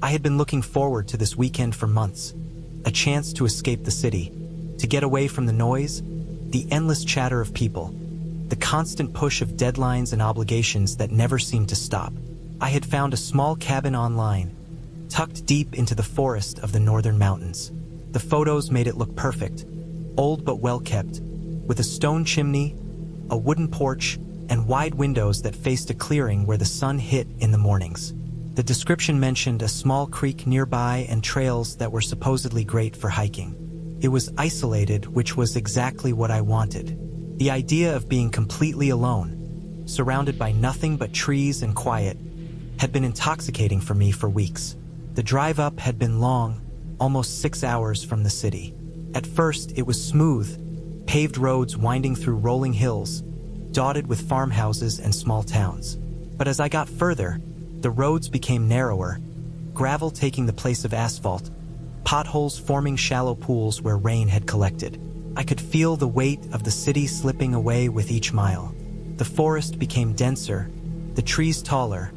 I had been looking forward to this weekend for months, a chance to escape the city, to get away from the noise, the endless chatter of people, the constant push of deadlines and obligations that never seemed to stop. I had found a small cabin online, tucked deep into the forest of the northern mountains. The photos made it look perfect, old but well kept, with a stone chimney, a wooden porch, and wide windows that faced a clearing where the sun hit in the mornings. The description mentioned a small creek nearby and trails that were supposedly great for hiking. It was isolated, which was exactly what I wanted. The idea of being completely alone, surrounded by nothing but trees and quiet, had been intoxicating for me for weeks. The drive up had been long, almost 6 hours from the city. At first, it was smooth, paved roads winding through rolling hills, dotted with farmhouses and small towns. But as I got further, the roads became narrower, gravel taking the place of asphalt, potholes forming shallow pools where rain had collected. I could feel the weight of the city slipping away with each mile. The forest became denser, the trees taller,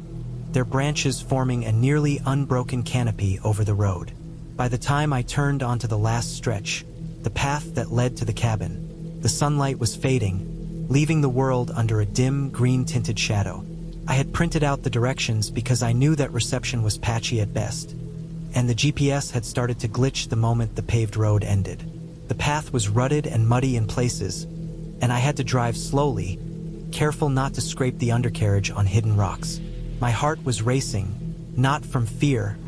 their branches forming a nearly unbroken canopy over the road. By the time I turned onto the last stretch, the path that led to the cabin, the sunlight was fading, leaving the world under a dim, green-tinted shadow. I had printed out the directions because I knew that reception was patchy at best, and the GPS had started to glitch the moment the paved road ended. The path was rutted and muddy in places, and I had to drive slowly, careful not to scrape the undercarriage on hidden rocks. My heart was racing, not from fear,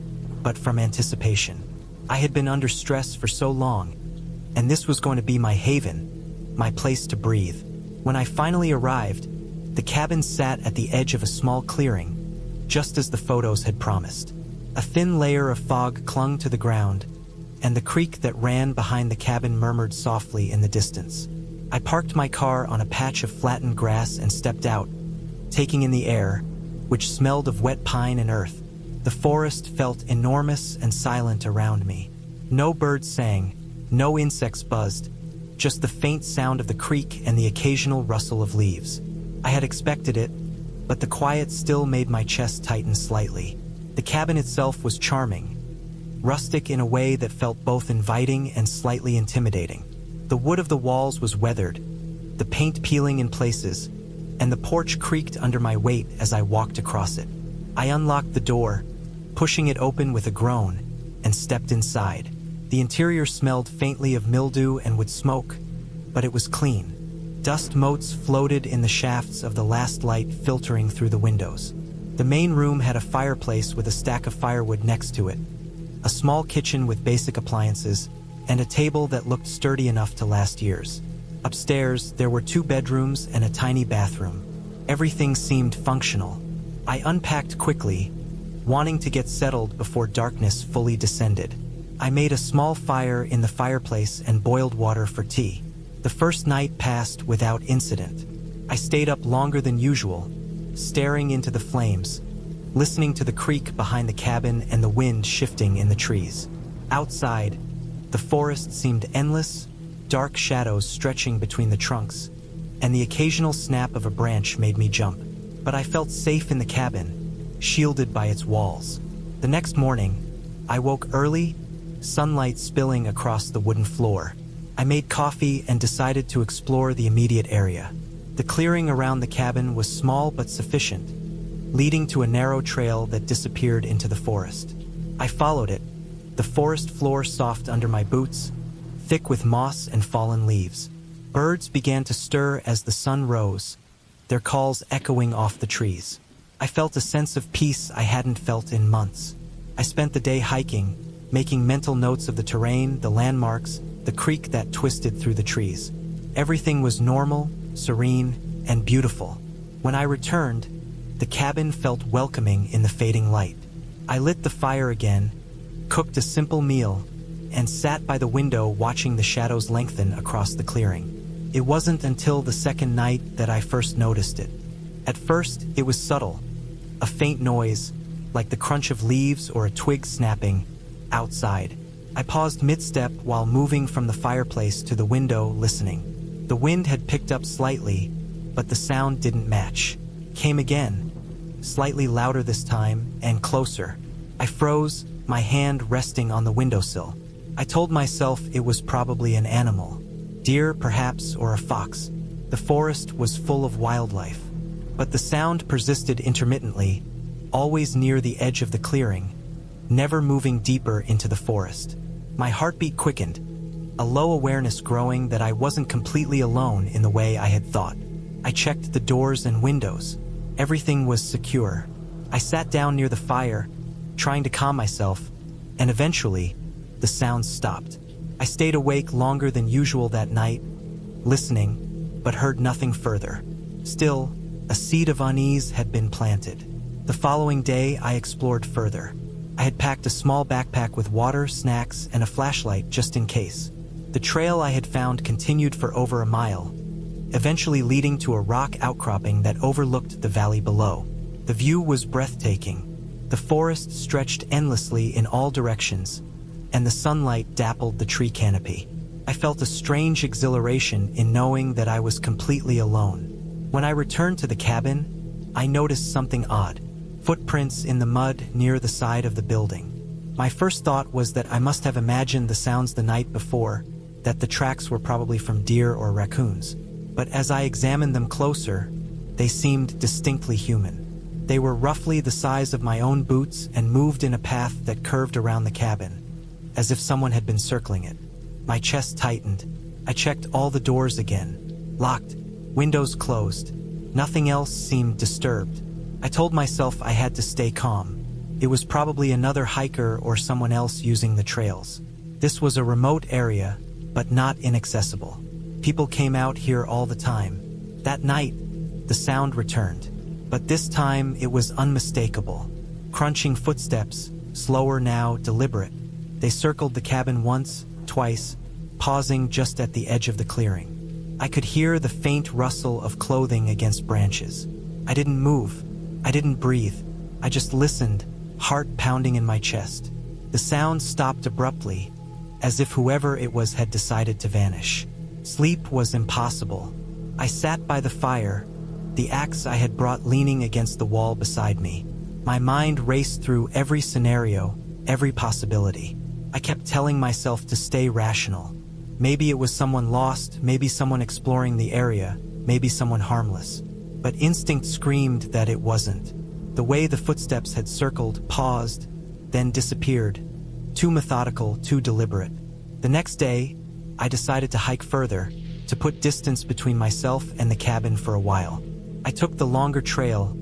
but from anticipation. I had been under stress for so long, and this was going to be my haven, my place to breathe. When I finally arrived, the cabin sat at the edge of a small clearing, just as the photos had promised. A thin layer of fog clung to the ground, and the creek that ran behind the cabin murmured softly in the distance. I parked my car on a patch of flattened grass and stepped out, taking in the air, which smelled of wet pine and earth. The forest felt enormous and silent around me. No birds sang, no insects buzzed, just the faint sound of the creek and the occasional rustle of leaves. I had expected it, but the quiet still made my chest tighten slightly. The cabin itself was charming, rustic in a way that felt both inviting and slightly intimidating. The wood of the walls was weathered, the paint peeling in places, and the porch creaked under my weight as I walked across it. I unlocked the door, pushing it open with a groan, and stepped inside. The interior smelled faintly of mildew and wood smoke, but it was clean. Dust motes floated in the shafts of the last light filtering through the windows. The main room had a fireplace with a stack of firewood next to it, a small kitchen with basic appliances, and a table that looked sturdy enough to last years. Upstairs, there were 2 bedrooms and a tiny bathroom. Everything seemed functional. I unpacked quickly, wanting to get settled before darkness fully descended. I made a small fire in the fireplace and boiled water for tea. The first night passed without incident. I stayed up longer than usual, staring into the flames, listening to the creak behind the cabin and the wind shifting in the trees. Outside, the forest seemed endless, dark shadows stretching between the trunks, and the occasional snap of a branch made me jump. But I felt safe in the cabin, shielded by its walls. The next morning, I woke early, sunlight spilling across the wooden floor. I made coffee and decided to explore the immediate area. The clearing around the cabin was small but sufficient, leading to a narrow trail that disappeared into the forest. I followed it, the forest floor soft under my boots, thick with moss and fallen leaves. Birds began to stir as the sun rose, their calls echoing off the trees. I felt a sense of peace I hadn't felt in months. I spent the day hiking, making mental notes of the terrain, the landmarks, the creek that twisted through the trees. Everything was normal, serene, and beautiful. When I returned, the cabin felt welcoming in the fading light. I lit the fire again, cooked a simple meal, and sat by the window watching the shadows lengthen across the clearing. It wasn't until the second night that I first noticed it. At first, it was subtle, a faint noise, like the crunch of leaves or a twig snapping, outside. I paused mid-step while moving from the fireplace to the window, listening. The wind had picked up slightly, but the sound didn't match. Came again, slightly louder this time, and closer. I froze, my hand resting on the windowsill. I told myself it was probably an animal. Deer, perhaps, or a fox. The forest was full of wildlife. But the sound persisted intermittently, always near the edge of the clearing, never moving deeper into the forest. My heartbeat quickened, a low awareness growing that I wasn't completely alone in the way I had thought. I checked the doors and windows. Everything was secure. I sat down near the fire, trying to calm myself, and eventually, the sounds stopped. I stayed awake longer than usual that night, listening, but heard nothing further. Still, a seed of unease had been planted. The following day, I explored further. I had packed a small backpack with water, snacks, and a flashlight just in case. The trail I had found continued for over a mile, eventually leading to a rock outcropping that overlooked the valley below. The view was breathtaking. The forest stretched endlessly in all directions, and the sunlight dappled the tree canopy. I felt a strange exhilaration in knowing that I was completely alone. When I returned to the cabin, I noticed something odd. Footprints in the mud near the side of the building. My first thought was that I must have imagined the sounds the night before, that the tracks were probably from deer or raccoons. But as I examined them closer, they seemed distinctly human. They were roughly the size of my own boots and moved in a path that curved around the cabin, as if someone had been circling it. My chest tightened. I checked all the doors again. Locked. Windows closed. Nothing else seemed disturbed. I told myself I had to stay calm. It was probably another hiker or someone else using the trails. This was a remote area, but not inaccessible. People came out here all the time. That night, the sound returned. But this time, it was unmistakable. Crunching footsteps, slower now, deliberate. They circled the cabin once, twice, pausing just at the edge of the clearing. I could hear the faint rustle of clothing against branches. I didn't move. I didn't breathe. I just listened, heart pounding in my chest. The sound stopped abruptly, as if whoever it was had decided to vanish. Sleep was impossible. I sat by the fire, the axe I had brought leaning against the wall beside me. My mind raced through every scenario, every possibility. I kept telling myself to stay rational. Maybe it was someone lost, maybe someone exploring the area, maybe someone harmless. But instinct screamed that it wasn't. The way the footsteps had circled, paused, then disappeared. Too methodical, too deliberate. The next day, I decided to hike further, to put distance between myself and the cabin for a while. I took the longer trail,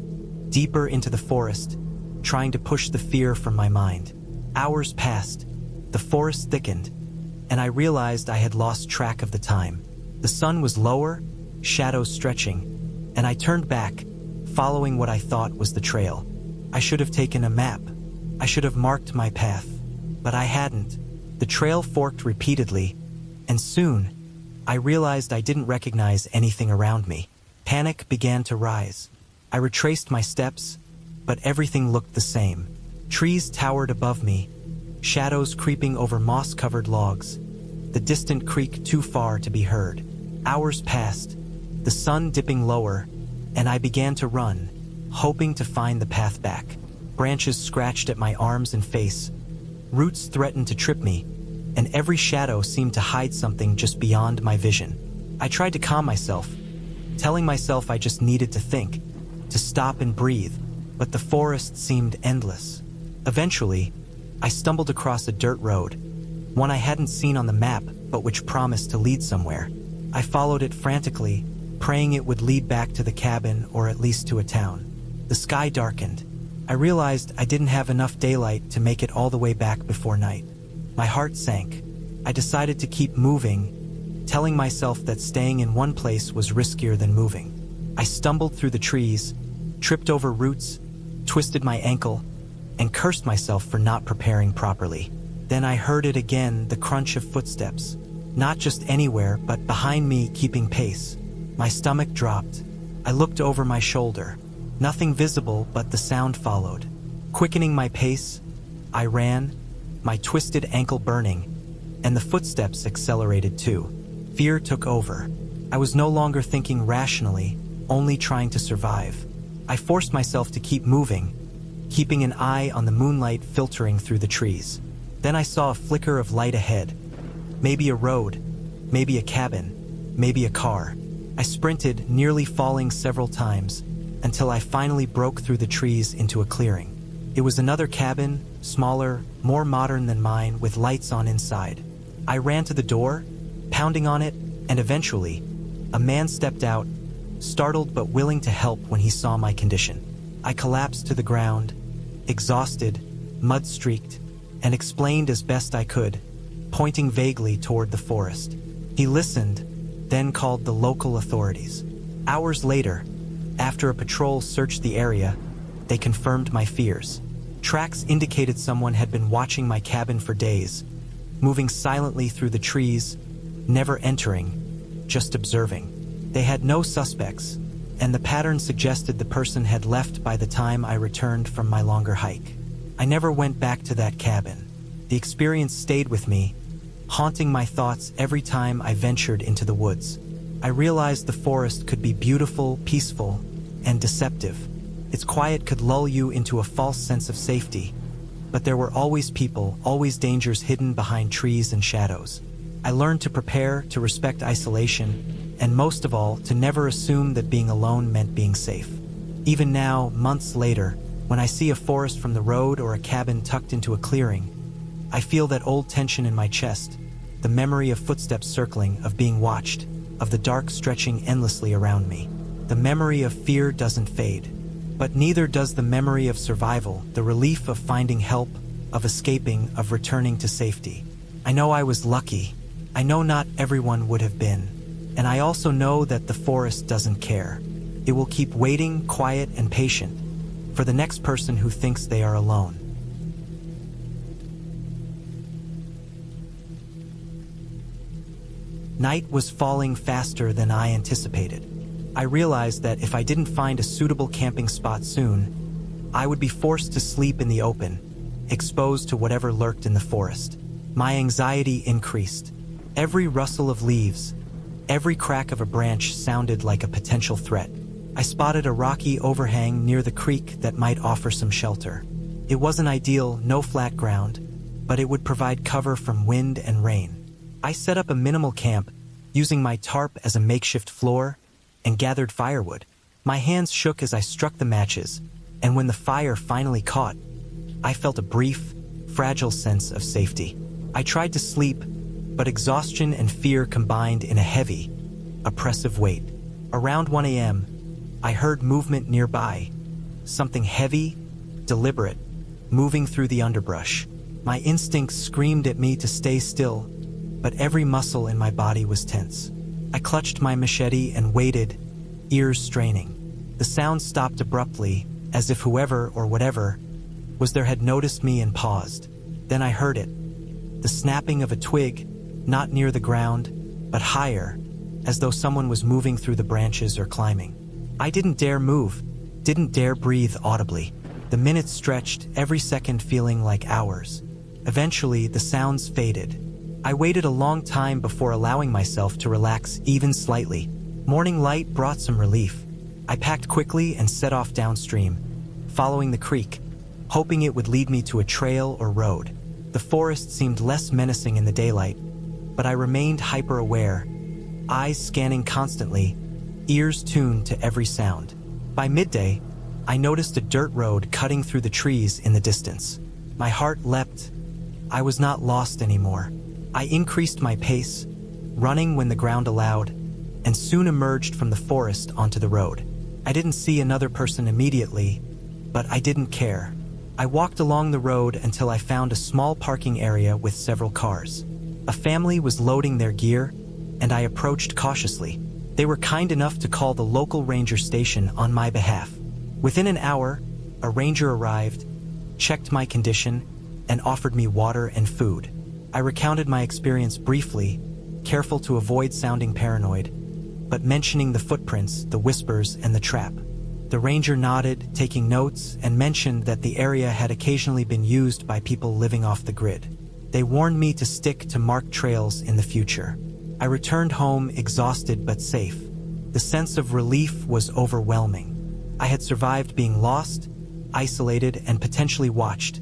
deeper into the forest, trying to push the fear from my mind. Hours passed, the forest thickened, and I realized I had lost track of the time. The sun was lower, shadows stretching, and I turned back, following what I thought was the trail. I should have taken a map. I should have marked my path. But I hadn't. The trail forked repeatedly, and soon, I realized I didn't recognize anything around me. Panic began to rise. I retraced my steps, but everything looked the same. Trees towered above me, shadows creeping over moss-covered logs, the distant creek too far to be heard. Hours passed, the sun dipping lower, and I began to run, hoping to find the path back. Branches scratched at my arms and face. Roots threatened to trip me, and every shadow seemed to hide something just beyond my vision. I tried to calm myself, telling myself I just needed to think, to stop and breathe, but the forest seemed endless. Eventually, I stumbled across a dirt road, one I hadn't seen on the map, but which promised to lead somewhere. I followed it frantically, praying it would lead back to the cabin or at least to a town. The sky darkened. I realized I didn't have enough daylight to make it all the way back before night. My heart sank. I decided to keep moving, telling myself that staying in one place was riskier than moving. I stumbled through the trees, tripped over roots, twisted my ankle, and cursed myself for not preparing properly. Then I heard it again, the crunch of footsteps. Not just anywhere, but behind me, keeping pace. My stomach dropped. I looked over my shoulder. Nothing visible, but the sound followed. Quickening my pace, I ran, my twisted ankle burning, and the footsteps accelerated too. Fear took over. I was no longer thinking rationally, only trying to survive. I forced myself to keep moving, keeping an eye on the moonlight filtering through the trees. Then I saw a flicker of light ahead. Maybe a road, maybe a cabin, maybe a car. I sprinted, nearly falling several times, until I finally broke through the trees into a clearing. It was another cabin, smaller, more modern than mine, with lights on inside. I ran to the door, pounding on it, and eventually, a man stepped out, startled but willing to help when he saw my condition. I collapsed to the ground, exhausted, mud-streaked, and explained as best I could, pointing vaguely toward the forest. He listened, then called the local authorities. Hours later, after a patrol searched the area, they confirmed my fears. Tracks indicated someone had been watching my cabin for days, moving silently through the trees, never entering, just observing. They had no suspects, and the pattern suggested the person had left by the time I returned from my longer hike. I never went back to that cabin. The experience stayed with me, haunting my thoughts every time I ventured into the woods. I realized the forest could be beautiful, peaceful, and deceptive. Its quiet could lull you into a false sense of safety, but there were always people, always dangers hidden behind trees and shadows. I learned to prepare, to respect isolation, and most of all, to never assume that being alone meant being safe. Even now, months later, when I see a forest from the road or a cabin tucked into a clearing, I feel that old tension in my chest, the memory of footsteps circling, of being watched, of the dark stretching endlessly around me. The memory of fear doesn't fade, but neither does the memory of survival, the relief of finding help, of escaping, of returning to safety. I know I was lucky. I know not everyone would have been. And I also know that the forest doesn't care. It will keep waiting, quiet and patient, for the next person who thinks they are alone. Night was falling faster than I anticipated. I realized that if I didn't find a suitable camping spot soon, I would be forced to sleep in the open, exposed to whatever lurked in the forest. My anxiety increased. Every rustle of leaves, every crack of a branch sounded like a potential threat. I spotted a rocky overhang near the creek that might offer some shelter. It wasn't ideal, no flat ground, but it would provide cover from wind and rain. I set up a minimal camp, using my tarp as a makeshift floor, and gathered firewood. My hands shook as I struck the matches, and when the fire finally caught, I felt a brief, fragile sense of safety. I tried to sleep, but exhaustion and fear combined in a heavy, oppressive weight. Around 1 a.m., I heard movement nearby, something heavy, deliberate, moving through the underbrush. My instincts screamed at me to stay still, but every muscle in my body was tense. I clutched my machete and waited, ears straining. The sound stopped abruptly, as if whoever or whatever was there had noticed me and paused. Then I heard it, the snapping of a twig, not near the ground, but higher, as though someone was moving through the branches or climbing. I didn't dare move, didn't dare breathe audibly. The minutes stretched, every second feeling like hours. Eventually, the sounds faded. I waited a long time before allowing myself to relax even slightly. Morning light brought some relief. I packed quickly and set off downstream, following the creek, hoping it would lead me to a trail or road. The forest seemed less menacing in the daylight, but I remained hyper-aware, eyes scanning constantly, ears tuned to every sound. By midday, I noticed a dirt road cutting through the trees in the distance. My heart leapt. I was not lost anymore. I increased my pace, running when the ground allowed, and soon emerged from the forest onto the road. I didn't see another person immediately, but I didn't care. I walked along the road until I found a small parking area with several cars. A family was loading their gear, and I approached cautiously. They were kind enough to call the local ranger station on my behalf. Within an hour, a ranger arrived, checked my condition, and offered me water and food. I recounted my experience briefly, careful to avoid sounding paranoid, but mentioning the footprints, the whispers, and the trap. The ranger nodded, taking notes, and mentioned that the area had occasionally been used by people living off the grid. They warned me to stick to marked trails in the future. I returned home exhausted but safe. The sense of relief was overwhelming. I had survived being lost, isolated, and potentially watched,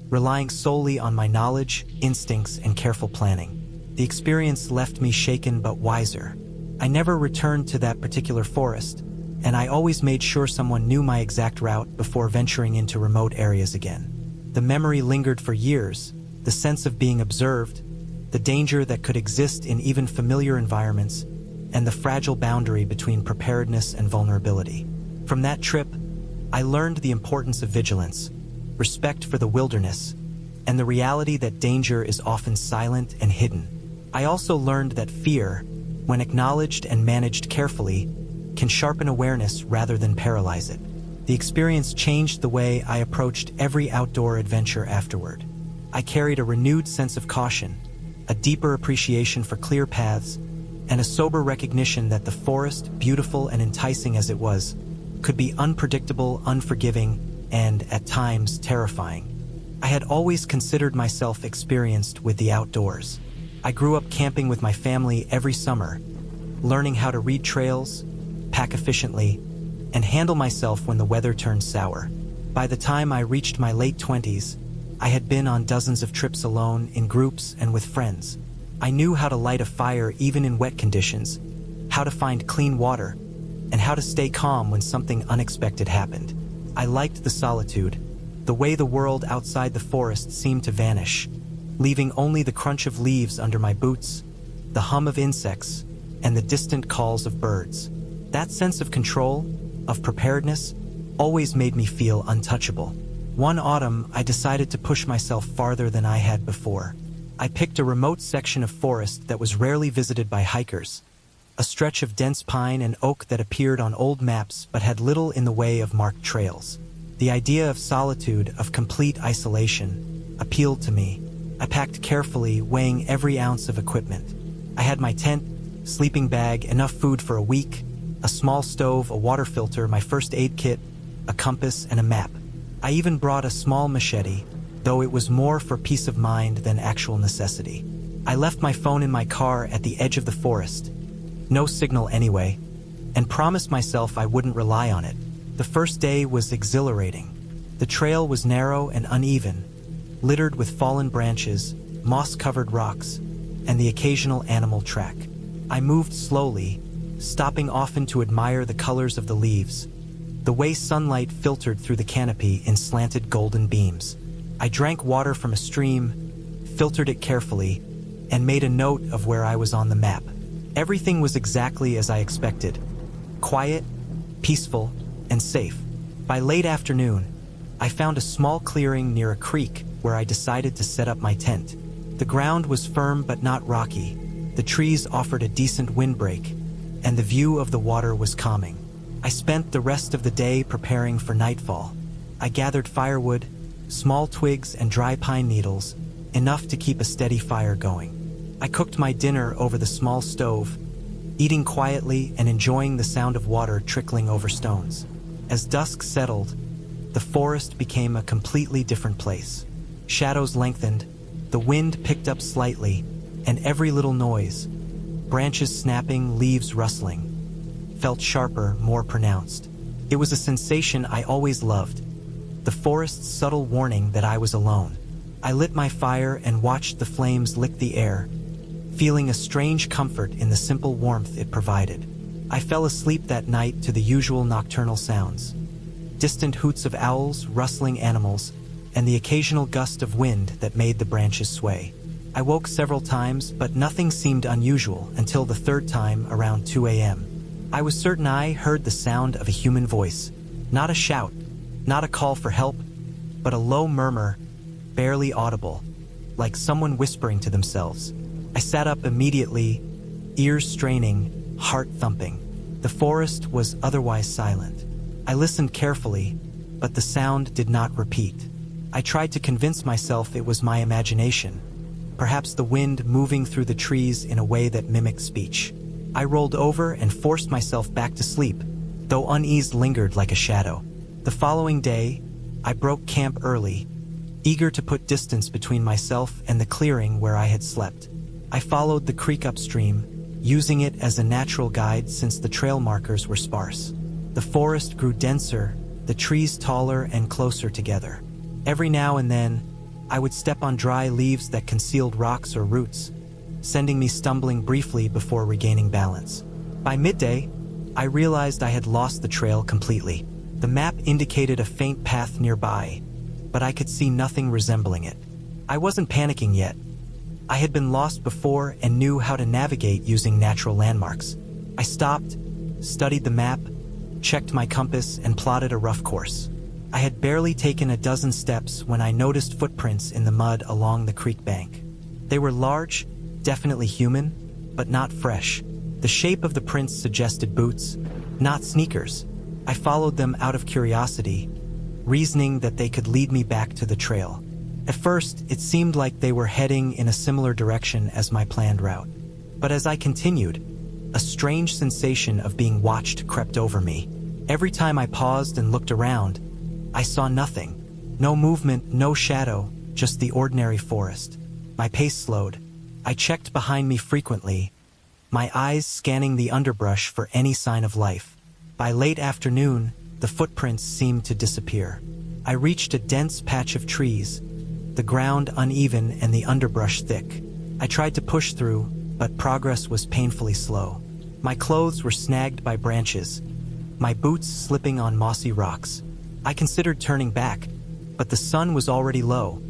relying solely on my knowledge, instincts, and careful planning. The experience left me shaken but wiser. I never returned to that particular forest, and I always made sure someone knew my exact route before venturing into remote areas again. The memory lingered for years, the sense of being observed, the danger that could exist in even familiar environments, and the fragile boundary between preparedness and vulnerability. From that trip, I learned the importance of vigilance, respect for the wilderness, and the reality that danger is often silent and hidden. I also learned that fear, when acknowledged and managed carefully, can sharpen awareness rather than paralyze it. The experience changed the way I approached every outdoor adventure afterward. I carried a renewed sense of caution, a deeper appreciation for clear paths, and a sober recognition that the forest, beautiful and enticing as it was, could be unpredictable, unforgiving, and, at times, terrifying. I had always considered myself experienced with the outdoors. I grew up camping with my family every summer, learning how to read trails, pack efficiently, and handle myself when the weather turned sour. By the time I reached my late 20s, I had been on dozens of trips alone, in groups, and with friends. I knew how to light a fire even in wet conditions, how to find clean water, and how to stay calm when something unexpected happened. I liked the solitude, the way the world outside the forest seemed to vanish, leaving only the crunch of leaves under my boots, the hum of insects, and the distant calls of birds. That sense of control, of preparedness, always made me feel untouchable. One autumn, I decided to push myself farther than I had before. I picked a remote section of forest that was rarely visited by hikers, a stretch of dense pine and oak that appeared on old maps but had little in the way of marked trails. The idea of solitude, of complete isolation, appealed to me. I packed carefully, weighing every ounce of equipment. I had my tent, sleeping bag, enough food for a week, a small stove, a water filter, my first aid kit, a compass, and a map. I even brought a small machete, though it was more for peace of mind than actual necessity. I left my phone in my car at the edge of the forest, no signal anyway, and promised myself I wouldn't rely on it. The first day was exhilarating. The trail was narrow and uneven, littered with fallen branches, moss-covered rocks, and the occasional animal track. I moved slowly, stopping often to admire the colors of the leaves, the way sunlight filtered through the canopy in slanted golden beams. I drank water from a stream, filtered it carefully, and made a note of where I was on the map. Everything was exactly as I expected: quiet, peaceful, and safe. By late afternoon, I found a small clearing near a creek where I decided to set up my tent. The ground was firm but not rocky, the trees offered a decent windbreak, and the view of the water was calming. I spent the rest of the day preparing for nightfall. I gathered firewood, small twigs and dry pine needles, enough to keep a steady fire going. I cooked my dinner over the small stove, eating quietly and enjoying the sound of water trickling over stones. As dusk settled, the forest became a completely different place. Shadows lengthened, the wind picked up slightly, and every little noise, branches snapping, leaves rustling, felt sharper, more pronounced. It was a sensation I always loved, the forest's subtle warning that I was alone. I lit my fire and watched the flames lick the air, feeling a strange comfort in the simple warmth it provided. I fell asleep that night to the usual nocturnal sounds: distant hoots of owls, rustling animals, and the occasional gust of wind that made the branches sway. I woke several times, but nothing seemed unusual until the third time around 2 a.m. I was certain I heard the sound of a human voice. Not a shout, not a call for help, but a low murmur, barely audible, like someone whispering to themselves. I sat up immediately, ears straining, heart thumping. The forest was otherwise silent. I listened carefully, but the sound did not repeat. I tried to convince myself it was my imagination, perhaps the wind moving through the trees in a way that mimicked speech. I rolled over and forced myself back to sleep, though unease lingered like a shadow. The following day, I broke camp early, eager to put distance between myself and the clearing where I had slept. I followed the creek upstream, using it as a natural guide since the trail markers were sparse. The forest grew denser, the trees taller and closer together. Every now and then, I would step on dry leaves that concealed rocks or roots, sending me stumbling briefly before regaining balance. By midday, I realized I had lost the trail completely. The map indicated a faint path nearby, but I could see nothing resembling it. I wasn't panicking yet. I had been lost before and knew how to navigate using natural landmarks. I stopped, studied the map, checked my compass, and plotted a rough course. I had barely taken a dozen steps when I noticed footprints in the mud along the creek bank. They were large, definitely human, but not fresh. The shape of the prints suggested boots, not sneakers. I followed them out of curiosity, reasoning that they could lead me back to the trail. At first, it seemed like they were heading in a similar direction as my planned route. But as I continued, a strange sensation of being watched crept over me. Every time I paused and looked around, I saw nothing. No movement, no shadow, just the ordinary forest. My pace slowed. I checked behind me frequently, my eyes scanning the underbrush for any sign of life. By late afternoon, the footprints seemed to disappear. I reached a dense patch of trees, the ground uneven and the underbrush thick. I tried to push through, but progress was painfully slow. My clothes were snagged by branches, my boots slipping on mossy rocks. I considered turning back, but the sun was already low,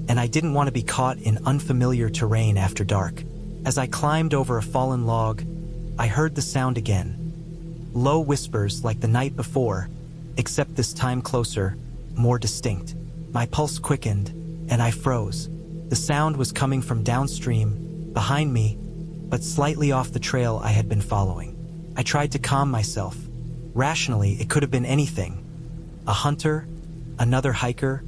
and I didn't want to be caught in unfamiliar terrain after dark. As I climbed over a fallen log, I heard the sound again. Low whispers like the night before, except this time closer, more distinct. My pulse quickened, and I froze. The sound was coming from downstream, behind me, but slightly off the trail I had been following. I tried to calm myself. Rationally, it could have been anything. A hunter, another hiker,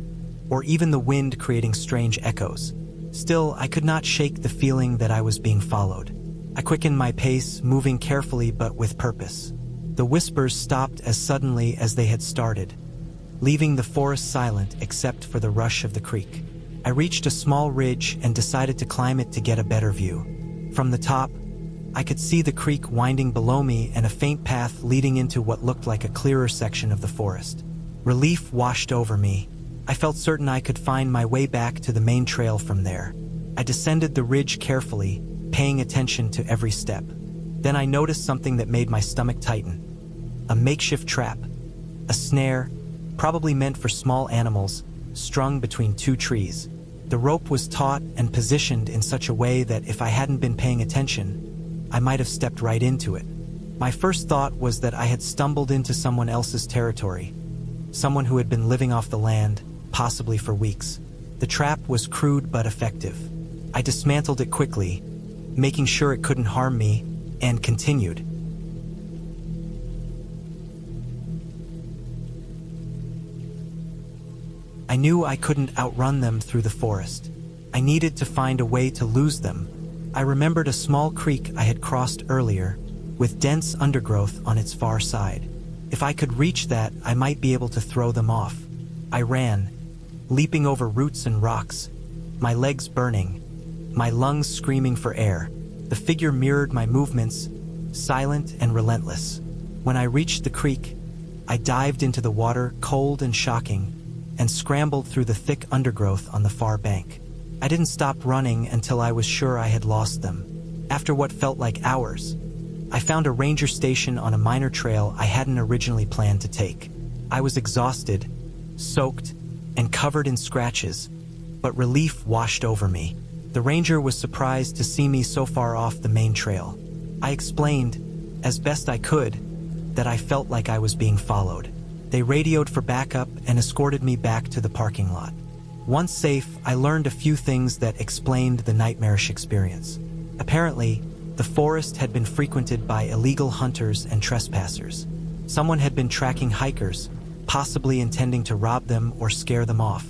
or even the wind creating strange echoes. Still, I could not shake the feeling that I was being followed. I quickened my pace, moving carefully but with purpose. The whispers stopped as suddenly as they had started, leaving the forest silent except for the rush of the creek. I reached a small ridge and decided to climb it to get a better view. From the top, I could see the creek winding below me and a faint path leading into what looked like a clearer section of the forest. Relief washed over me. I felt certain I could find my way back to the main trail from there. I descended the ridge carefully, paying attention to every step. Then I noticed something that made my stomach tighten. A makeshift trap. A snare, probably meant for small animals, strung between two trees. The rope was taut and positioned in such a way that if I hadn't been paying attention, I might have stepped right into it. My first thought was that I had stumbled into someone else's territory, someone who had been living off the land, possibly for weeks. The trap was crude but effective. I dismantled it quickly, making sure it couldn't harm me, and continued. I knew I couldn't outrun them through the forest. I needed to find a way to lose them. I remembered a small creek I had crossed earlier, with dense undergrowth on its far side. If I could reach that, I might be able to throw them off. I ran, leaping over roots and rocks, my legs burning, my lungs screaming for air. The figure mirrored my movements, silent and relentless. When I reached the creek, I dived into the water, cold and shocking, and scrambled through the thick undergrowth on the far bank. I didn't stop running until I was sure I had lost them. After what felt like hours, I found a ranger station on a minor trail I hadn't originally planned to take. I was exhausted, soaked, and covered in scratches, but relief washed over me. The ranger was surprised to see me so far off the main trail. I explained, as best I could, that I felt like I was being followed. They radioed for backup and escorted me back to the parking lot. Once safe, I learned a few things that explained the nightmarish experience. Apparently, the forest had been frequented by illegal hunters and trespassers. Someone had been tracking hikers, possibly intending to rob them or scare them off.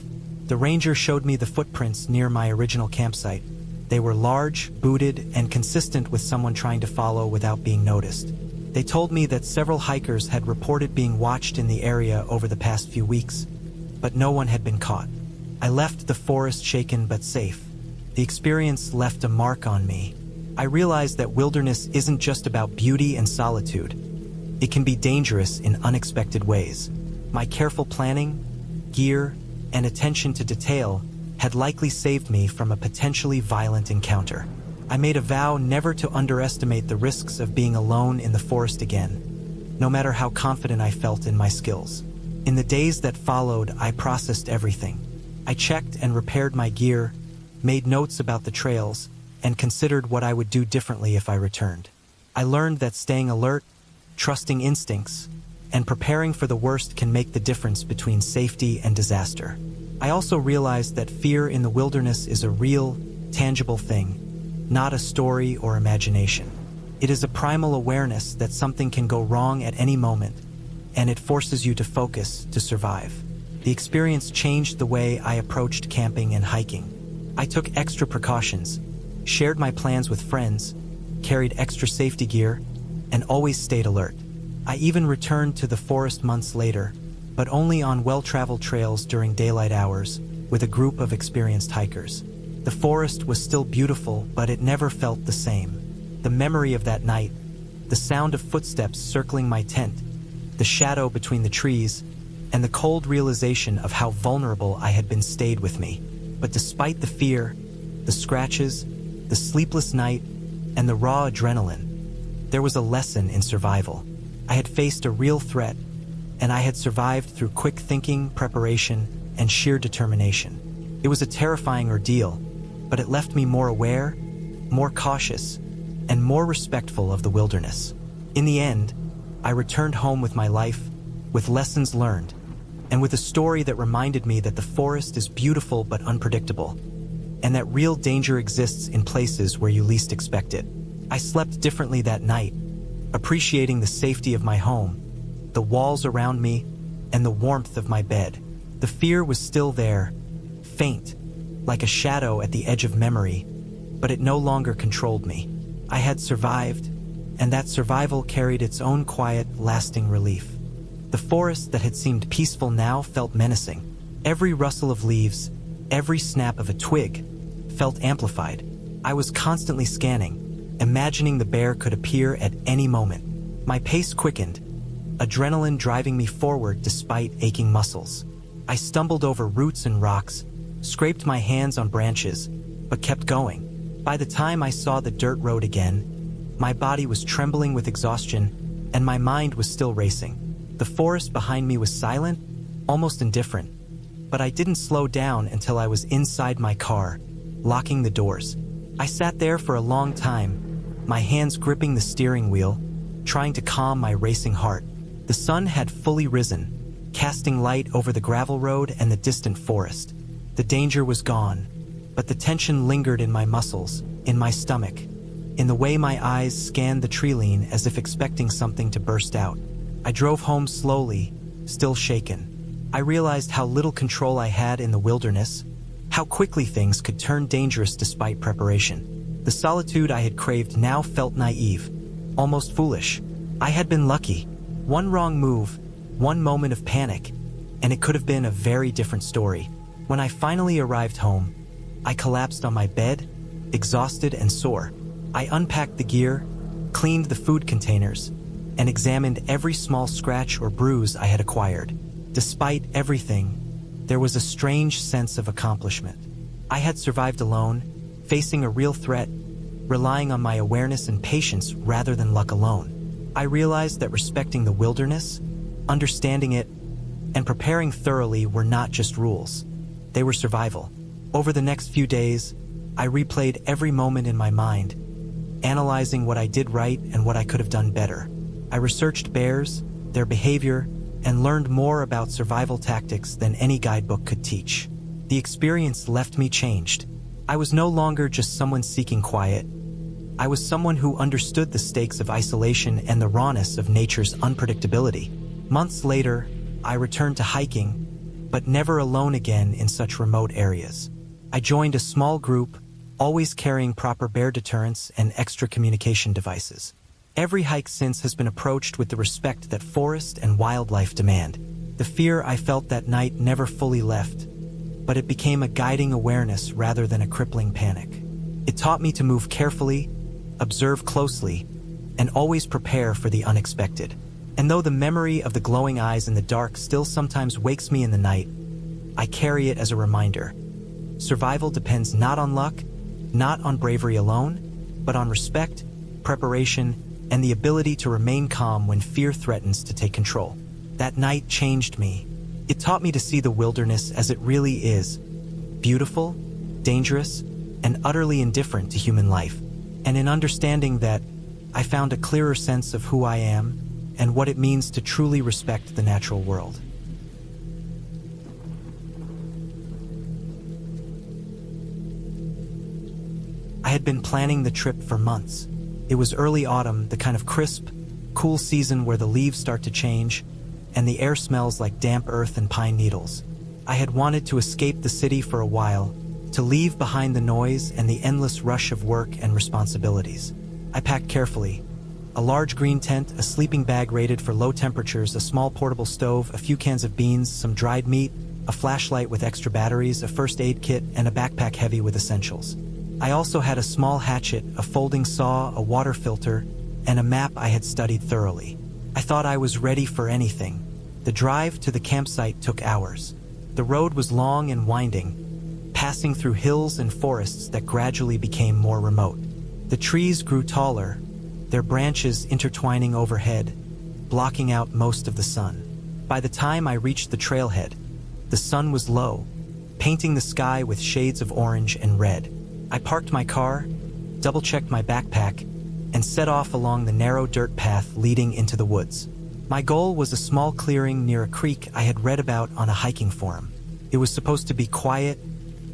The ranger showed me the footprints near my original campsite. They were large, booted, and consistent with someone trying to follow without being noticed. They told me that several hikers had reported being watched in the area over the past few weeks, but no one had been caught. I left the forest shaken but safe. The experience left a mark on me. I realized that wilderness isn't just about beauty and solitude. It can be dangerous in unexpected ways. My careful planning, gear, and attention to detail had likely saved me from a potentially violent encounter. I made a vow never to underestimate the risks of being alone in the forest again, no matter how confident I felt in my skills. In the days that followed, I processed everything. I checked and repaired my gear, made notes about the trails, and considered what I would do differently if I returned. I learned that staying alert, trusting instincts, and preparing for the worst can make the difference between safety and disaster. I also realized that fear in the wilderness is a real, tangible thing, not a story or imagination. It is a primal awareness that something can go wrong at any moment, and it forces you to focus to survive. The experience changed the way I approached camping and hiking. I took extra precautions, shared my plans with friends, carried extra safety gear, and always stayed alert. I even returned to the forest months later, but only on well-traveled trails during daylight hours with a group of experienced hikers. The forest was still beautiful, but it never felt the same. The memory of that night, the sound of footsteps circling my tent, the shadow between the trees, and the cold realization of how vulnerable I had been stayed with me. But despite the fear, the scratches, the sleepless night, and the raw adrenaline, there was a lesson in survival. I had faced a real threat, and I had survived through quick thinking, preparation, and sheer determination. It was a terrifying ordeal, but it left me more aware, more cautious, and more respectful of the wilderness. In the end, I returned home with my life, with lessons learned, and with a story that reminded me that the forest is beautiful but unpredictable, and that real danger exists in places where you least expect it. I slept differently that night, appreciating the safety of my home, the walls around me, and the warmth of my bed. The fear was still there, faint, like a shadow at the edge of memory, but it no longer controlled me. I had survived, and that survival carried its own quiet, lasting relief. The forest that had seemed peaceful now felt menacing. Every rustle of leaves, every snap of a twig, felt amplified. I was constantly scanning, imagining the bear could appear at any moment. My pace quickened, adrenaline driving me forward despite aching muscles. I stumbled over roots and rocks, scraped my hands on branches, but kept going. By the time I saw the dirt road again, my body was trembling with exhaustion, and my mind was still racing. The forest behind me was silent, almost indifferent, but I didn't slow down until I was inside my car, locking the doors. I sat there for a long time, my hands gripping the steering wheel, trying to calm my racing heart. The sun had fully risen, casting light over the gravel road and the distant forest. The danger was gone, but the tension lingered in my muscles, in my stomach, in the way my eyes scanned the treeline as if expecting something to burst out. I drove home slowly, still shaken. I realized how little control I had in the wilderness, how quickly things could turn dangerous despite preparation. The solitude I had craved now felt naive, almost foolish. I had been lucky. One wrong move, one moment of panic, and it could have been a very different story. When I finally arrived home, I collapsed on my bed, exhausted and sore. I unpacked the gear, cleaned the food containers, and examined every small scratch or bruise I had acquired. Despite everything, there was a strange sense of accomplishment. I had survived alone, facing a real threat, relying on my awareness and patience rather than luck alone. I realized that respecting the wilderness, understanding it, and preparing thoroughly were not just rules. They were survival. Over the next few days, I replayed every moment in my mind, analyzing what I did right and what I could have done better. I researched bears, their behavior, and learned more about survival tactics than any guidebook could teach. The experience left me changed. I was no longer just someone seeking quiet. I was someone who understood the stakes of isolation and the rawness of nature's unpredictability. Months later, I returned to hiking, but never alone again in such remote areas. I joined a small group, always carrying proper bear deterrents and extra communication devices. Every hike since has been approached with the respect that forest and wildlife demand. The fear I felt that night never fully left, but it became a guiding awareness rather than a crippling panic. It taught me to move carefully, observe closely, and always prepare for the unexpected. And though the memory of the glowing eyes in the dark still sometimes wakes me in the night, I carry it as a reminder. Survival depends not on luck, not on bravery alone, but on respect, preparation, and the ability to remain calm when fear threatens to take control. That night changed me. It taught me to see the wilderness as it really is: beautiful, dangerous, and utterly indifferent to human life. And in understanding that, I found a clearer sense of who I am and what it means to truly respect the natural world. I had been planning the trip for months. It was early autumn, the kind of crisp, cool season where the leaves start to change and the air smells like damp earth and pine needles. I had wanted to escape the city for a while, to leave behind the noise and the endless rush of work and responsibilities. I packed carefully: a large green tent, a sleeping bag rated for low temperatures, a small portable stove, a few cans of beans, some dried meat, a flashlight with extra batteries, a first aid kit, and a backpack heavy with essentials. I also had a small hatchet, a folding saw, a water filter, and a map I had studied thoroughly. I thought I was ready for anything. The drive to the campsite took hours. The road was long and winding, passing through hills and forests that gradually became more remote. The trees grew taller, their branches intertwining overhead, blocking out most of the sun. By the time I reached the trailhead, the sun was low, painting the sky with shades of orange and red. I parked my car, double-checked my backpack, and set off along the narrow dirt path leading into the woods. My goal was a small clearing near a creek I had read about on a hiking forum. It was supposed to be quiet,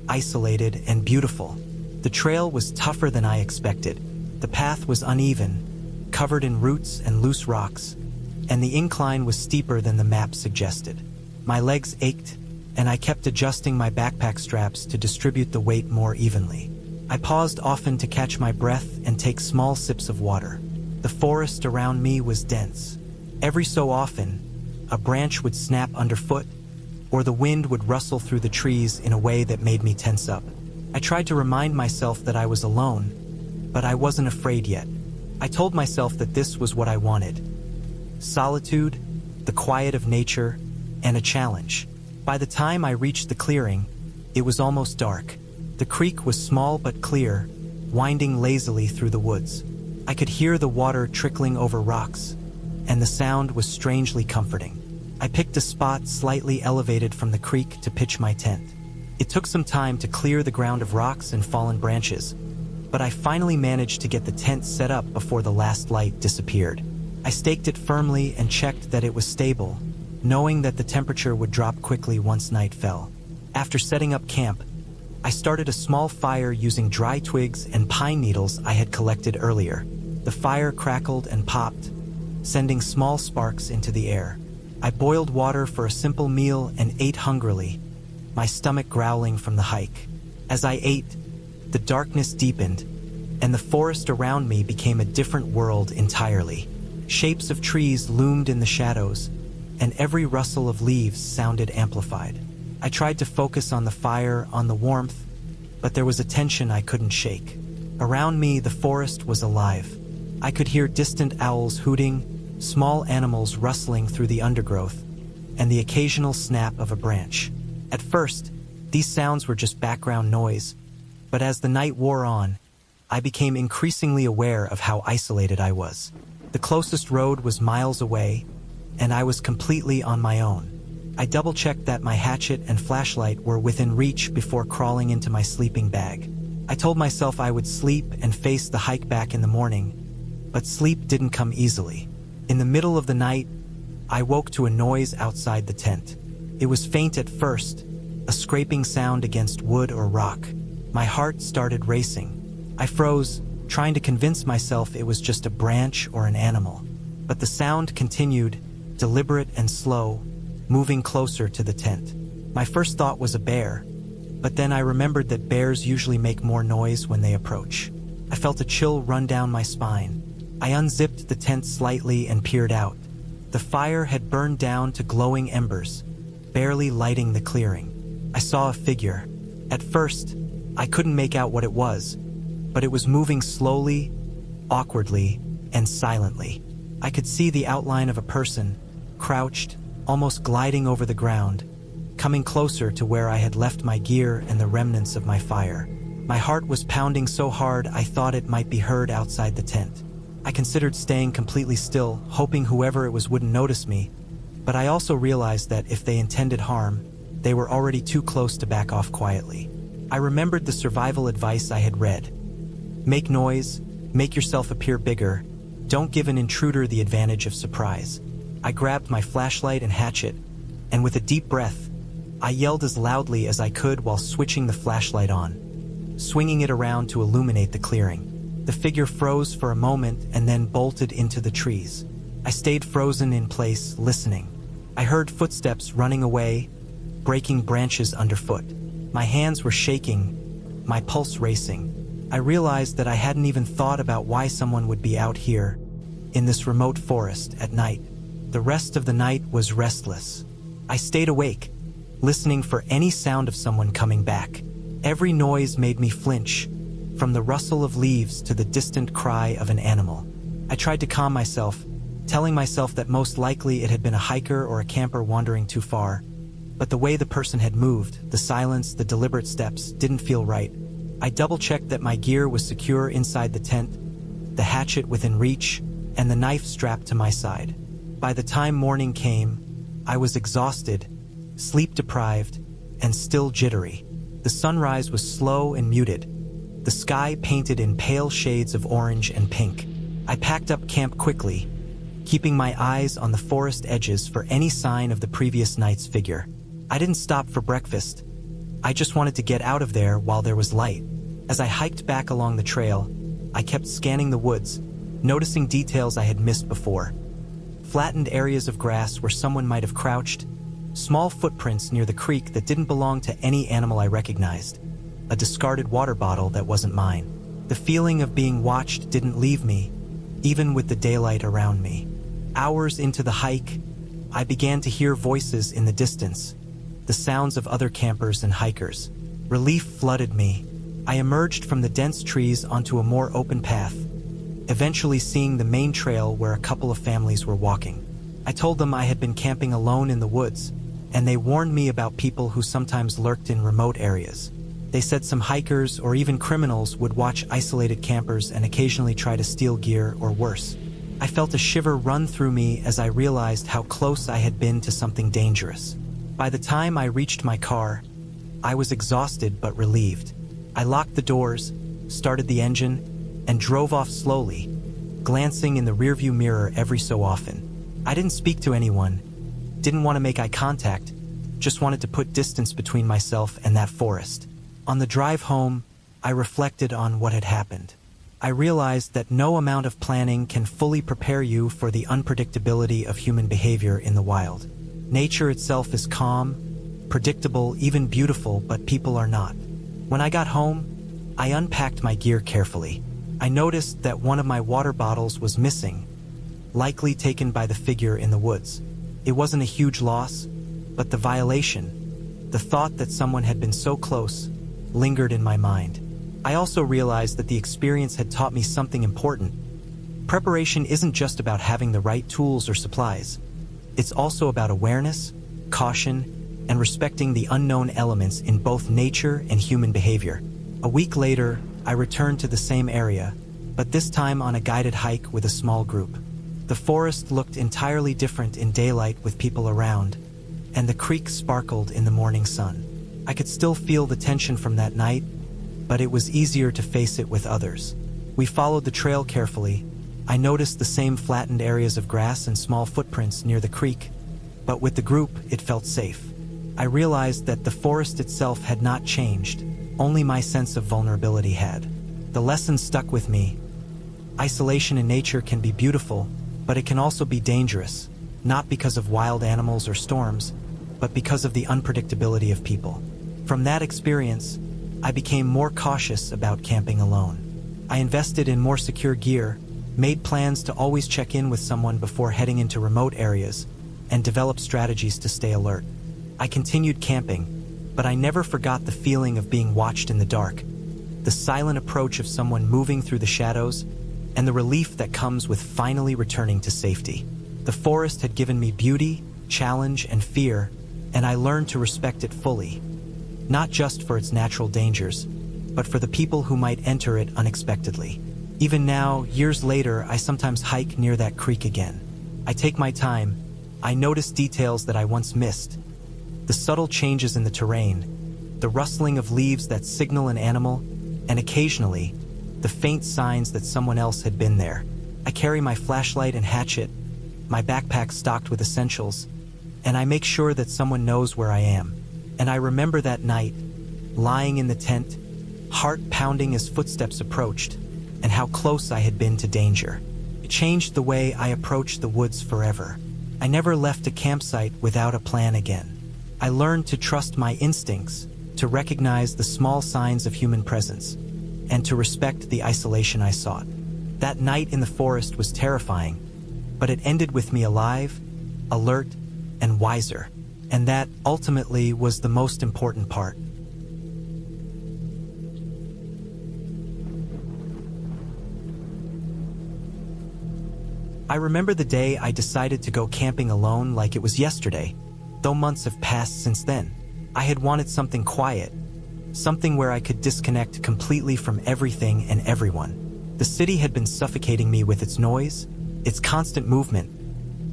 isolated, and beautiful. The trail was tougher than I expected. The path was uneven, covered in roots and loose rocks, and the incline was steeper than the map suggested. My legs ached, and I kept adjusting my backpack straps to distribute the weight more evenly. I paused often to catch my breath and take small sips of water. The forest around me was dense. Every so often, a branch would snap underfoot, or the wind would rustle through the trees in a way that made me tense up. I tried to remind myself that I was alone, but I wasn't afraid yet. I told myself that this was what I wanted: solitude, the quiet of nature, and a challenge. By the time I reached the clearing, it was almost dark. The creek was small but clear, winding lazily through the woods. I could hear the water trickling over rocks, and the sound was strangely comforting. I picked a spot slightly elevated from the creek to pitch my tent. It took some time to clear the ground of rocks and fallen branches, but I finally managed to get the tent set up before the last light disappeared. I staked it firmly and checked that it was stable, knowing that the temperature would drop quickly once night fell. After setting up camp, I started a small fire using dry twigs and pine needles I had collected earlier. The fire crackled and popped, sending small sparks into the air. I boiled water for a simple meal and ate hungrily, my stomach growling from the hike. As I ate, the darkness deepened, and the forest around me became a different world entirely. Shapes of trees loomed in the shadows, and every rustle of leaves sounded amplified. I tried to focus on the fire, on the warmth, but there was a tension I couldn't shake. Around me, the forest was alive. I could hear distant owls hooting, small animals rustling through the undergrowth, and the occasional snap of a branch. At first, these sounds were just background noise, but as the night wore on, I became increasingly aware of how isolated I was. The closest road was miles away, and I was completely on my own. I double-checked that my hatchet and flashlight were within reach before crawling into my sleeping bag. I told myself I would sleep and face the hike back in the morning, but sleep didn't come easily. In the middle of the night, I woke to a noise outside the tent. It was faint at first, a scraping sound against wood or rock. My heart started racing. I froze, trying to convince myself it was just a branch or an animal. But the sound continued, deliberate and slow, moving closer to the tent. My first thought was a bear, but then I remembered that bears usually make more noise when they approach. I felt a chill run down my spine. I unzipped the tent slightly and peered out. The fire had burned down to glowing embers, barely lighting the clearing. I saw a figure. At first, I couldn't make out what it was, but it was moving slowly, awkwardly, and silently. I could see the outline of a person, crouched, almost gliding over the ground, coming closer to where I had left my gear and the remnants of my fire. My heart was pounding so hard I thought it might be heard outside the tent. I considered staying completely still, hoping whoever it was wouldn't notice me, but I also realized that if they intended harm, they were already too close to back off quietly. I remembered the survival advice I had read. Make noise, make yourself appear bigger, don't give an intruder the advantage of surprise. I grabbed my flashlight and hatchet, and with a deep breath, I yelled as loudly as I could while switching the flashlight on, swinging it around to illuminate the clearing. The figure froze for a moment and then bolted into the trees. I stayed frozen in place, listening. I heard footsteps running away, breaking branches underfoot. My hands were shaking, my pulse racing. I realized that I hadn't even thought about why someone would be out here, in this remote forest, at night. The rest of the night was restless. I stayed awake, listening for any sound of someone coming back. Every noise made me flinch, from the rustle of leaves to the distant cry of an animal. I tried to calm myself, telling myself that most likely it had been a hiker or a camper wandering too far. But the way the person had moved, the silence, the deliberate steps, didn't feel right. I double-checked that my gear was secure inside the tent, the hatchet within reach, and the knife strapped to my side. By the time morning came, I was exhausted, sleep-deprived, and still jittery. The sunrise was slow and muted, the sky painted in pale shades of orange and pink. I packed up camp quickly, keeping my eyes on the forest edges for any sign of the previous night's figure. I didn't stop for breakfast. I just wanted to get out of there while there was light. As I hiked back along the trail, I kept scanning the woods, noticing details I had missed before. Flattened areas of grass where someone might have crouched, small footprints near the creek that didn't belong to any animal I recognized, a discarded water bottle that wasn't mine. The feeling of being watched didn't leave me, even with the daylight around me. Hours into the hike, I began to hear voices in the distance, the sounds of other campers and hikers. Relief flooded me. I emerged from the dense trees onto a more open path, eventually seeing the main trail where a couple of families were walking. I told them I had been camping alone in the woods, and they warned me about people who sometimes lurked in remote areas. They said some hikers or even criminals would watch isolated campers and occasionally try to steal gear or worse. I felt a shiver run through me as I realized how close I had been to something dangerous. By the time I reached my car, I was exhausted but relieved. I locked the doors, started the engine, and drove off slowly, glancing in the rearview mirror every so often. I didn't speak to anyone, didn't want to make eye contact, just wanted to put distance between myself and that forest. On the drive home, I reflected on what had happened. I realized that no amount of planning can fully prepare you for the unpredictability of human behavior in the wild. Nature itself is calm, predictable, even beautiful, but people are not. When I got home, I unpacked my gear carefully. I noticed that one of my water bottles was missing, likely taken by the figure in the woods. It wasn't a huge loss, but the violation, the thought that someone had been so close, lingered in my mind. I also realized that the experience had taught me something important. Preparation isn't just about having the right tools or supplies. It's also about awareness, caution, and respecting the unknown elements in both nature and human behavior. A week later, I returned to the same area, but this time on a guided hike with a small group. The forest looked entirely different in daylight with people around, and the creek sparkled in the morning sun. I could still feel the tension from that night, but it was easier to face it with others. We followed the trail carefully. I noticed the same flattened areas of grass and small footprints near the creek, but with the group, it felt safe. I realized that the forest itself had not changed, only my sense of vulnerability had. The lesson stuck with me. Isolation in nature can be beautiful, but it can also be dangerous, not because of wild animals or storms, but because of the unpredictability of people. From that experience, I became more cautious about camping alone. I invested in more secure gear, made plans to always check in with someone before heading into remote areas, and developed strategies to stay alert. I continued camping, but I never forgot the feeling of being watched in the dark, the silent approach of someone moving through the shadows, and the relief that comes with finally returning to safety. The forest had given me beauty, challenge, and fear, and I learned to respect it fully, not just for its natural dangers, but for the people who might enter it unexpectedly. Even now, years later, I sometimes hike near that creek again. I take my time. I notice details that I once missed. The subtle changes in the terrain, the rustling of leaves that signal an animal, and occasionally, the faint signs that someone else had been there. I carry my flashlight and hatchet, my backpack stocked with essentials, and I make sure that someone knows where I am. And I remember that night, lying in the tent, heart pounding as footsteps approached, and how close I had been to danger. It changed the way I approached the woods forever. I never left a campsite without a plan again. I learned to trust my instincts, to recognize the small signs of human presence, and to respect the isolation I sought. That night in the forest was terrifying, but it ended with me alive, alert, and wiser. And that, ultimately, was the most important part. I remember the day I decided to go camping alone like it was yesterday, though months have passed since then. I had wanted something quiet, something where I could disconnect completely from everything and everyone. The city had been suffocating me with its noise, its constant movement,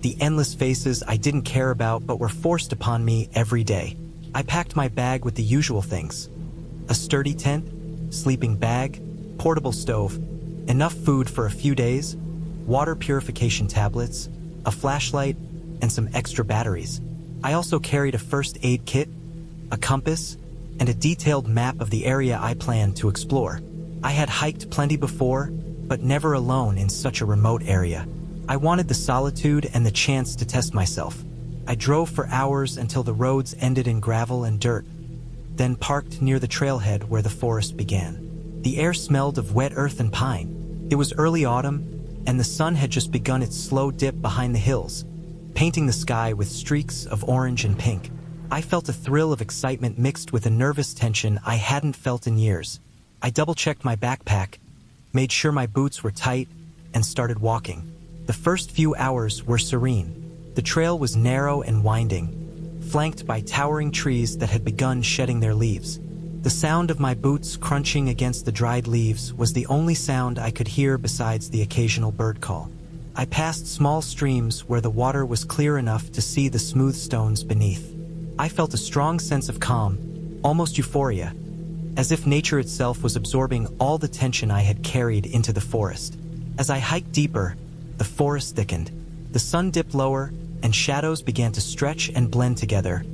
the endless faces I didn't care about but were forced upon me every day. I packed my bag with the usual things: a sturdy tent, sleeping bag, portable stove, enough food for a few days, water purification tablets, a flashlight, and some extra batteries. I also carried a first aid kit, a compass, and a detailed map of the area I planned to explore. I had hiked plenty before, but never alone in such a remote area. I wanted the solitude and the chance to test myself. I drove for hours until the roads ended in gravel and dirt, then parked near the trailhead where the forest began. The air smelled of wet earth and pine. It was early autumn, and the sun had just begun its slow dip behind the hills, painting the sky with streaks of orange and pink. I felt a thrill of excitement mixed with a nervous tension I hadn't felt in years. I double-checked my backpack, made sure my boots were tight, and started walking. The first few hours were serene. The trail was narrow and winding, flanked by towering trees that had begun shedding their leaves. The sound of my boots crunching against the dried leaves was the only sound I could hear besides the occasional bird call. I passed small streams where the water was clear enough to see the smooth stones beneath. I felt a strong sense of calm, almost euphoria, as if nature itself was absorbing all the tension I had carried into the forest. As I hiked deeper, the forest thickened. The sun dipped lower, and shadows began to stretch and blend together,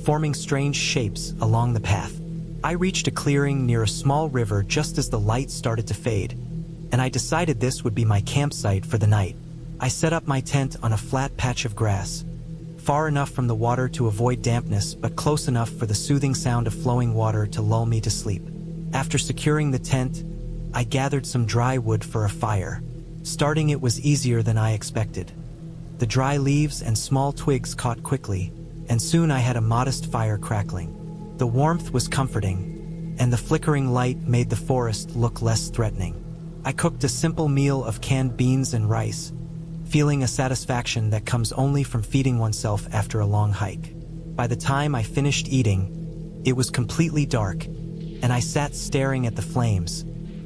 forming strange shapes along the path. I reached a clearing near a small river just as the light started to fade, and I decided this would be my campsite for the night. I set up my tent on a flat patch of grass, far enough from the water to avoid dampness but close enough for the soothing sound of flowing water to lull me to sleep. After securing the tent, I gathered some dry wood for a fire. Starting it was easier than I expected. The dry leaves and small twigs caught quickly, and soon I had a modest fire crackling. The warmth was comforting, and the flickering light made the forest look less threatening. I cooked a simple meal of canned beans and rice, feeling a satisfaction that comes only from feeding oneself after a long hike. By the time I finished eating, it was completely dark, and I sat staring at the flames,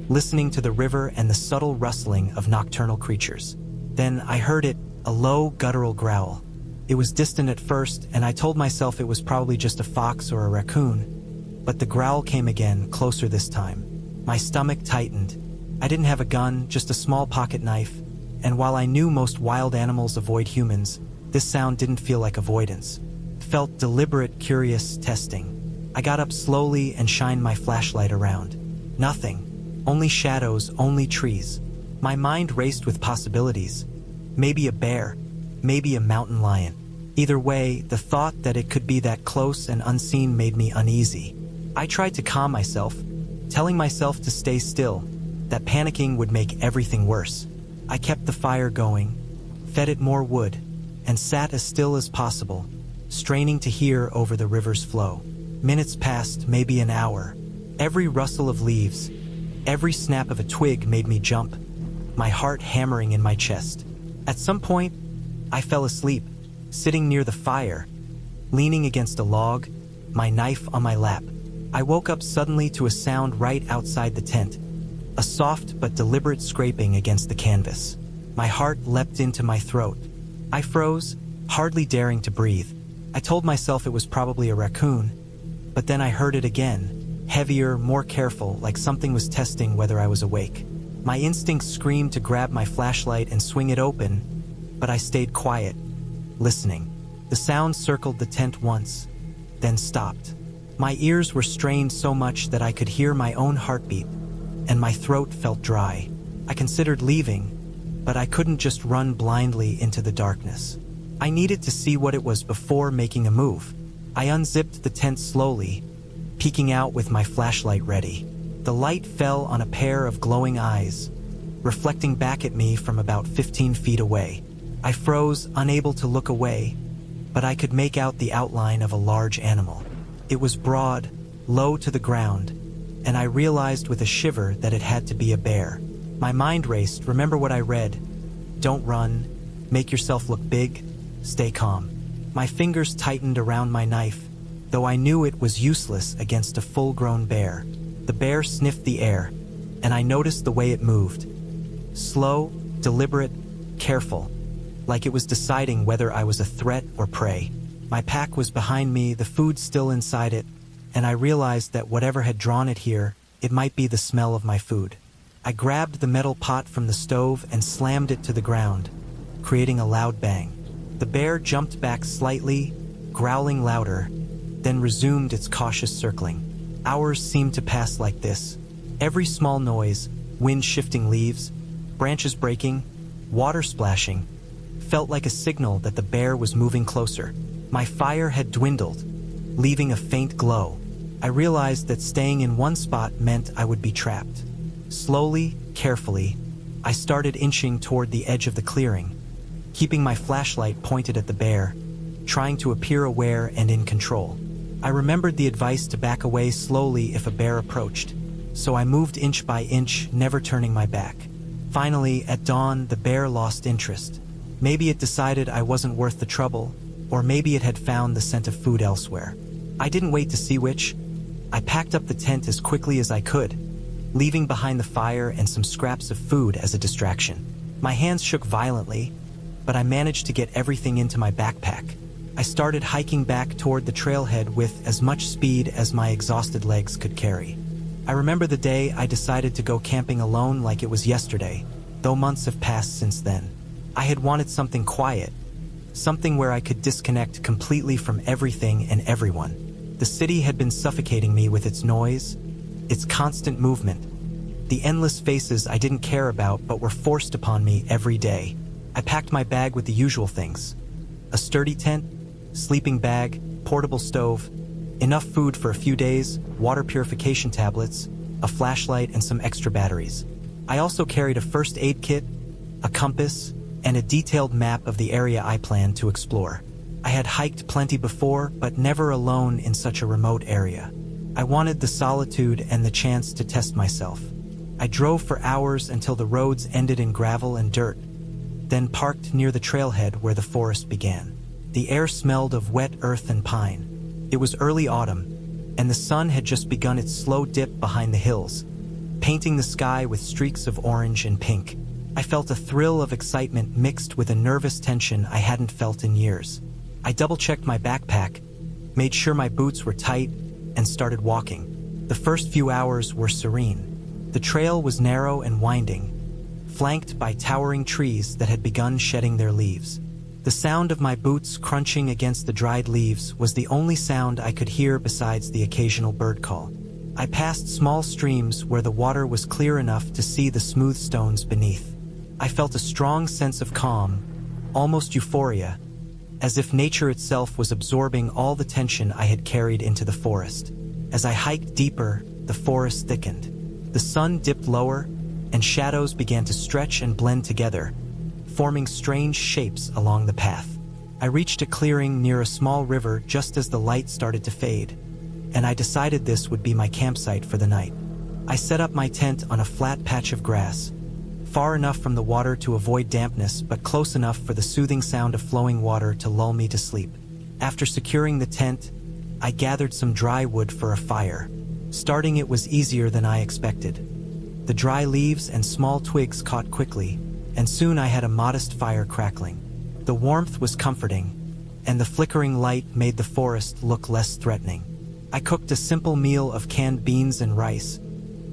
listening to the river and the subtle rustling of nocturnal creatures. Then I heard it, a low, guttural growl. It was distant at first, and I told myself it was probably just a fox or a raccoon. But the growl came again, closer this time. My stomach tightened. I didn't have a gun, just a small pocket knife, and while I knew most wild animals avoid humans, this sound didn't feel like avoidance. It felt deliberate, curious testing. I got up slowly and shined my flashlight around. Nothing. Only shadows, only trees. My mind raced with possibilities. Maybe a bear. Maybe a mountain lion. Either way, the thought that it could be that close and unseen made me uneasy. I tried to calm myself, telling myself to stay still, that panicking would make everything worse. I kept the fire going, fed it more wood, and sat as still as possible, straining to hear over the river's flow. Minutes passed, maybe an hour. Every rustle of leaves, every snap of a twig made me jump. my heart hammering in my chest. At some point, I fell asleep, sitting near the fire, leaning against a log, my knife on my lap. I woke up suddenly to a sound right outside the tent, a soft but deliberate scraping against the canvas. My heart leapt into my throat. I froze, hardly daring to breathe. I told myself it was probably a raccoon, but then I heard it again, heavier, more careful, like something was testing whether I was awake. My instincts screamed to grab my flashlight and swing it open, but I stayed quiet, listening. The sound circled the tent once, then stopped. My ears were strained so much that I could hear my own heartbeat, and my throat felt dry. I considered leaving, but I couldn't just run blindly into the darkness. I needed to see what it was before making a move. I unzipped the tent slowly, peeking out with my flashlight ready. The light fell on a pair of glowing eyes, reflecting back at me from about 15 feet away. I froze, unable to look away, but I could make out the outline of a large animal. It was broad, low to the ground, and I realized with a shiver that it had to be a bear. My mind raced. Remember what I read? Don't run, make yourself look big, stay calm. My fingers tightened around my knife, though I knew it was useless against a full-grown bear. The bear sniffed the air, and I noticed the way it moved. Slow, deliberate, careful, like it was deciding whether I was a threat or prey. My pack was behind me, the food still inside it, and I realized that whatever had drawn it here, it might be the smell of my food. I grabbed the metal pot from the stove and slammed it to the ground, creating a loud bang. The bear jumped back slightly, growling louder, then resumed its cautious circling. Hours seemed to pass like this. Every small noise, wind shifting leaves, branches breaking, water splashing, felt like a signal that the bear was moving closer. My fire had dwindled, leaving a faint glow. I realized that staying in one spot meant I would be trapped. Slowly, carefully, I started inching toward the edge of the clearing, keeping my flashlight pointed at the bear, trying to appear aware and in control. I remembered the advice to back away slowly if a bear approached, so I moved inch by inch, never turning my back. Finally, at dawn, the bear lost interest. Maybe it decided I wasn't worth the trouble, or maybe it had found the scent of food elsewhere. I didn't wait to see which. I packed up the tent as quickly as I could, leaving behind the fire and some scraps of food as a distraction. My hands shook violently, but I managed to get everything into my backpack. I started hiking back toward the trailhead with as much speed as my exhausted legs could carry. I remember the day I decided to go camping alone like it was yesterday, though months have passed since then. I had wanted something quiet, something where I could disconnect completely from everything and everyone. The city had been suffocating me with its noise, its constant movement, the endless faces I didn't care about but were forced upon me every day. I packed my bag with the usual things: a sturdy tent, sleeping bag, portable stove, enough food for a few days, water purification tablets, a flashlight, and some extra batteries. I also carried a first aid kit, a compass, and a detailed map of the area I planned to explore. I had hiked plenty before, but never alone in such a remote area. I wanted the solitude and the chance to test myself. I drove for hours until the roads ended in gravel and dirt, then parked near the trailhead where the forest began. The air smelled of wet earth and pine. It was early autumn, and the sun had just begun its slow dip behind the hills, painting the sky with streaks of orange and pink. I felt a thrill of excitement mixed with a nervous tension I hadn't felt in years. I double-checked my backpack, made sure my boots were tight, and started walking. The first few hours were serene. The trail was narrow and winding, flanked by towering trees that had begun shedding their leaves. The sound of my boots crunching against the dried leaves was the only sound I could hear besides the occasional bird call. I passed small streams where the water was clear enough to see the smooth stones beneath. I felt a strong sense of calm, almost euphoria, as if nature itself was absorbing all the tension I had carried into the forest. As I hiked deeper, the forest thickened. The sun dipped lower, and shadows began to stretch and blend together, forming strange shapes along the path. I reached a clearing near a small river just as the light started to fade, and I decided this would be my campsite for the night. I set up my tent on a flat patch of grass, far enough from the water to avoid dampness, but close enough for the soothing sound of flowing water to lull me to sleep. After securing the tent, I gathered some dry wood for a fire. Starting it was easier than I expected. The dry leaves and small twigs caught quickly, and soon I had a modest fire crackling. The warmth was comforting, and the flickering light made the forest look less threatening. I cooked a simple meal of canned beans and rice,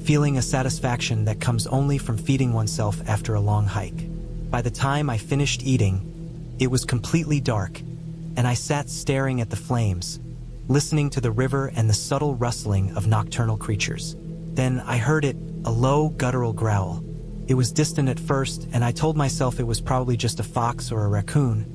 feeling a satisfaction that comes only from feeding oneself after a long hike. By the time I finished eating, it was completely dark, and I sat staring at the flames, listening to the river and the subtle rustling of nocturnal creatures. Then I heard it, a low, guttural growl. It was distant at first, and I told myself it was probably just a fox or a raccoon,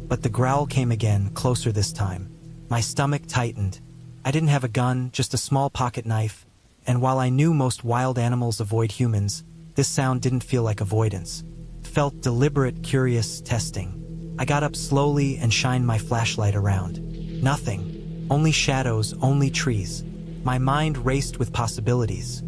but the growl came again, closer this time. My stomach tightened. I didn't have a gun, just a small pocket knife, and while I knew most wild animals avoid humans, this sound didn't feel like avoidance. It felt deliberate, curious testing. I got up slowly and shined my flashlight around. Nothing. Only shadows, only trees. My mind raced with possibilities.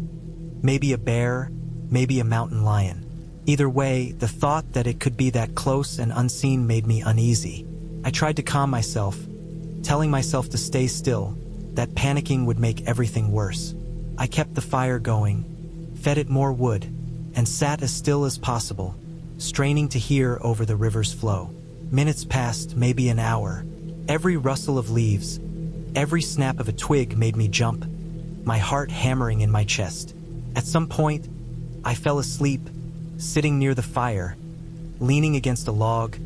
Maybe a bear, maybe a mountain lion. Either way, the thought that it could be that close and unseen made me uneasy. I tried to calm myself, telling myself to stay still, that panicking would make everything worse. I kept the fire going, fed it more wood, and sat as still as possible, straining to hear over the river's flow. Minutes passed, maybe an hour. Every rustle of leaves, every snap of a twig made me jump, my heart hammering in my chest. At some point, I fell asleep, sitting near the fire, leaning against a log,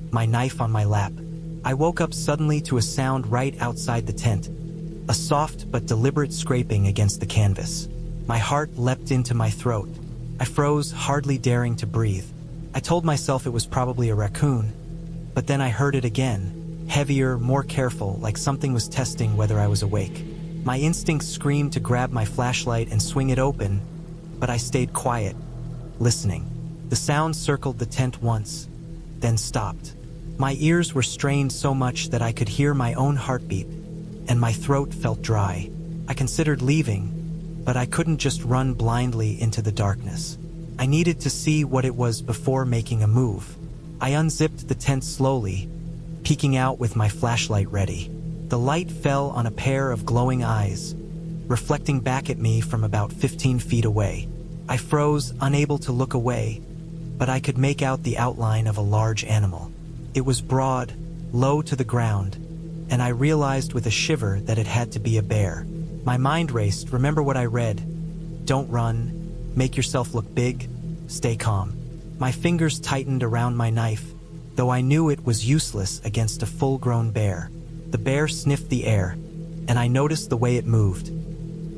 my knife on my lap. I woke up suddenly to a sound right outside the tent, a soft but deliberate scraping against the canvas. My heart leapt into my throat. I froze, hardly daring to breathe. I told myself it was probably a raccoon, but then I heard it again. Heavier, more careful, like something was testing whether I was awake. My instincts screamed to grab my flashlight and swing it open, but I stayed quiet, listening. The sound circled the tent once, then stopped. My ears were strained so much that I could hear my own heartbeat, and my throat felt dry. I considered leaving, but I couldn't just run blindly into the darkness. I needed to see what it was before making a move. I unzipped the tent slowly, peeking out with my flashlight ready. The light fell on a pair of glowing eyes, reflecting back at me from about 15 feet away. I froze, unable to look away, but I could make out the outline of a large animal. It was broad, low to the ground, and I realized with a shiver that it had to be a bear. My mind raced. Remember what I read? Don't run, make yourself look big, stay calm. My fingers tightened around my knife, though I knew it was useless against a full-grown bear. The bear sniffed the air, and I noticed the way it moved.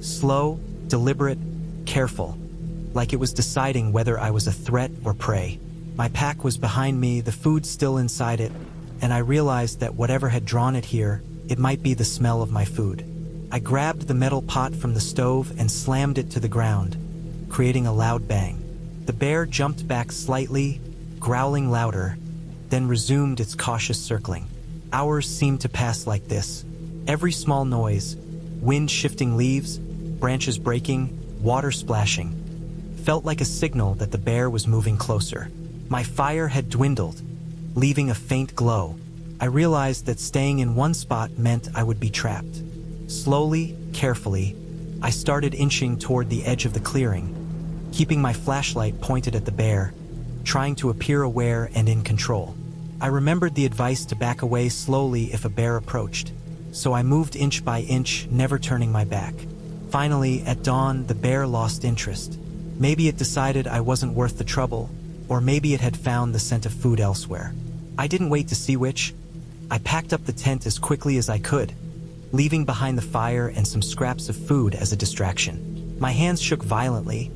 Slow, deliberate, careful, like it was deciding whether I was a threat or prey. My pack was behind me, the food still inside it, and I realized that whatever had drawn it here, it might be the smell of my food. I grabbed the metal pot from the stove and slammed it to the ground, creating a loud bang. The bear jumped back slightly, growling louder, then resumed its cautious circling. Hours seemed to pass like this. Every small noise, wind shifting leaves, branches breaking, water splashing, felt like a signal that the bear was moving closer. My fire had dwindled, leaving a faint glow. I realized that staying in one spot meant I would be trapped. Slowly, carefully, I started inching toward the edge of the clearing, keeping my flashlight pointed at the bear, trying to appear aware and in control. I remembered the advice to back away slowly if a bear approached, so I moved inch by inch, never turning my back. Finally, at dawn, the bear lost interest. Maybe it decided I wasn't worth the trouble, or maybe it had found the scent of food elsewhere. I didn't wait to see which. I packed up the tent as quickly as I could, leaving behind the fire and some scraps of food as a distraction. My hands shook violently,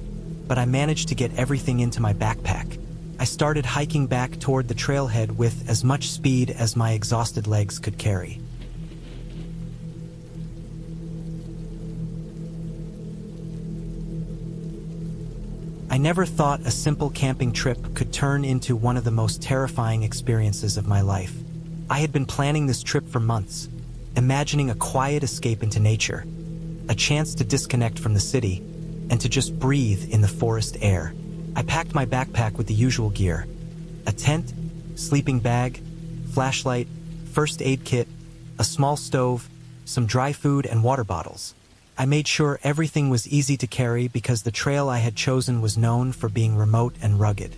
but I managed to get everything into my backpack. I started hiking back toward the trailhead with as much speed as my exhausted legs could carry. I never thought a simple camping trip could turn into one of the most terrifying experiences of my life. I had been planning this trip for months, imagining a quiet escape into nature, a chance to disconnect from the city, and to just breathe in the forest air. I packed my backpack with the usual gear: a tent, sleeping bag, flashlight, first aid kit, a small stove, some dry food and water bottles. I made sure everything was easy to carry because the trail I had chosen was known for being remote and rugged.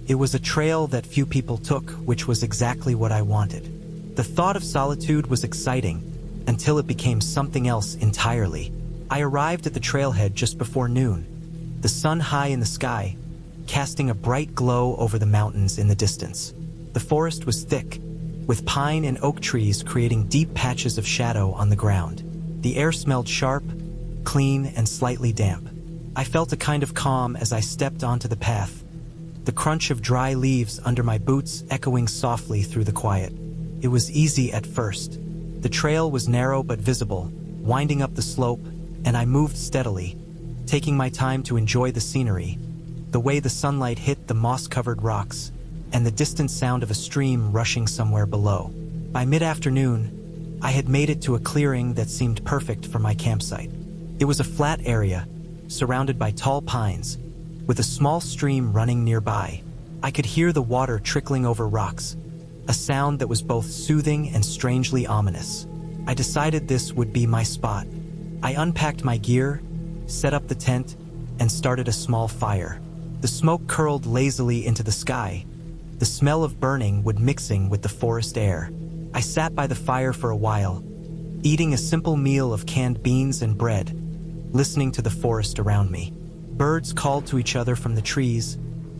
It was a trail that few people took, which was exactly what I wanted. The thought of solitude was exciting until it became something else entirely. I arrived at the trailhead just before noon, the sun high in the sky, casting a bright glow over the mountains in the distance. The forest was thick, with pine and oak trees creating deep patches of shadow on the ground. The air smelled sharp, clean, and slightly damp. I felt a kind of calm as I stepped onto the path, the crunch of dry leaves under my boots echoing softly through the quiet. It was easy at first. The trail was narrow but visible, winding up the slope, and I moved steadily, taking my time to enjoy the scenery, the way the sunlight hit the moss-covered rocks, and the distant sound of a stream rushing somewhere below. By mid-afternoon, I had made it to a clearing that seemed perfect for my campsite. It was a flat area, surrounded by tall pines, with a small stream running nearby. I could hear the water trickling over rocks, a sound that was both soothing and strangely ominous. I decided this would be my spot. I unpacked my gear, set up the tent, and started a small fire. The smoke curled lazily into the sky, the smell of burning wood mixing with the forest air. I sat by the fire for a while, eating a simple meal of canned beans and bread, listening to the forest around me. Birds called to each other from the trees,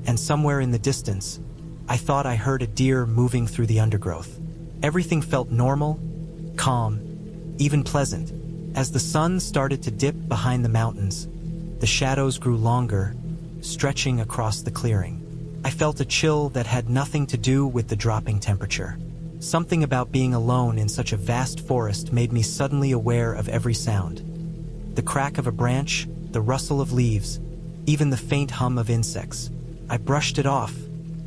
and somewhere in the distance, I thought I heard a deer moving through the undergrowth. Everything felt normal, calm, even pleasant. As the sun started to dip behind the mountains, the shadows grew longer, stretching across the clearing. I felt a chill that had nothing to do with the dropping temperature. Something about being alone in such a vast forest made me suddenly aware of every sound. The crack of a branch, the rustle of leaves, even the faint hum of insects. I brushed it off,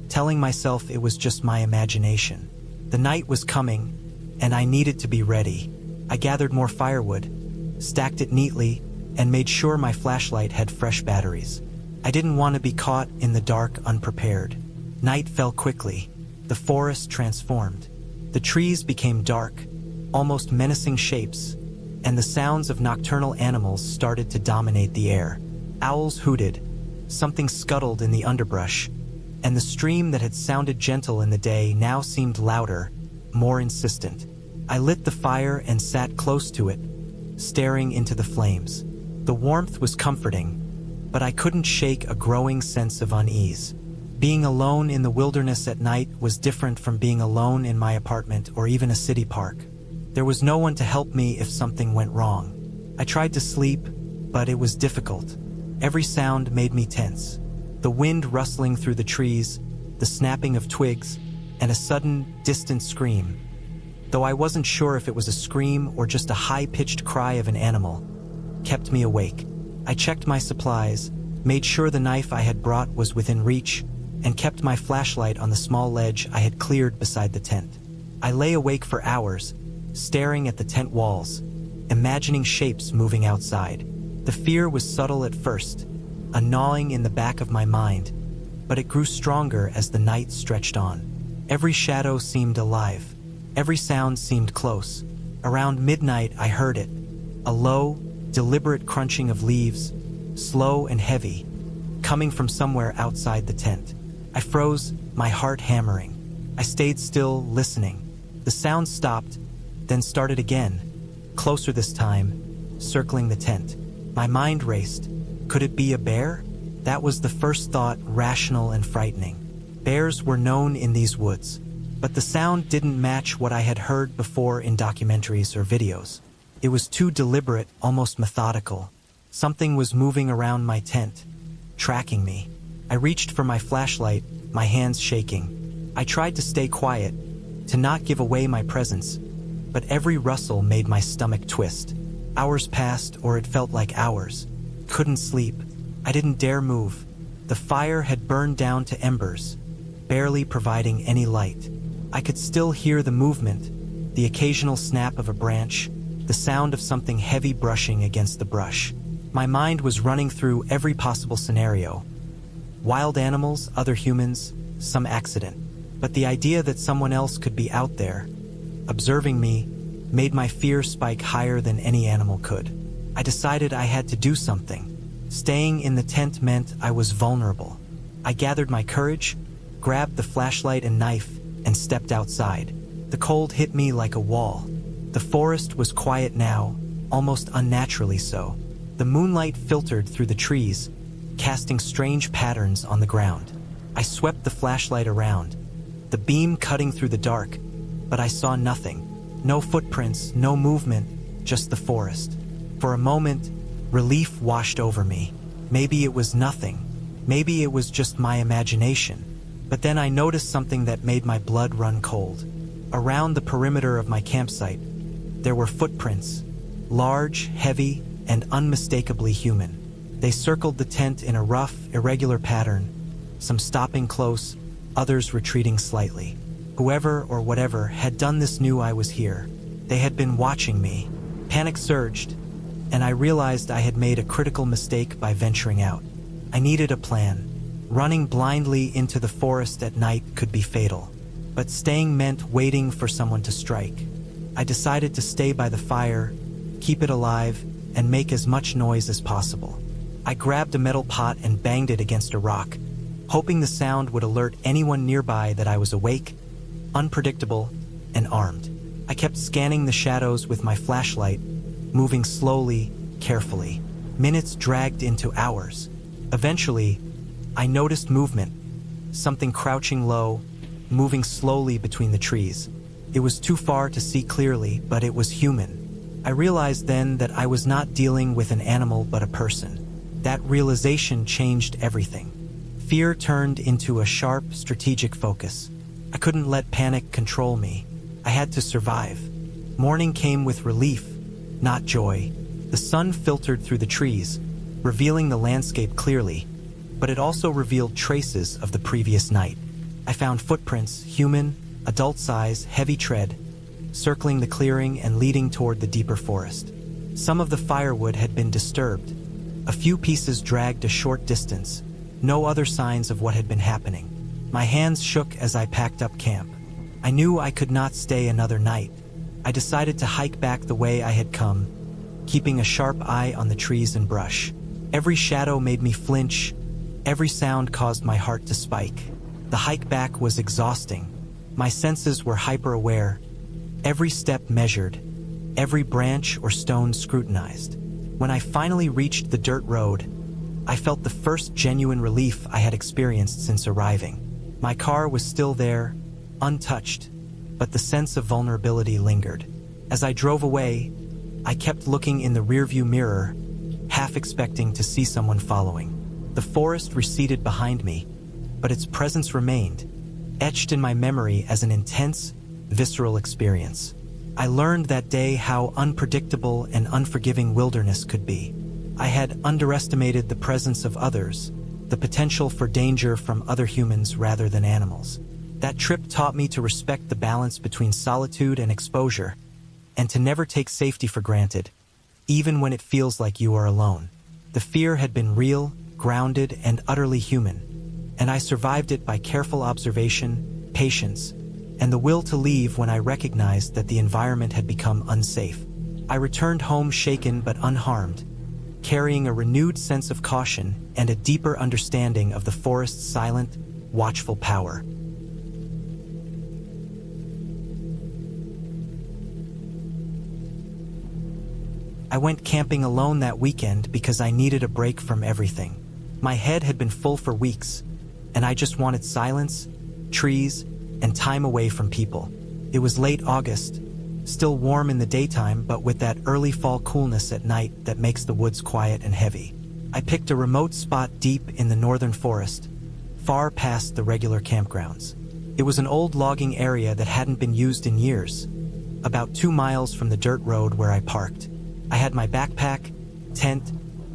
telling myself it was just my imagination. The night was coming, and I needed to be ready. I gathered more firewood, stacked it neatly, and made sure my flashlight had fresh batteries. I didn't want to be caught in the dark unprepared. Night fell quickly. The forest transformed. The trees became dark, almost menacing shapes, and the sounds of nocturnal animals started to dominate the air. Owls hooted, something scuttled in the underbrush, and the stream that had sounded gentle in the day now seemed louder, more insistent. I lit the fire and sat close to it, staring into the flames. The warmth was comforting, but I couldn't shake a growing sense of unease. Being alone in the wilderness at night was different from being alone in my apartment or even a city park. There was no one to help me if something went wrong. I tried to sleep, but it was difficult. Every sound made me tense. The wind rustling through the trees, the snapping of twigs, and a sudden, distant scream. Though I wasn't sure if it was a scream or just a high-pitched cry of an animal, kept me awake. I checked my supplies, made sure the knife I had brought was within reach, and kept my flashlight on the small ledge I had cleared beside the tent. I lay awake for hours, staring at the tent walls, imagining shapes moving outside. The fear was subtle at first, a gnawing in the back of my mind, but it grew stronger as the night stretched on. Every shadow seemed alive. Every sound seemed close. Around midnight I heard it, a low, deliberate crunching of leaves, slow and heavy, coming from somewhere outside the tent. I froze, my heart hammering. I stayed still, listening. The sound stopped, then started again, closer this time, circling the tent. My mind raced. Could it be a bear? That was the first thought, rational and frightening. Bears were known in these woods, but the sound didn't match what I had heard before in documentaries or videos. It was too deliberate, almost methodical. Something was moving around my tent, tracking me. I reached for my flashlight, my hands shaking. I tried to stay quiet, to not give away my presence, but every rustle made my stomach twist. Hours passed, or it felt like hours. Couldn't sleep. I didn't dare move. The fire had burned down to embers, barely providing any light. I could still hear the movement, the occasional snap of a branch, the sound of something heavy brushing against the brush. My mind was running through every possible scenario. Wild animals, other humans, some accident. But the idea that someone else could be out there, observing me, made my fear spike higher than any animal could. I decided I had to do something. Staying in the tent meant I was vulnerable. I gathered my courage, grabbed the flashlight and knife, and stepped outside. The cold hit me like a wall. The forest was quiet now, almost unnaturally so. The moonlight filtered through the trees, casting strange patterns on the ground. I swept the flashlight around, the beam cutting through the dark, but I saw nothing. No footprints, no movement, just the forest. For a moment, relief washed over me. Maybe it was nothing. Maybe it was just my imagination. But then I noticed something that made my blood run cold. Around the perimeter of my campsite, there were footprints, large, heavy, and unmistakably human. They circled the tent in a rough, irregular pattern, some stopping close, others retreating slightly. Whoever or whatever had done this knew I was here. They had been watching me. Panic surged, and I realized I had made a critical mistake by venturing out. I needed a plan. Running blindly into the forest at night could be fatal, but staying meant waiting for someone to strike. I decided to stay by the fire, keep it alive, and make as much noise as possible. I grabbed a metal pot and banged it against a rock, hoping the sound would alert anyone nearby that I was awake, unpredictable, and armed. I kept scanning the shadows with my flashlight, moving slowly, carefully. Minutes dragged into hours. Eventually, I noticed movement, something crouching low, moving slowly between the trees. It was too far to see clearly, but it was human. I realized then that I was not dealing with an animal but a person. That realization changed everything. Fear turned into a sharp, strategic focus. I couldn't let panic control me. I had to survive. Morning came with relief, not joy. The sun filtered through the trees, revealing the landscape clearly, but it also revealed traces of the previous night. I found footprints, human, adult size, heavy tread, circling the clearing and leading toward the deeper forest. Some of the firewood had been disturbed. A few pieces dragged a short distance, no other signs of what had been happening. My hands shook as I packed up camp. I knew I could not stay another night. I decided to hike back the way I had come, keeping a sharp eye on the trees and brush. Every shadow made me flinch. Every sound caused my heart to spike. The hike back was exhausting. My senses were hyper-aware, every step measured, every branch or stone scrutinized. When I finally reached the dirt road, I felt the first genuine relief I had experienced since arriving. My car was still there, untouched, but the sense of vulnerability lingered. As I drove away, I kept looking in the rearview mirror, half expecting to see someone following. The forest receded behind me, but its presence remained, etched in my memory as an intense, visceral experience. I learned that day how unpredictable and unforgiving wilderness could be. I had underestimated the presence of others, the potential for danger from other humans rather than animals. That trip taught me to respect the balance between solitude and exposure, and to never take safety for granted, even when it feels like you are alone. The fear had been real, grounded, and utterly human, and I survived it by careful observation, patience, and the will to leave when I recognized that the environment had become unsafe. I returned home shaken but unharmed, carrying a renewed sense of caution and a deeper understanding of the forest's silent, watchful power. I went camping alone that weekend because I needed a break from everything. My head had been full for weeks, and I just wanted silence, trees, and time away from people. It was late August, still warm in the daytime but with that early fall coolness at night that makes the woods quiet and heavy. I picked a remote spot deep in the northern forest, far past the regular campgrounds. It was an old logging area that hadn't been used in years, about 2 miles from the dirt road where I parked. I had my backpack, tent,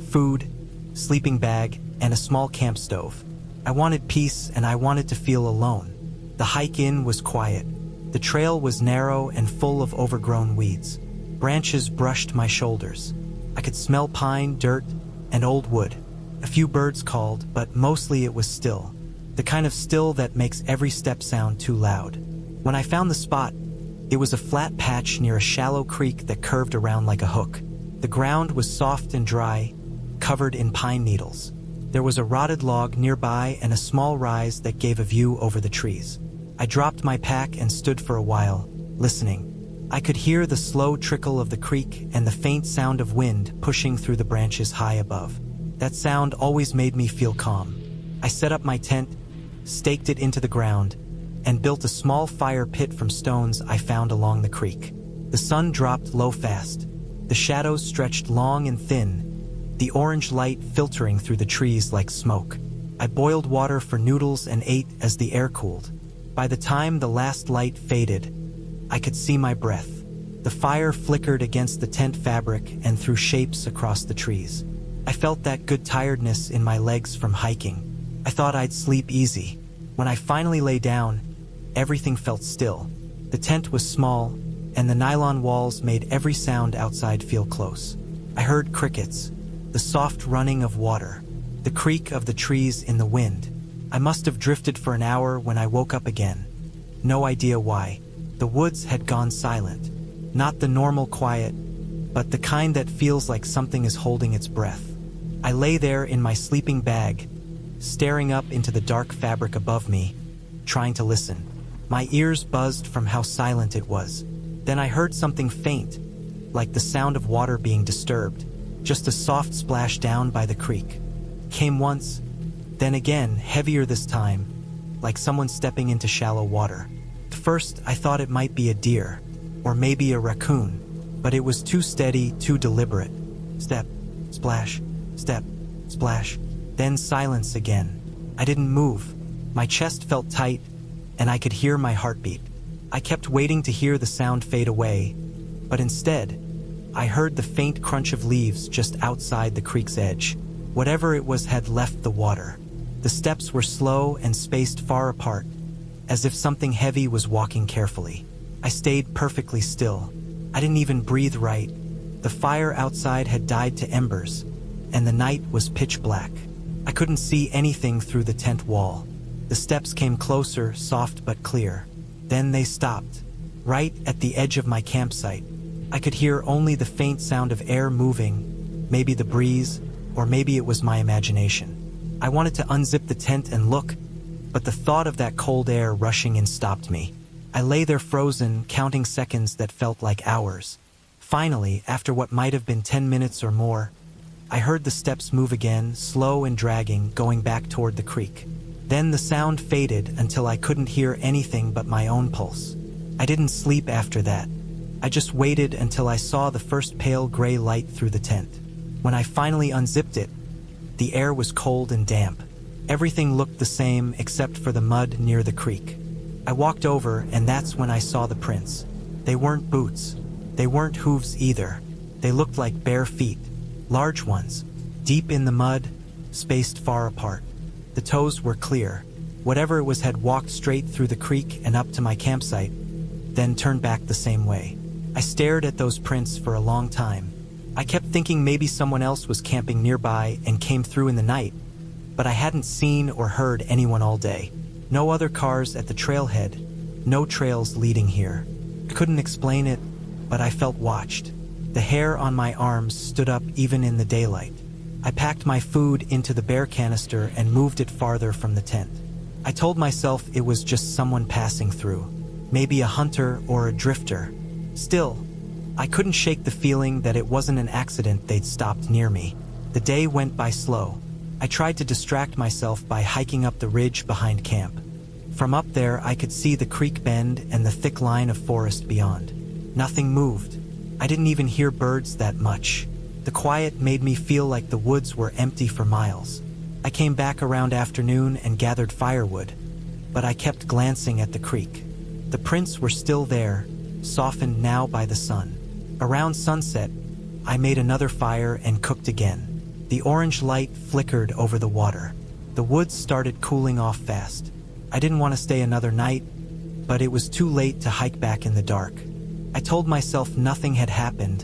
food, sleeping bag, and a small camp stove. I wanted peace and I wanted to feel alone. The hike in was quiet. The trail was narrow and full of overgrown weeds. Branches brushed my shoulders. I could smell pine, dirt, and old wood. A few birds called, but mostly it was still. The kind of still that makes every step sound too loud. When I found the spot, it was a flat patch near a shallow creek that curved around like a hook. The ground was soft and dry, covered in pine needles. There was a rotted log nearby and a small rise that gave a view over the trees. I dropped my pack and stood for a while, listening. I could hear the slow trickle of the creek and the faint sound of wind pushing through the branches high above. That sound always made me feel calm. I set up my tent, staked it into the ground, and built a small fire pit from stones I found along the creek. The sun dropped low fast. The shadows stretched long and thin, the orange light filtering through the trees like smoke. I boiled water for noodles and ate as the air cooled. By the time the last light faded, I could see my breath. The fire flickered against the tent fabric and threw shapes across the trees. I felt that good tiredness in my legs from hiking. I thought I'd sleep easy. When I finally lay down, everything felt still. The tent was small, and the nylon walls made every sound outside feel close. I heard crickets, the soft running of water, the creak of the trees in the wind. I must have drifted for an hour when I woke up again. No idea why. The woods had gone silent. Not the normal quiet, but the kind that feels like something is holding its breath. I lay there in my sleeping bag, staring up into the dark fabric above me, trying to listen. My ears buzzed from how silent it was. Then I heard something faint, like the sound of water being disturbed. Just a soft splash down by the creek. Came once, then again, heavier this time, like someone stepping into shallow water. At first, I thought it might be a deer, or maybe a raccoon, but it was too steady, too deliberate. Step, splash, step, splash, then silence again. I didn't move. My chest felt tight, and I could hear my heartbeat. I kept waiting to hear the sound fade away, but instead, I heard the faint crunch of leaves just outside the creek's edge. Whatever it was had left the water. The steps were slow and spaced far apart, as if something heavy was walking carefully. I stayed perfectly still. I didn't even breathe right. The fire outside had died to embers, and the night was pitch black. I couldn't see anything through the tent wall. The steps came closer, soft but clear. Then they stopped, right at the edge of my campsite. I could hear only the faint sound of air moving, maybe the breeze, or maybe it was my imagination. I wanted to unzip the tent and look, but the thought of that cold air rushing in stopped me. I lay there frozen, counting seconds that felt like hours. Finally, after what might have been 10 minutes or more, I heard the steps move again, slow and dragging, going back toward the creek. Then the sound faded until I couldn't hear anything but my own pulse. I didn't sleep after that. I just waited until I saw the first pale gray light through the tent. When I finally unzipped it, the air was cold and damp. Everything looked the same except for the mud near the creek. I walked over, and that's when I saw the prints. They weren't boots. They weren't hooves either. They looked like bare feet, large ones, deep in the mud, spaced far apart. The toes were clear. Whatever it was had walked straight through the creek and up to my campsite, then turned back the same way. I stared at those prints for a long time. I kept thinking maybe someone else was camping nearby and came through in the night, but I hadn't seen or heard anyone all day. No other cars at the trailhead, no trails leading here. I couldn't explain it, but I felt watched. The hair on my arms stood up even in the daylight. I packed my food into the bear canister and moved it farther from the tent. I told myself it was just someone passing through, maybe a hunter or a drifter. Still, I couldn't shake the feeling that it wasn't an accident they'd stopped near me. The day went by slow. I tried to distract myself by hiking up the ridge behind camp. From up there, I could see the creek bend and the thick line of forest beyond. Nothing moved. I didn't even hear birds that much. The quiet made me feel like the woods were empty for miles. I came back around afternoon and gathered firewood, but I kept glancing at the creek. The prints were still there, softened now by the sun. Around sunset, I made another fire and cooked again. The orange light flickered over the water. The woods started cooling off fast. I didn't want to stay another night, but it was too late to hike back in the dark. I told myself nothing had happened,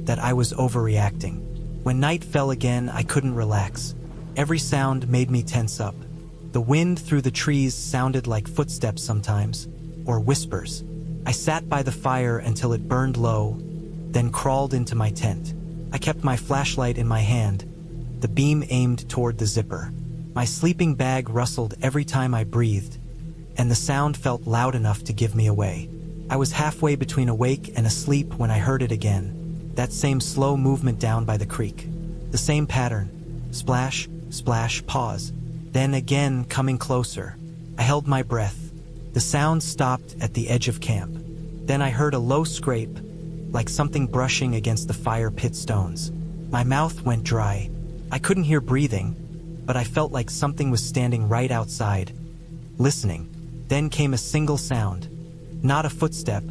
that I was overreacting. When night fell again, I couldn't relax. Every sound made me tense up. The wind through the trees sounded like footsteps sometimes, or whispers. I sat by the fire until it burned low, then crawled into my tent. I kept my flashlight in my hand, the beam aimed toward the zipper. My sleeping bag rustled every time I breathed, and the sound felt loud enough to give me away. I was halfway between awake and asleep when I heard it again, that same slow movement down by the creek. The same pattern, splash, splash, pause, then again coming closer. I held my breath. The sound stopped at the edge of camp. Then I heard a low scrape, like something brushing against the fire pit stones. My mouth went dry. I couldn't hear breathing, but I felt like something was standing right outside, listening. Then came a single sound, not a footstep,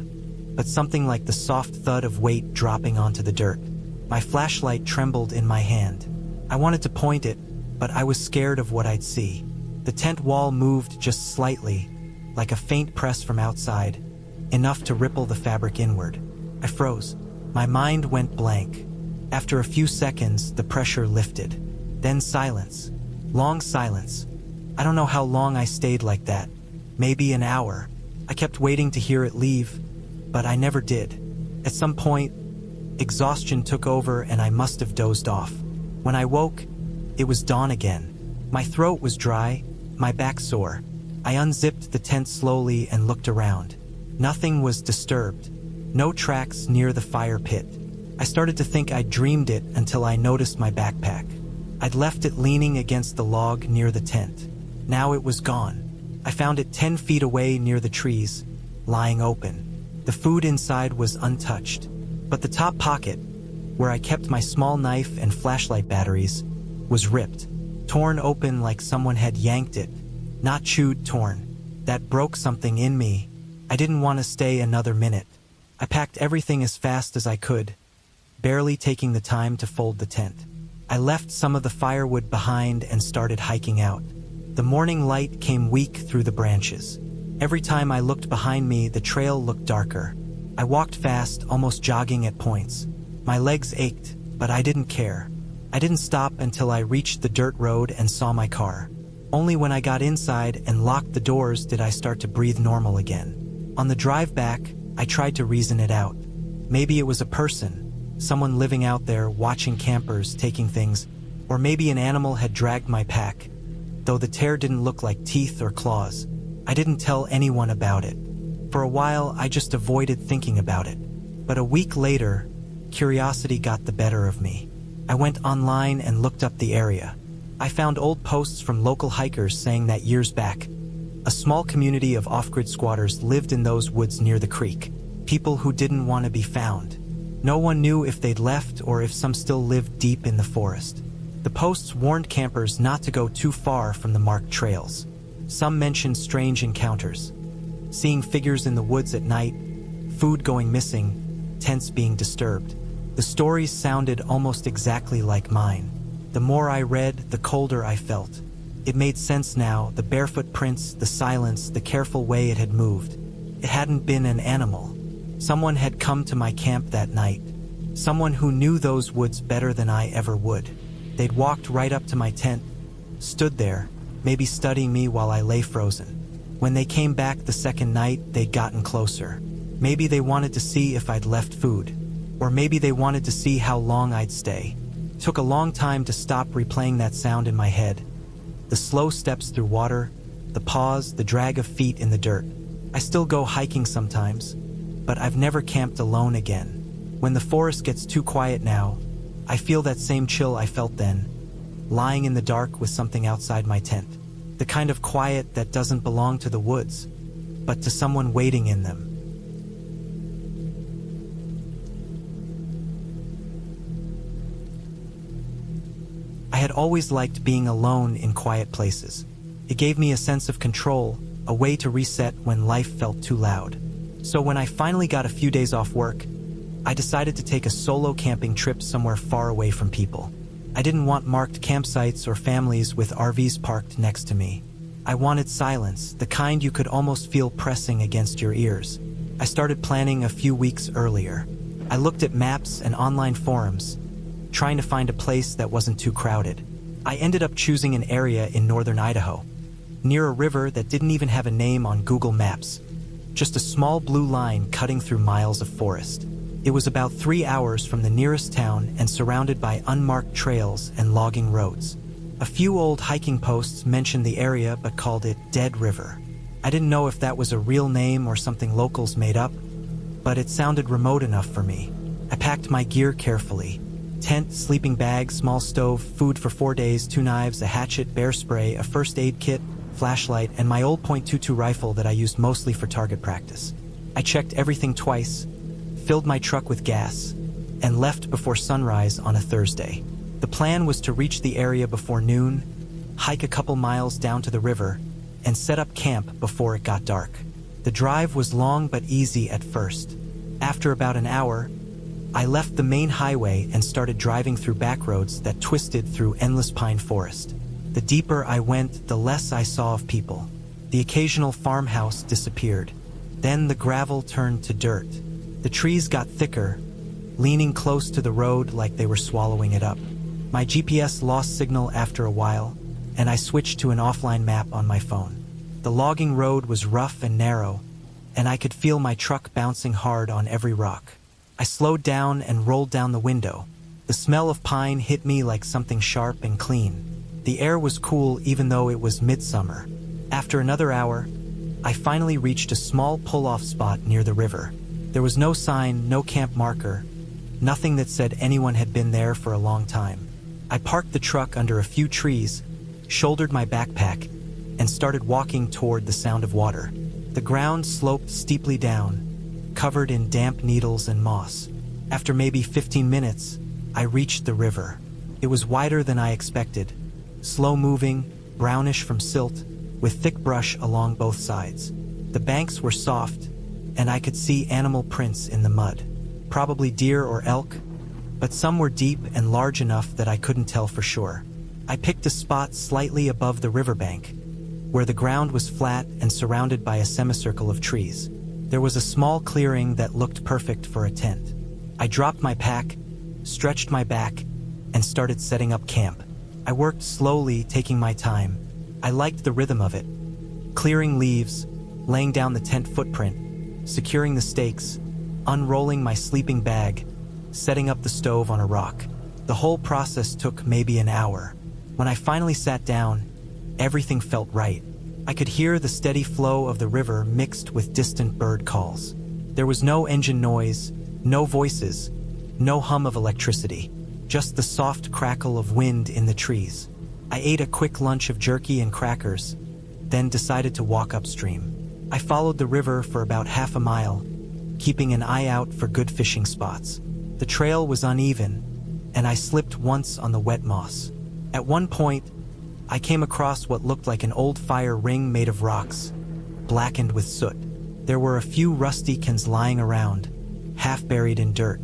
but something like the soft thud of weight dropping onto the dirt. My flashlight trembled in my hand. I wanted to point it, but I was scared of what I'd see. The tent wall moved just slightly, like a faint press from outside, enough to ripple the fabric inward. I froze. My mind went blank. After a few seconds, the pressure lifted. Then silence. Long silence. I don't know how long I stayed like that. Maybe an hour. I kept waiting to hear it leave, but I never did. At some point, exhaustion took over and I must have dozed off. When I woke, it was dawn again. My throat was dry, my back sore. I unzipped the tent slowly and looked around. Nothing was disturbed. No tracks near the fire pit. I started to think I'd dreamed it until I noticed my backpack. I'd left it leaning against the log near the tent. Now it was gone. I found it 10 feet away near the trees, lying open. The food inside was untouched, but the top pocket, where I kept my small knife and flashlight batteries, was ripped, torn open like someone had yanked it. Not chewed, torn. That broke something in me. I didn't want to stay another minute. I packed everything as fast as I could, barely taking the time to fold the tent. I left some of the firewood behind and started hiking out. The morning light came weak through the branches. Every time I looked behind me, the trail looked darker. I walked fast, almost jogging at points. My legs ached, but I didn't care. I didn't stop until I reached the dirt road and saw my car. Only when I got inside and locked the doors did I start to breathe normal again. On the drive back, I tried to reason it out. Maybe it was a person, someone living out there watching campers taking things, or maybe an animal had dragged my pack, though the tear didn't look like teeth or claws. I didn't tell anyone about it. For a while, I just avoided thinking about it. But a week later, curiosity got the better of me. I went online and looked up the area. I found old posts from local hikers saying that years back, a small community of off-grid squatters lived in those woods near the creek. People who didn't want to be found. No one knew if they'd left or if some still lived deep in the forest. The posts warned campers not to go too far from the marked trails. Some mentioned strange encounters. Seeing figures in the woods at night, food going missing, tents being disturbed. The stories sounded almost exactly like mine. The more I read, the colder I felt. It made sense now, the barefoot prints, the silence, the careful way it had moved. It hadn't been an animal. Someone had come to my camp that night. Someone who knew those woods better than I ever would. They'd walked right up to my tent, stood there, maybe studying me while I lay frozen. When they came back the second night, they'd gotten closer. Maybe they wanted to see if I'd left food. Or maybe they wanted to see how long I'd stay. It took a long time to stop replaying that sound in my head. The slow steps through water, the pause, the drag of feet in the dirt. I still go hiking sometimes, but I've never camped alone again. When the forest gets too quiet now, I feel that same chill I felt then, lying in the dark with something outside my tent. The kind of quiet that doesn't belong to the woods, but to someone waiting in them. I had always liked being alone in quiet places. It gave me a sense of control, a way to reset when life felt too loud. So when I finally got a few days off work, I decided to take a solo camping trip somewhere far away from people. I didn't want marked campsites or families with RVs parked next to me. I wanted silence, the kind you could almost feel pressing against your ears. I started planning a few weeks earlier. I looked at maps and online forums, trying to find a place that wasn't too crowded. I ended up choosing an area in northern Idaho, near a river that didn't even have a name on Google Maps, just a small blue line cutting through miles of forest. It was about 3 hours from the nearest town and surrounded by unmarked trails and logging roads. A few old hiking posts mentioned the area but called it Dead River. I didn't know if that was a real name or something locals made up, but it sounded remote enough for me. I packed my gear carefully. Tent, sleeping bag, small stove, food for 4 days, 2 knives, a hatchet, bear spray, a first aid kit, flashlight, and my old .22 rifle that I used mostly for target practice. I checked everything twice, filled my truck with gas, and left before sunrise on a Thursday. The plan was to reach the area before noon, hike a couple miles down to the river, and set up camp before it got dark. The drive was long but easy at first. After about an hour, I left the main highway and started driving through back roads that twisted through endless pine forest. The deeper I went, the less I saw of people. The occasional farmhouse disappeared. Then the gravel turned to dirt. The trees got thicker, leaning close to the road like they were swallowing it up. My GPS lost signal after a while, and I switched to an offline map on my phone. The logging road was rough and narrow, and I could feel my truck bouncing hard on every rock. I slowed down and rolled down the window. The smell of pine hit me like something sharp and clean. The air was cool even though it was midsummer. After another hour, I finally reached a small pull-off spot near the river. There was no sign, no camp marker, nothing that said anyone had been there for a long time. I parked the truck under a few trees, shouldered my backpack, and started walking toward the sound of water. The ground sloped steeply down, covered in damp needles and moss. After maybe 15 minutes, I reached the river. It was wider than I expected, slow-moving, brownish from silt, with thick brush along both sides. The banks were soft, and I could see animal prints in the mud. Probably deer or elk, but some were deep and large enough that I couldn't tell for sure. I picked a spot slightly above the riverbank, where the ground was flat and surrounded by a semicircle of trees. There was a small clearing that looked perfect for a tent. I dropped my pack, stretched my back, and started setting up camp. I worked slowly, taking my time. I liked the rhythm of it. Clearing leaves, laying down the tent footprint, securing the stakes, unrolling my sleeping bag, setting up the stove on a rock. The whole process took maybe an hour. When I finally sat down, everything felt right. I could hear the steady flow of the river mixed with distant bird calls. There was no engine noise, no voices, no hum of electricity, just the soft crackle of wind in the trees. I ate a quick lunch of jerky and crackers, then decided to walk upstream. I followed the river for about half a mile, keeping an eye out for good fishing spots. The trail was uneven, and I slipped once on the wet moss. At one point, I came across what looked like an old fire ring made of rocks, blackened with soot. There were a few rusty cans lying around, half buried in dirt.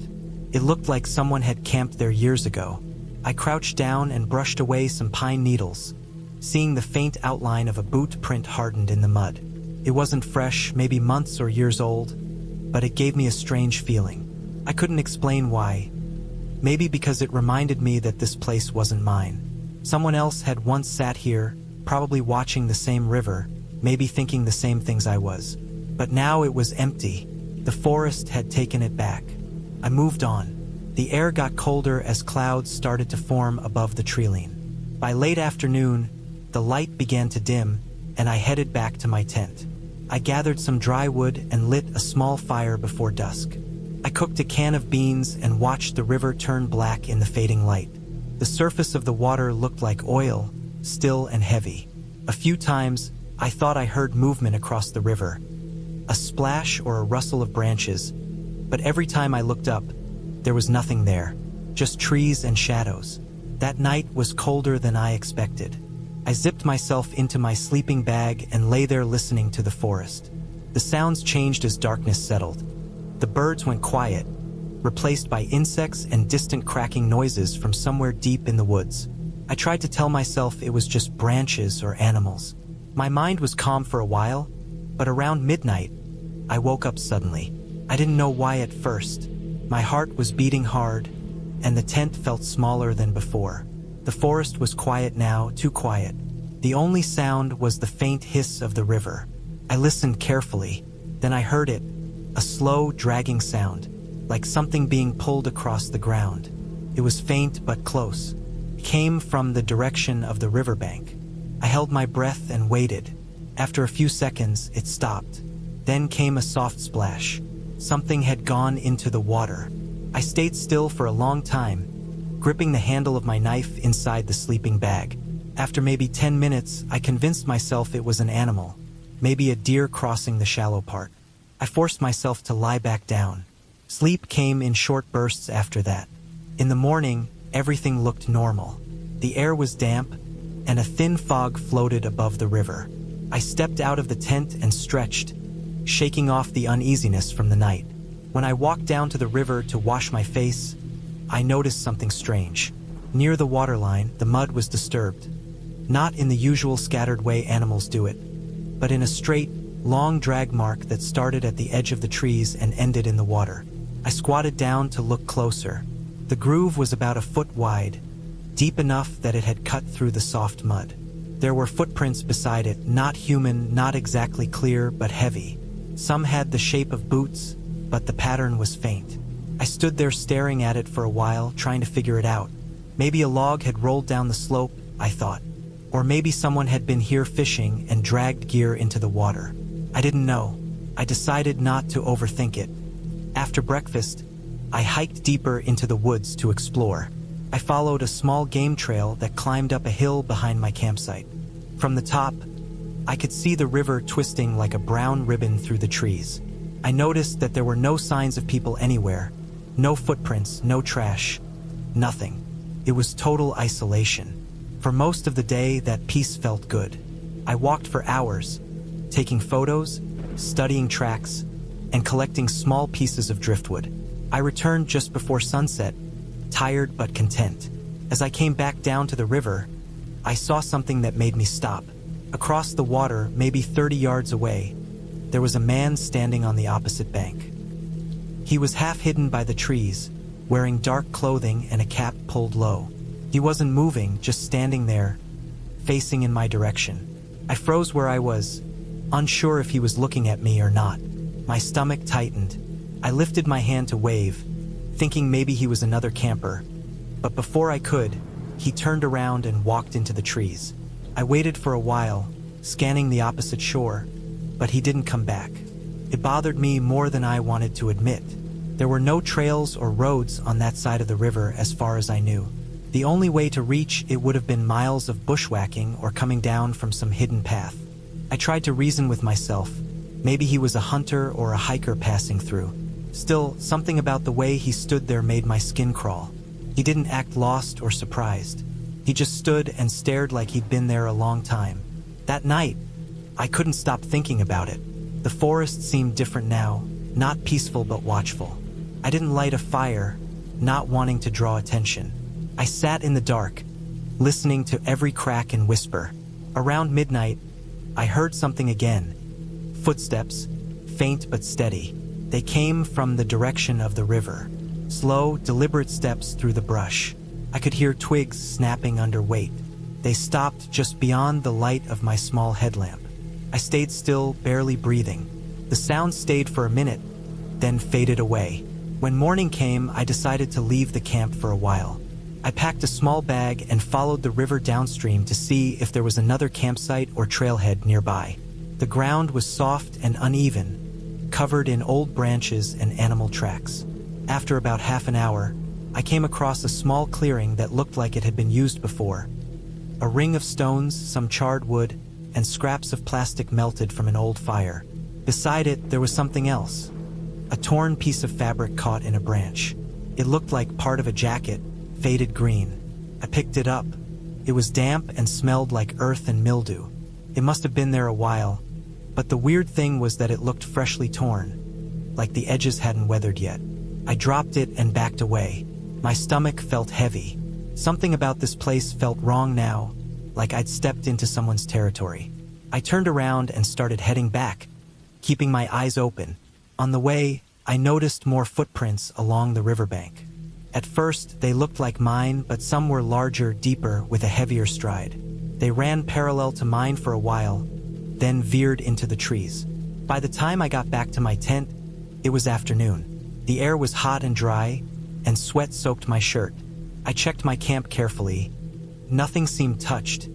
It looked like someone had camped there years ago. I crouched down and brushed away some pine needles, seeing the faint outline of a boot print hardened in the mud. It wasn't fresh, maybe months or years old, but it gave me a strange feeling. I couldn't explain why. Maybe because it reminded me that this place wasn't mine. Someone else had once sat here, probably watching the same river, maybe thinking the same things I was. But now it was empty. The forest had taken it back. I moved on. The air got colder as clouds started to form above the treeline. By late afternoon, the light began to dim, and I headed back to my tent. I gathered some dry wood and lit a small fire before dusk. I cooked a can of beans and watched the river turn black in the fading light. The surface of the water looked like oil, still and heavy. A few times, I thought I heard movement across the river, a splash or a rustle of branches, but every time I looked up, there was nothing there, just trees and shadows. That night was colder than I expected. I zipped myself into my sleeping bag and lay there listening to the forest. The sounds changed as darkness settled. The birds went quiet, replaced by insects and distant cracking noises from somewhere deep in the woods. I tried to tell myself it was just branches or animals. My mind was calm for a while, but around midnight, I woke up suddenly. I didn't know why at first. My heart was beating hard, and the tent felt smaller than before. The forest was quiet now, too quiet. The only sound was the faint hiss of the river. I listened carefully. Then I heard it, a slow, dragging sound, like something being pulled across the ground. It was faint but close. It came from the direction of the riverbank. I held my breath and waited. After a few seconds, it stopped. Then came a soft splash. Something had gone into the water. I stayed still for a long time, gripping the handle of my knife inside the sleeping bag. After maybe 10 minutes, I convinced myself it was an animal, maybe a deer crossing the shallow part. I forced myself to lie back down. Sleep came in short bursts after that. In the morning, everything looked normal. The air was damp, and a thin fog floated above the river. I stepped out of the tent and stretched, shaking off the uneasiness from the night. When I walked down to the river to wash my face, I noticed something strange. Near the waterline, the mud was disturbed. Not in the usual scattered way animals do it, but in a straight, long drag mark that started at the edge of the trees and ended in the water. I squatted down to look closer. The groove was about a foot wide, deep enough that it had cut through the soft mud. There were footprints beside it, not human, not exactly clear, but heavy. Some had the shape of boots, but the pattern was faint. I stood there staring at it for a while, trying to figure it out. Maybe a log had rolled down the slope, I thought. Or maybe someone had been here fishing and dragged gear into the water. I didn't know. I decided not to overthink it. After breakfast, I hiked deeper into the woods to explore. I followed a small game trail that climbed up a hill behind my campsite. From the top, I could see the river twisting like a brown ribbon through the trees. I noticed that there were no signs of people anywhere. No footprints, no trash, nothing. It was total isolation. For most of the day, that peace felt good. I walked for hours, taking photos, studying tracks, and collecting small pieces of driftwood. I returned just before sunset, tired but content. As I came back down to the river, I saw something that made me stop. Across the water, maybe 30 yards away, there was a man standing on the opposite bank. He was half hidden by the trees, wearing dark clothing and a cap pulled low. He wasn't moving, just standing there, facing in my direction. I froze where I was, unsure if he was looking at me or not. My stomach tightened. I lifted my hand to wave, thinking maybe he was another camper. But before I could, he turned around and walked into the trees. I waited for a while, scanning the opposite shore, but he didn't come back. It bothered me more than I wanted to admit. There were no trails or roads on that side of the river as far as I knew. The only way to reach it would have been miles of bushwhacking or coming down from some hidden path. I tried to reason with myself. Maybe he was a hunter or a hiker passing through. Still, something about the way he stood there made my skin crawl. He didn't act lost or surprised. He just stood and stared like he'd been there a long time. That night, I couldn't stop thinking about it. The forest seemed different now, not peaceful but watchful. I didn't light a fire, not wanting to draw attention. I sat in the dark, listening to every crack and whisper. Around midnight, I heard something again. Footsteps, faint but steady. They came from the direction of the river. Slow, deliberate steps through the brush. I could hear twigs snapping under weight. They stopped just beyond the light of my small headlamp. I stayed still, barely breathing. The sound stayed for a minute, then faded away. When morning came, I decided to leave the camp for a while. I packed a small bag and followed the river downstream to see if there was another campsite or trailhead nearby. The ground was soft and uneven, covered in old branches and animal tracks. After about half an hour, I came across a small clearing that looked like it had been used before. A ring of stones, some charred wood, and scraps of plastic melted from an old fire. Beside it, there was something else. A torn piece of fabric caught in a branch. It looked like part of a jacket, faded green. I picked it up. It was damp and smelled like earth and mildew. It must have been there a while, but the weird thing was that it looked freshly torn, like the edges hadn't weathered yet. I dropped it and backed away. My stomach felt heavy. Something about this place felt wrong now, like I'd stepped into someone's territory. I turned around and started heading back, keeping my eyes open. On the way, I noticed more footprints along the riverbank. At first, they looked like mine, but some were larger, deeper, with a heavier stride. They ran parallel to mine for a while, then veered into the trees. By the time I got back to my tent, it was afternoon. The air was hot and dry, and sweat soaked my shirt. I checked my camp carefully. Nothing seemed touched,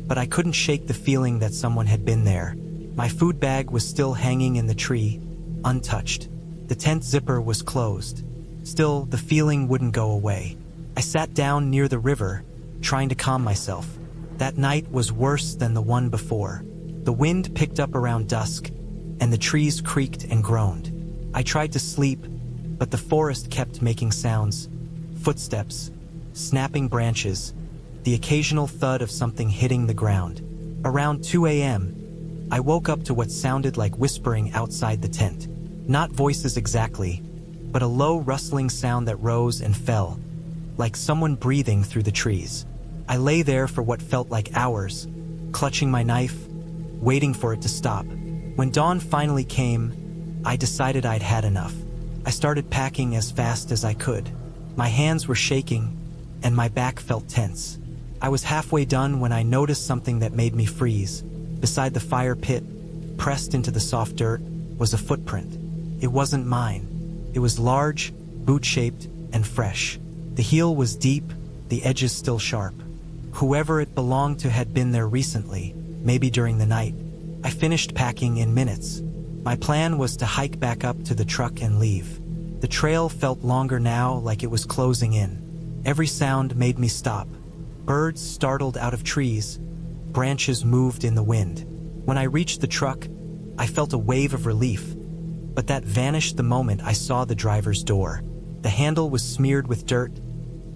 but I couldn't shake the feeling that someone had been there. My food bag was still hanging in the tree, untouched. The tent zipper was closed. Still, the feeling wouldn't go away. I sat down near the river, trying to calm myself. That night was worse than the one before. The wind picked up around dusk, and the trees creaked and groaned. I tried to sleep, but the forest kept making sounds. Footsteps, snapping branches, the occasional thud of something hitting the ground. Around 2 a.m., I woke up to what sounded like whispering outside the tent. Not voices exactly, but a low rustling sound that rose and fell, like someone breathing through the trees. I lay there for what felt like hours, clutching my knife, waiting for it to stop. When dawn finally came, I decided I'd had enough. I started packing as fast as I could. My hands were shaking, and my back felt tense. I was halfway done when I noticed something that made me freeze. Beside the fire pit, pressed into the soft dirt, was a footprint. It wasn't mine. It was large, boot-shaped, and fresh. The heel was deep, the edges still sharp. Whoever it belonged to had been there recently, maybe during the night. I finished packing in minutes. My plan was to hike back up to the truck and leave. The trail felt longer now, like it was closing in. Every sound made me stop. Birds startled out of trees. Branches moved in the wind. When I reached the truck, I felt a wave of relief. But that vanished the moment I saw the driver's door. The handle was smeared with dirt,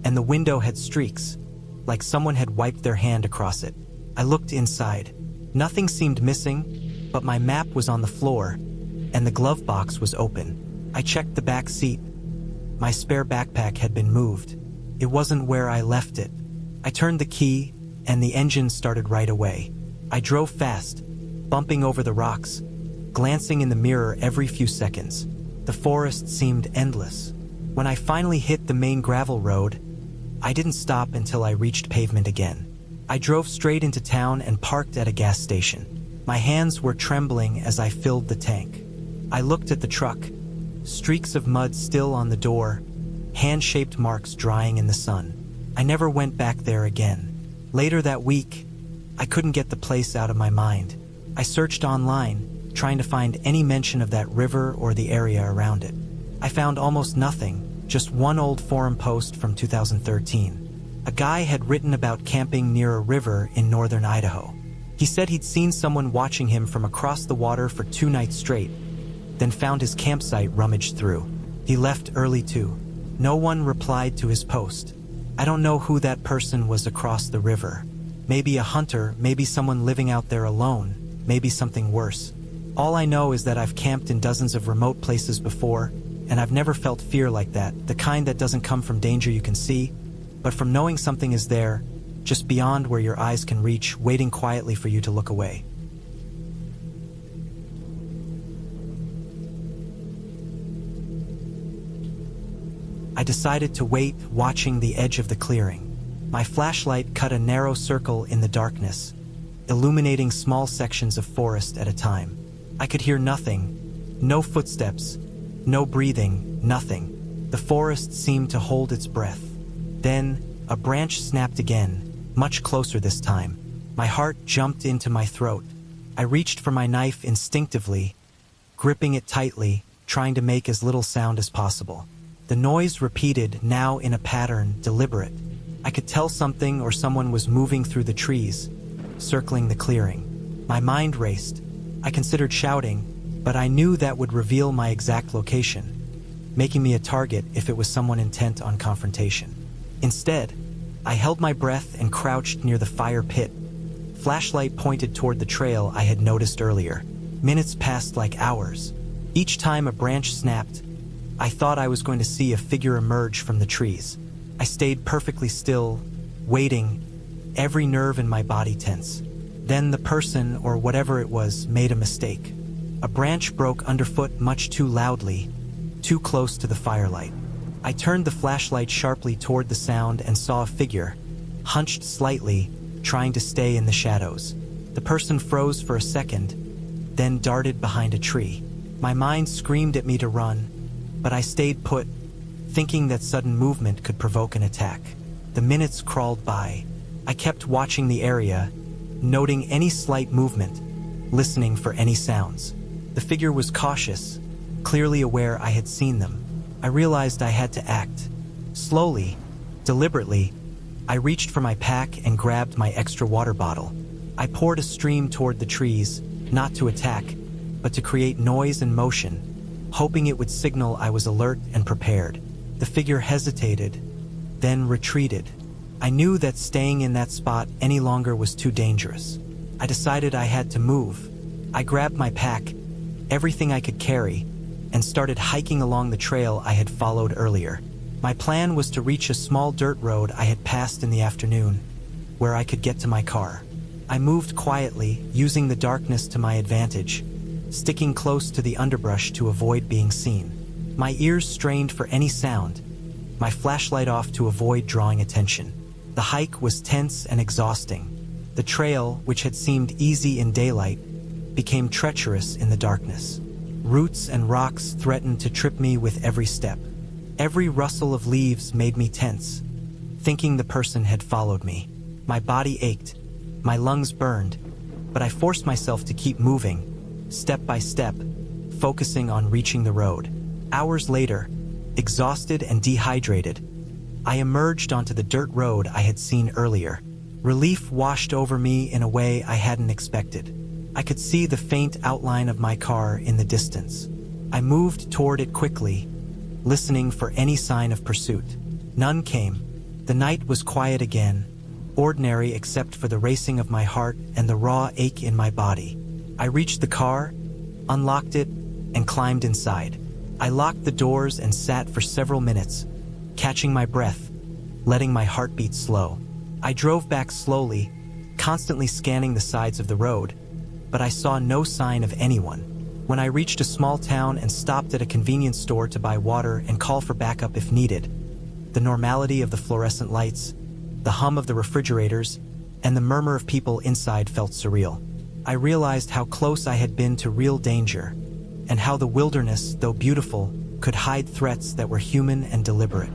and the window had streaks, like someone had wiped their hand across it. I looked inside. Nothing seemed missing, but my map was on the floor, and the glove box was open. I checked the back seat. My spare backpack had been moved. It wasn't where I left it. I turned the key, and the engine started right away. I drove fast, bumping over the rocks, glancing in the mirror every few seconds. The forest seemed endless. When I finally hit the main gravel road, I didn't stop until I reached pavement again. I drove straight into town and parked at a gas station. My hands were trembling as I filled the tank. I looked at the truck, streaks of mud still on the door, hand-shaped marks drying in the sun. I never went back there again. Later that week, I couldn't get the place out of my mind. I searched online, trying to find any mention of that river or the area around it. I found almost nothing, just one old forum post from 2013. A guy had written about camping near a river in northern Idaho. He said he'd seen someone watching him from across the water for 2 nights straight, then found his campsite rummaged through. He left early too. No one replied to his post. I don't know who that person was across the river. Maybe a hunter, maybe someone living out there alone, maybe something worse. All I know is that I've camped in dozens of remote places before, and I've never felt fear like that, the kind that doesn't come from danger you can see, but from knowing something is there, just beyond where your eyes can reach, waiting quietly for you to look away. I decided to wait, watching the edge of the clearing. My flashlight cut a narrow circle in the darkness, illuminating small sections of forest at a time. I could hear nothing, no footsteps, no breathing, nothing. The forest seemed to hold its breath. Then, a branch snapped again, much closer this time. My heart jumped into my throat. I reached for my knife instinctively, gripping it tightly, trying to make as little sound as possible. The noise repeated, now in a pattern, deliberate. I could tell something or someone was moving through the trees, circling the clearing. My mind raced. I considered shouting, but I knew that would reveal my exact location, making me a target if it was someone intent on confrontation. Instead, I held my breath and crouched near the fire pit. Flashlight pointed toward the trail I had noticed earlier. Minutes passed like hours. Each time a branch snapped, I thought I was going to see a figure emerge from the trees. I stayed perfectly still, waiting, every nerve in my body tense. Then the person, or whatever it was, made a mistake. A branch broke underfoot much too loudly, too close to the firelight. I turned the flashlight sharply toward the sound and saw a figure, hunched slightly, trying to stay in the shadows. The person froze for a second, then darted behind a tree. My mind screamed at me to run, but I stayed put, thinking that sudden movement could provoke an attack. The minutes crawled by. I kept watching the area, noting any slight movement, listening for any sounds. The figure was cautious, clearly aware I had seen them. I realized I had to act. Slowly, deliberately, I reached for my pack and grabbed my extra water bottle. I poured a stream toward the trees, not to attack, but to create noise and motion, hoping it would signal I was alert and prepared. The figure hesitated, then retreated. I knew that staying in that spot any longer was too dangerous. I decided I had to move. I grabbed my pack, everything I could carry, and started hiking along the trail I had followed earlier. My plan was to reach a small dirt road I had passed in the afternoon, where I could get to my car. I moved quietly, using the darkness to my advantage, sticking close to the underbrush to avoid being seen. My ears strained for any sound, my flashlight off to avoid drawing attention. The hike was tense and exhausting. The trail, which had seemed easy in daylight, became treacherous in the darkness. Roots and rocks threatened to trip me with every step. Every rustle of leaves made me tense, thinking the person had followed me. My body ached, my lungs burned, but I forced myself to keep moving, step by step, focusing on reaching the road. Hours later, exhausted and dehydrated, I emerged onto the dirt road I had seen earlier. Relief washed over me in a way I hadn't expected. I could see the faint outline of my car in the distance. I moved toward it quickly, listening for any sign of pursuit. None came. The night was quiet again, ordinary except for the racing of my heart and the raw ache in my body. I reached the car, unlocked it, and climbed inside. I locked the doors and sat for several minutes, catching my breath, letting my heartbeat slow. I drove back slowly, constantly scanning the sides of the road, but I saw no sign of anyone. When I reached a small town and stopped at a convenience store to buy water and call for backup if needed, the normality of the fluorescent lights, the hum of the refrigerators, and the murmur of people inside felt surreal. I realized how close I had been to real danger, and how the wilderness, though beautiful, could hide threats that were human and deliberate.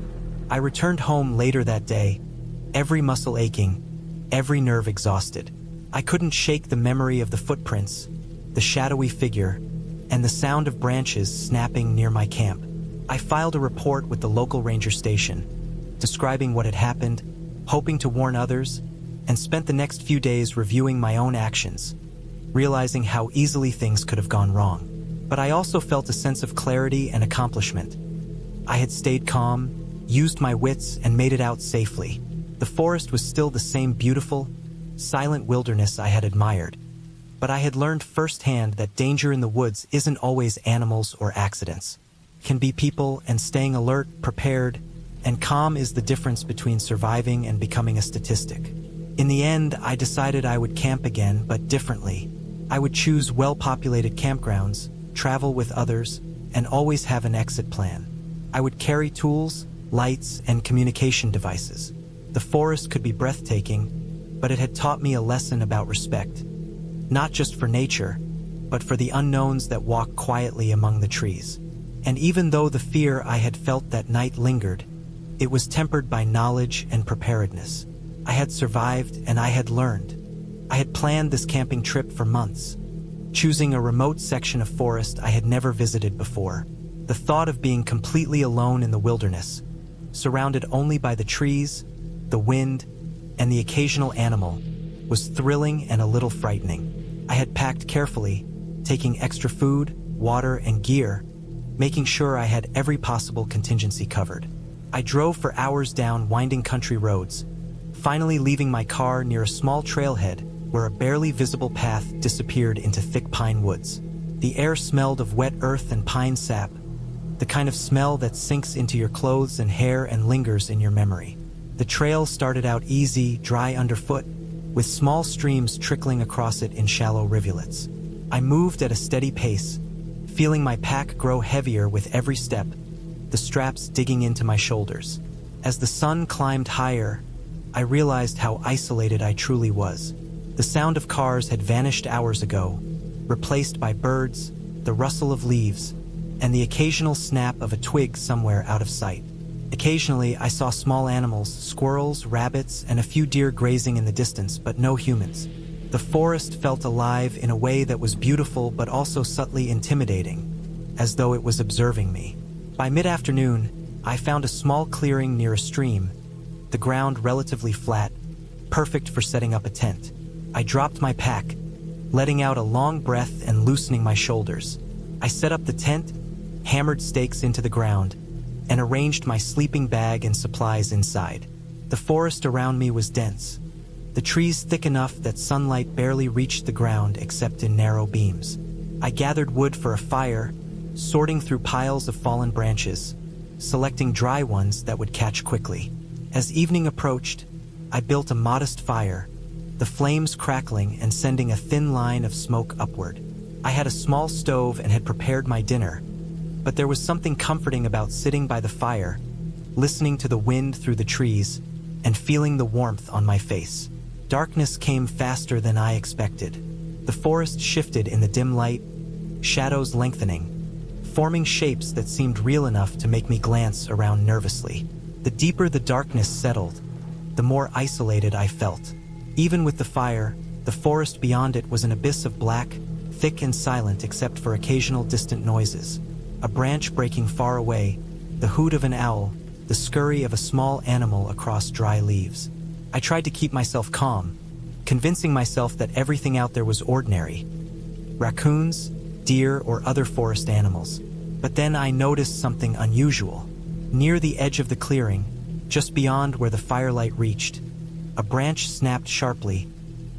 I returned home later that day, every muscle aching, every nerve exhausted. I couldn't shake the memory of the footprints, the shadowy figure, and the sound of branches snapping near my camp. I filed a report with the local ranger station, describing what had happened, hoping to warn others, and spent the next few days reviewing my own actions, realizing how easily things could have gone wrong. But I also felt a sense of clarity and accomplishment. I had stayed calm, used my wits, and made it out safely. The forest was still the same beautiful, silent wilderness I had admired, but I had learned firsthand that danger in the woods isn't always animals or accidents. It can be people, and staying alert, prepared, and calm is the difference between surviving and becoming a statistic. In the end, I decided I would camp again, but differently. I would choose well-populated campgrounds, travel with others, and always have an exit plan. I would carry tools, lights, and communication devices. The forest could be breathtaking, but it had taught me a lesson about respect, not just for nature, but for the unknowns that walk quietly among the trees. And even though the fear I had felt that night lingered, it was tempered by knowledge and preparedness. I had survived and I had learned. I had planned this camping trip for months, choosing a remote section of forest I had never visited before. The thought of being completely alone in the wilderness, surrounded only by the trees, the wind, and the occasional animal, was thrilling and a little frightening. I had packed carefully, taking extra food, water, and gear, making sure I had every possible contingency covered. I drove for hours down winding country roads, finally leaving my car near a small trailhead where a barely visible path disappeared into thick pine woods. The air smelled of wet earth and pine sap, the kind of smell that sinks into your clothes and hair and lingers in your memory. The trail started out easy, dry underfoot, with small streams trickling across it in shallow rivulets. I moved at a steady pace, feeling my pack grow heavier with every step, the straps digging into my shoulders. As the sun climbed higher, I realized how isolated I truly was. The sound of cars had vanished hours ago, replaced by birds, the rustle of leaves, and the occasional snap of a twig somewhere out of sight. Occasionally, I saw small animals, squirrels, rabbits, and a few deer grazing in the distance, but no humans. The forest felt alive in a way that was beautiful but also subtly intimidating, as though it was observing me. By mid-afternoon, I found a small clearing near a stream, the ground relatively flat, perfect for setting up a tent. I dropped my pack, letting out a long breath and loosening my shoulders. I set up the tent, hammered stakes into the ground, and arranged my sleeping bag and supplies inside. The forest around me was dense, the trees thick enough that sunlight barely reached the ground except in narrow beams. I gathered wood for a fire, sorting through piles of fallen branches, selecting dry ones that would catch quickly. As evening approached, I built a modest fire, the flames crackling and sending a thin line of smoke upward. I had a small stove and had prepared my dinner, but there was something comforting about sitting by the fire, listening to the wind through the trees, and feeling the warmth on my face. Darkness came faster than I expected. The forest shifted in the dim light, shadows lengthening, forming shapes that seemed real enough to make me glance around nervously. The deeper the darkness settled, the more isolated I felt. Even with the fire, the forest beyond it was an abyss of black, thick and silent except for occasional distant noises. A branch breaking far away, the hoot of an owl, the scurry of a small animal across dry leaves. I tried to keep myself calm, convincing myself that everything out there was ordinary. Raccoons, deer, or other forest animals. But then I noticed something unusual. Near the edge of the clearing, just beyond where the firelight reached, a branch snapped sharply,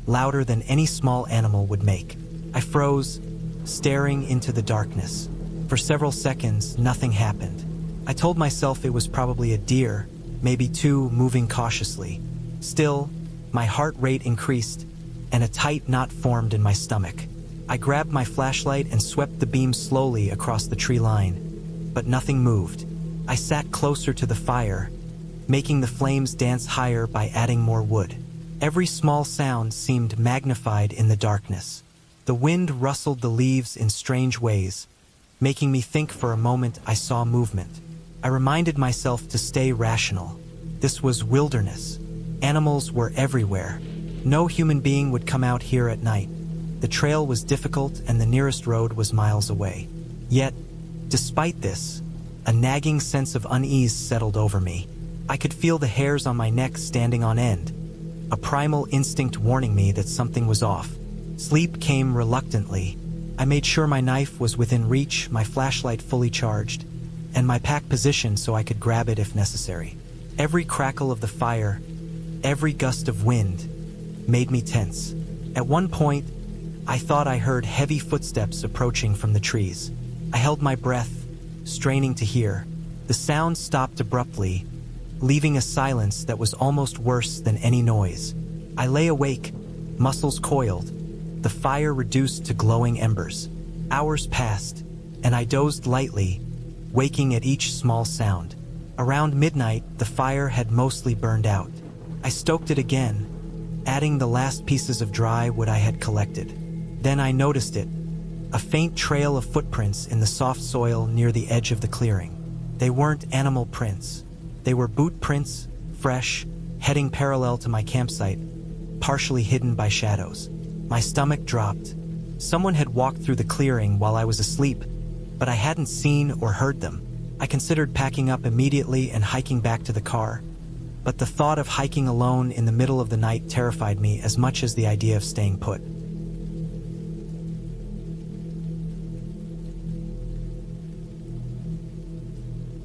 louder than any small animal would make. I froze, staring into the darkness. For several seconds, nothing happened. I told myself it was probably a deer, maybe two, moving cautiously. Still, my heart rate increased, and a tight knot formed in my stomach. I grabbed my flashlight and swept the beam slowly across the tree line, but nothing moved. I sat closer to the fire, making the flames dance higher by adding more wood. Every small sound seemed magnified in the darkness. The wind rustled the leaves in strange ways, making me think for a moment I saw movement. I reminded myself to stay rational. This was wilderness. Animals were everywhere. No human being would come out here at night. The trail was difficult and the nearest road was miles away. Yet, despite this, a nagging sense of unease settled over me. I could feel the hairs on my neck standing on end, a primal instinct warning me that something was off. Sleep came reluctantly. I made sure my knife was within reach, my flashlight fully charged, and my pack positioned so I could grab it if necessary. Every crackle of the fire, every gust of wind, made me tense. At one point, I thought I heard heavy footsteps approaching from the trees. I held my breath, straining to hear. The sound stopped abruptly, leaving a silence that was almost worse than any noise. I lay awake, muscles coiled, the fire reduced to glowing embers. Hours passed, and I dozed lightly, waking at each small sound. Around midnight, the fire had mostly burned out. I stoked it again, adding the last pieces of dry wood I had collected. Then I noticed it, a faint trail of footprints in the soft soil near the edge of the clearing. They weren't animal prints. They were boot prints, fresh, heading parallel to my campsite, partially hidden by shadows. My stomach dropped. Someone had walked through the clearing while I was asleep, but I hadn't seen or heard them. I considered packing up immediately and hiking back to the car, but the thought of hiking alone in the middle of the night terrified me as much as the idea of staying put.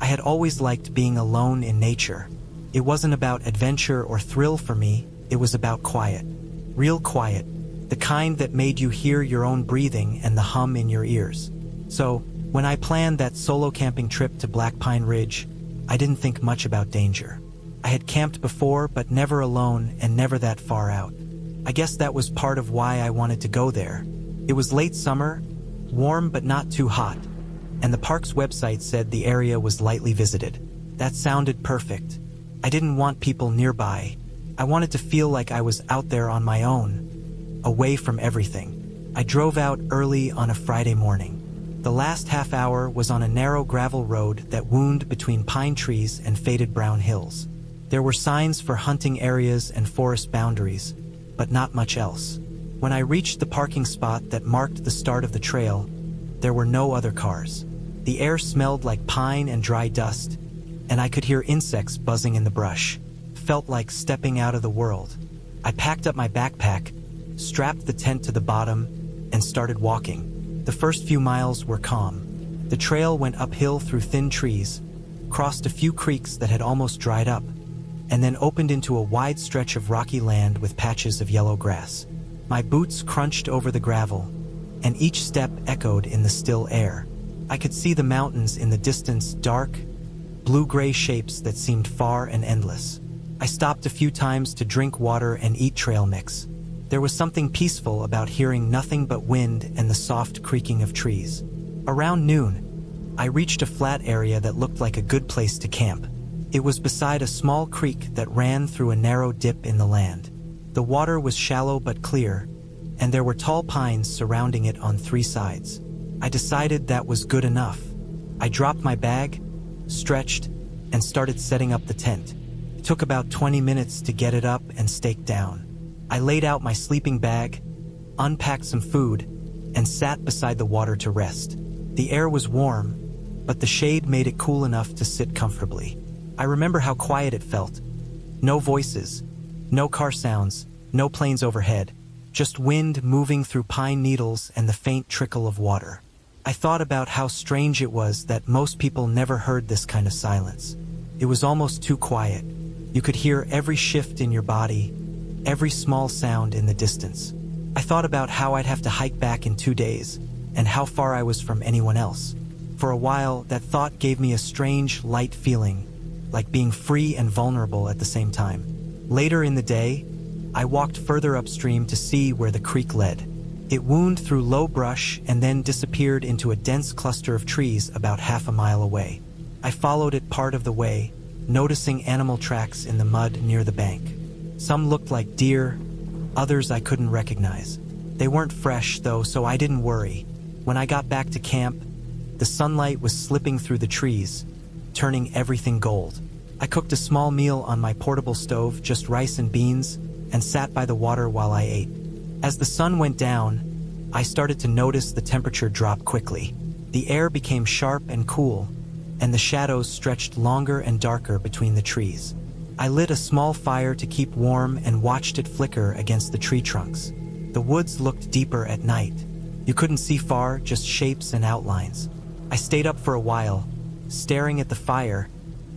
I had always liked being alone in nature. It wasn't about adventure or thrill for me, it was about quiet. Real quiet, the kind that made you hear your own breathing and the hum in your ears. So, when I planned that solo camping trip to Black Pine Ridge, I didn't think much about danger. I had camped before, but never alone and never that far out. I guess that was part of why I wanted to go there. It was late summer, warm but not too hot. and the park's website said the area was lightly visited. That sounded perfect. I didn't want people nearby. I wanted to feel like I was out there on my own, away from everything. I drove out early on a Friday morning. The last half hour was on a narrow gravel road that wound between pine trees and faded brown hills. There were signs for hunting areas and forest boundaries, but not much else. When I reached the parking spot that marked the start of the trail, there were no other cars. The air smelled like pine and dry dust, and I could hear insects buzzing in the brush. Felt like stepping out of the world. I packed up my backpack, strapped the tent to the bottom, and started walking. The first few miles were calm. The trail went uphill through thin trees, crossed a few creeks that had almost dried up, and then opened into a wide stretch of rocky land with patches of yellow grass. My boots crunched over the gravel, and each step echoed in the still air. I could see the mountains in the distance, dark, blue-gray shapes that seemed far and endless. I stopped a few times to drink water and eat trail mix. There was something peaceful about hearing nothing but wind and the soft creaking of trees. Around noon, I reached a flat area that looked like a good place to camp. It was beside a small creek that ran through a narrow dip in the land. The water was shallow but clear, and there were tall pines surrounding it on 3 sides. I decided that was good enough. I dropped my bag, stretched, and started setting up the tent. It took about 20 minutes to get it up and stake down. I laid out my sleeping bag, unpacked some food, and sat beside the water to rest. The air was warm, but the shade made it cool enough to sit comfortably. I remember how quiet it felt. No voices, no car sounds, no planes overhead, just wind moving through pine needles and the faint trickle of water. I thought about how strange it was that most people never heard this kind of silence. It was almost too quiet. You could hear every shift in your body, every small sound in the distance. I thought about how I'd have to hike back in 2 days, and how far I was from anyone else. For a while, that thought gave me a strange, light feeling, like being free and vulnerable at the same time. Later in the day, I walked further upstream to see where the creek led. It wound through low brush and then disappeared into a dense cluster of trees about half a mile away. I followed it part of the way, noticing animal tracks in the mud near the bank. Some looked like deer, others I couldn't recognize. They weren't fresh, though, so I didn't worry. When I got back to camp, the sunlight was slipping through the trees, turning everything gold. I cooked a small meal on my portable stove, just rice and beans, and sat by the water while I ate. As the sun went down, I started to notice the temperature drop quickly. The air became sharp and cool, and the shadows stretched longer and darker between the trees. I lit a small fire to keep warm and watched it flicker against the tree trunks. The woods looked deeper at night. You couldn't see far, just shapes and outlines. I stayed up for a while, staring at the fire,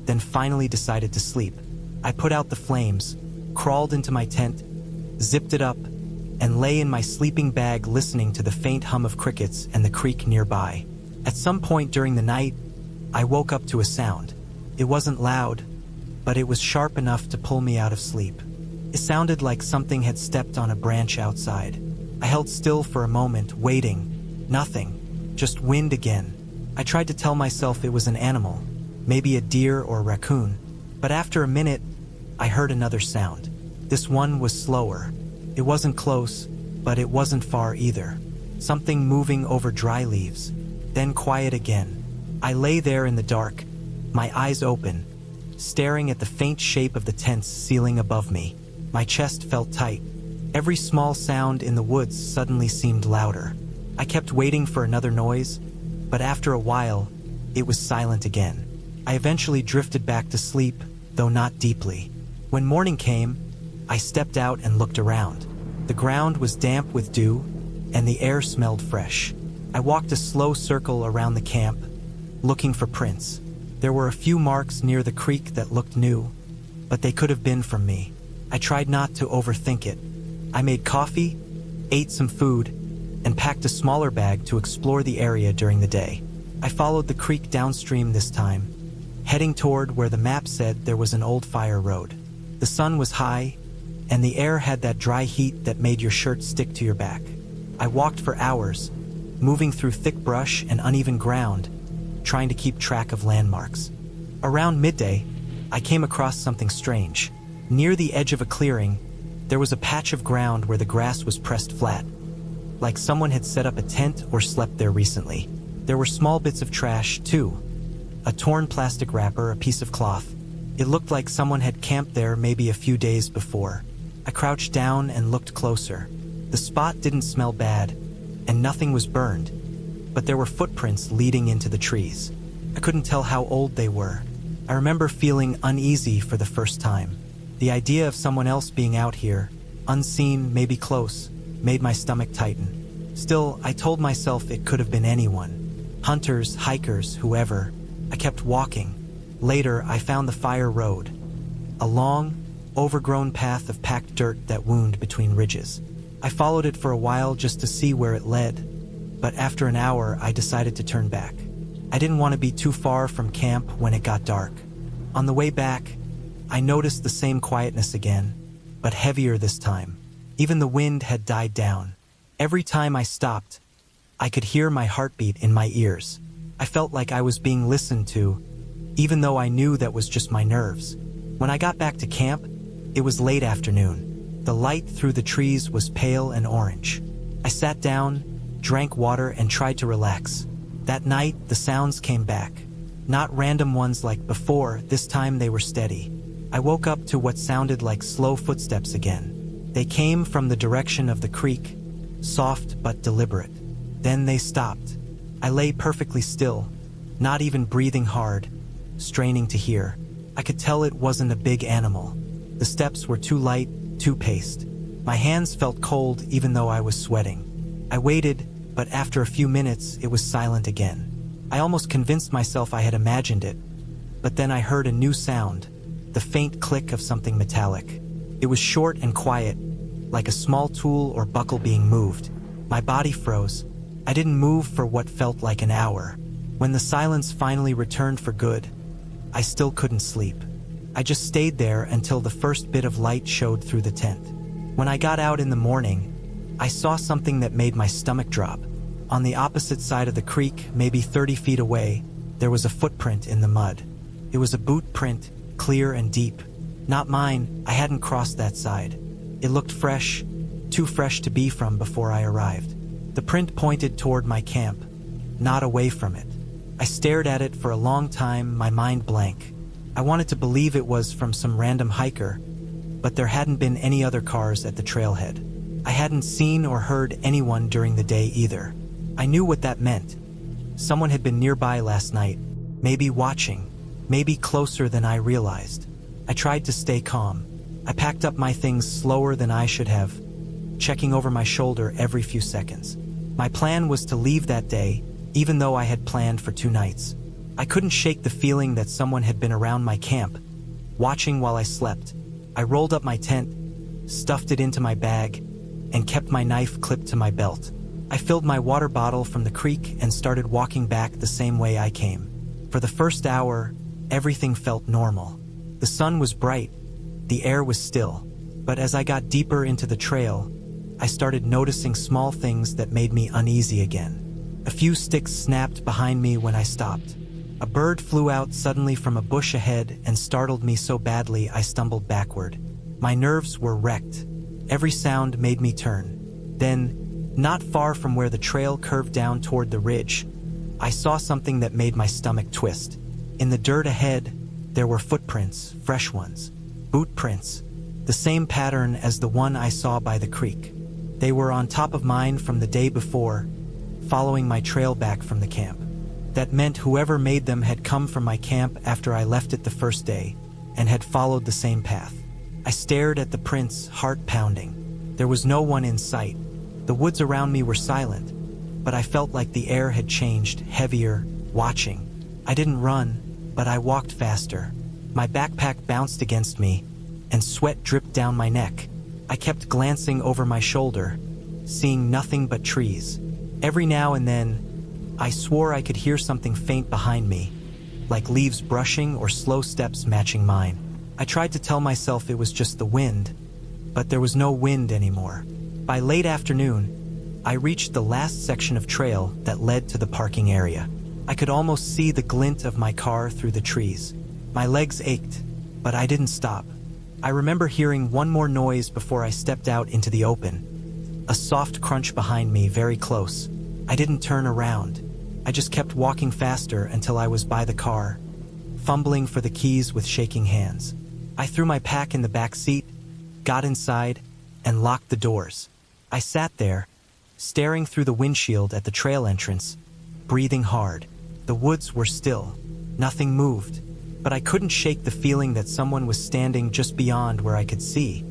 then finally decided to sleep. I put out the flames, crawled into my tent, zipped it up, and lay in my sleeping bag listening to the faint hum of crickets and the creek nearby. At some point during the night, I woke up to a sound. It wasn't loud, but it was sharp enough to pull me out of sleep. It sounded like something had stepped on a branch outside. I held still for a moment, waiting. Nothing, just wind again. I tried to tell myself it was an animal, maybe a deer or a raccoon, but after a minute, I heard another sound. This one was slower. It wasn't close, but it wasn't far either. Something moving over dry leaves, then quiet again. I lay there in the dark, my eyes open, staring at the faint shape of the tent's ceiling above me. My chest felt tight. Every small sound in the woods suddenly seemed louder. I kept waiting for another noise, but after a while, it was silent again. I eventually drifted back to sleep, though not deeply. When morning came, I stepped out and looked around. The ground was damp with dew, and the air smelled fresh. I walked a slow circle around the camp, looking for prints. There were a few marks near the creek that looked new, but they could have been from me. I tried not to overthink it. I made coffee, ate some food, and packed a smaller bag to explore the area during the day. I followed the creek downstream this time, heading toward where the map said there was an old fire road. The sun was high, and the air had that dry heat that made your shirt stick to your back. I walked for hours, moving through thick brush and uneven ground, trying to keep track of landmarks. Around midday, I came across something strange. Near the edge of a clearing, there was a patch of ground where the grass was pressed flat, like someone had set up a tent or slept there recently. There were small bits of trash, too. A torn plastic wrapper, a piece of cloth. It looked like someone had camped there maybe a few days before. I crouched down and looked closer. The spot didn't smell bad, and nothing was burned, but there were footprints leading into the trees. I couldn't tell how old they were. I remember feeling uneasy for the first time. The idea of someone else being out here, unseen, maybe close, made my stomach tighten. Still, I told myself it could have been anyone. Hunters, hikers, whoever. I kept walking. Later, I found the fire road. A long, overgrown path of packed dirt that wound between ridges. I followed it for a while just to see where it led, but after an hour, I decided to turn back. I didn't want to be too far from camp when it got dark. On the way back, I noticed the same quietness again, but heavier this time. Even the wind had died down. Every time I stopped, I could hear my heartbeat in my ears. I felt like I was being listened to, even though I knew that was just my nerves. When I got back to camp, it was late afternoon. The light through the trees was pale and orange. I sat down, drank water, and tried to relax. That night, the sounds came back. Not random ones like before, this time they were steady. I woke up to what sounded like slow footsteps again. They came from the direction of the creek, soft but deliberate. Then they stopped. I lay perfectly still, not even breathing hard, straining to hear. I could tell it wasn't a big animal. The steps were too light, too paced. My hands felt cold even though I was sweating. I waited, but after a few minutes, it was silent again. I almost convinced myself I had imagined it, but then I heard a new sound, the faint click of something metallic. It was short and quiet, like a small tool or buckle being moved. My body froze. I didn't move for what felt like an hour. When the silence finally returned for good, I still couldn't sleep. I just stayed there until the first bit of light showed through the tent. When I got out in the morning, I saw something that made my stomach drop. On the opposite side of the creek, maybe 30 feet away, there was a footprint in the mud. It was a boot print, clear and deep. Not mine, I hadn't crossed that side. It looked fresh, too fresh to be from before I arrived. The print pointed toward my camp, not away from it. I stared at it for a long time, my mind blank. I wanted to believe it was from some random hiker, but there hadn't been any other cars at the trailhead. I hadn't seen or heard anyone during the day either. I knew what that meant. Someone had been nearby last night, maybe watching, maybe closer than I realized. I tried to stay calm. I packed up my things slower than I should have, checking over my shoulder every few seconds. My plan was to leave that day, even though I had planned for 2 nights. I couldn't shake the feeling that someone had been around my camp, watching while I slept. I rolled up my tent, stuffed it into my bag, and kept my knife clipped to my belt. I filled my water bottle from the creek and started walking back the same way I came. For the first hour, everything felt normal. The sun was bright, the air was still, but as I got deeper into the trail, I started noticing small things that made me uneasy again. A few sticks snapped behind me when I stopped. A bird flew out suddenly from a bush ahead and startled me so badly I stumbled backward. My nerves were wrecked. Every sound made me turn. Then, not far from where the trail curved down toward the ridge, I saw something that made my stomach twist. In the dirt ahead, there were footprints, fresh ones, boot prints, the same pattern as the one I saw by the creek. They were on top of mine from the day before, following my trail back from the camp. That meant whoever made them had come from my camp after I left it the first day, and had followed the same path. I stared at the prints, heart pounding. There was no one in sight. The woods around me were silent, but I felt like the air had changed, heavier, watching. I didn't run, but I walked faster. My backpack bounced against me, and sweat dripped down my neck. I kept glancing over my shoulder, seeing nothing but trees. Every now and then, I swore I could hear something faint behind me, like leaves brushing or slow steps matching mine. I tried to tell myself it was just the wind, but there was no wind anymore. By late afternoon, I reached the last section of trail that led to the parking area. I could almost see the glint of my car through the trees. My legs ached, but I didn't stop. I remember hearing one more noise before I stepped out into the open. A soft crunch behind me, very close. I didn't turn around. I just kept walking faster until I was by the car, fumbling for the keys with shaking hands. I threw my pack in the back seat, got inside, and locked the doors. I sat there, staring through the windshield at the trail entrance, breathing hard. The woods were still. Nothing moved, but I couldn't shake the feeling that someone was standing just beyond where I could see,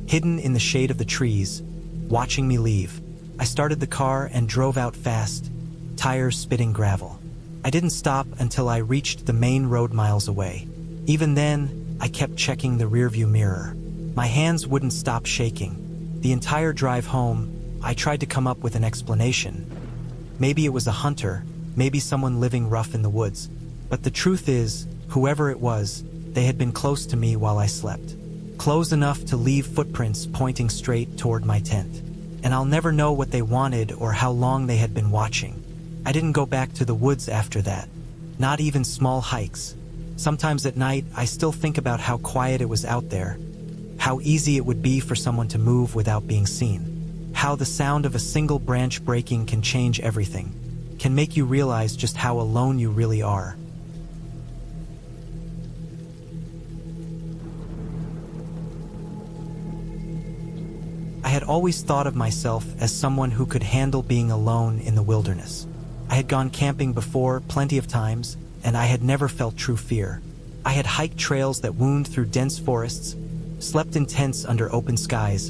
hidden in the shade of the trees, watching me leave. I started the car and drove out fast, tires spitting gravel. I didn't stop until I reached the main road miles away. Even then, I kept checking the rearview mirror. My hands wouldn't stop shaking. The entire drive home, I tried to come up with an explanation. Maybe it was a hunter, maybe someone living rough in the woods. But the truth is, whoever it was, they had been close to me while I slept. Close enough to leave footprints pointing straight toward my tent. And I'll never know what they wanted or how long they had been watching. I didn't go back to the woods after that. Not even small hikes. Sometimes at night, I still think about how quiet it was out there. How easy it would be for someone to move without being seen. How the sound of a single branch breaking can change everything. Can make you realize just how alone you really are. I had always thought of myself as someone who could handle being alone in the wilderness. I had gone camping before plenty of times, and I had never felt true fear. I had hiked trails that wound through dense forests, slept in tents under open skies,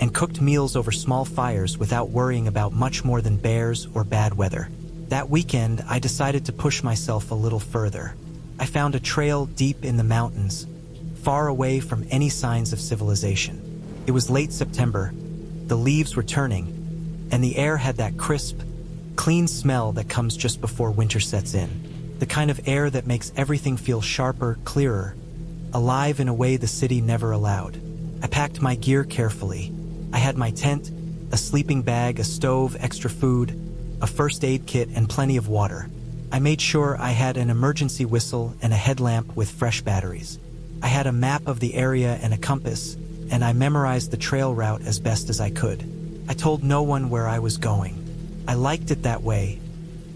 and cooked meals over small fires without worrying about much more than bears or bad weather. That weekend, I decided to push myself a little further. I found a trail deep in the mountains, far away from any signs of civilization. It was late September, the leaves were turning, and the air had that crisp, clean smell that comes just before winter sets in. The kind of air that makes everything feel sharper, clearer, alive in a way the city never allowed. I packed my gear carefully. I had my tent, a sleeping bag, a stove, extra food, a first aid kit, and plenty of water. I made sure I had an emergency whistle and a headlamp with fresh batteries. I had a map of the area and a compass, and I memorized the trail route as best as I could. I told no one where I was going. I liked it that way.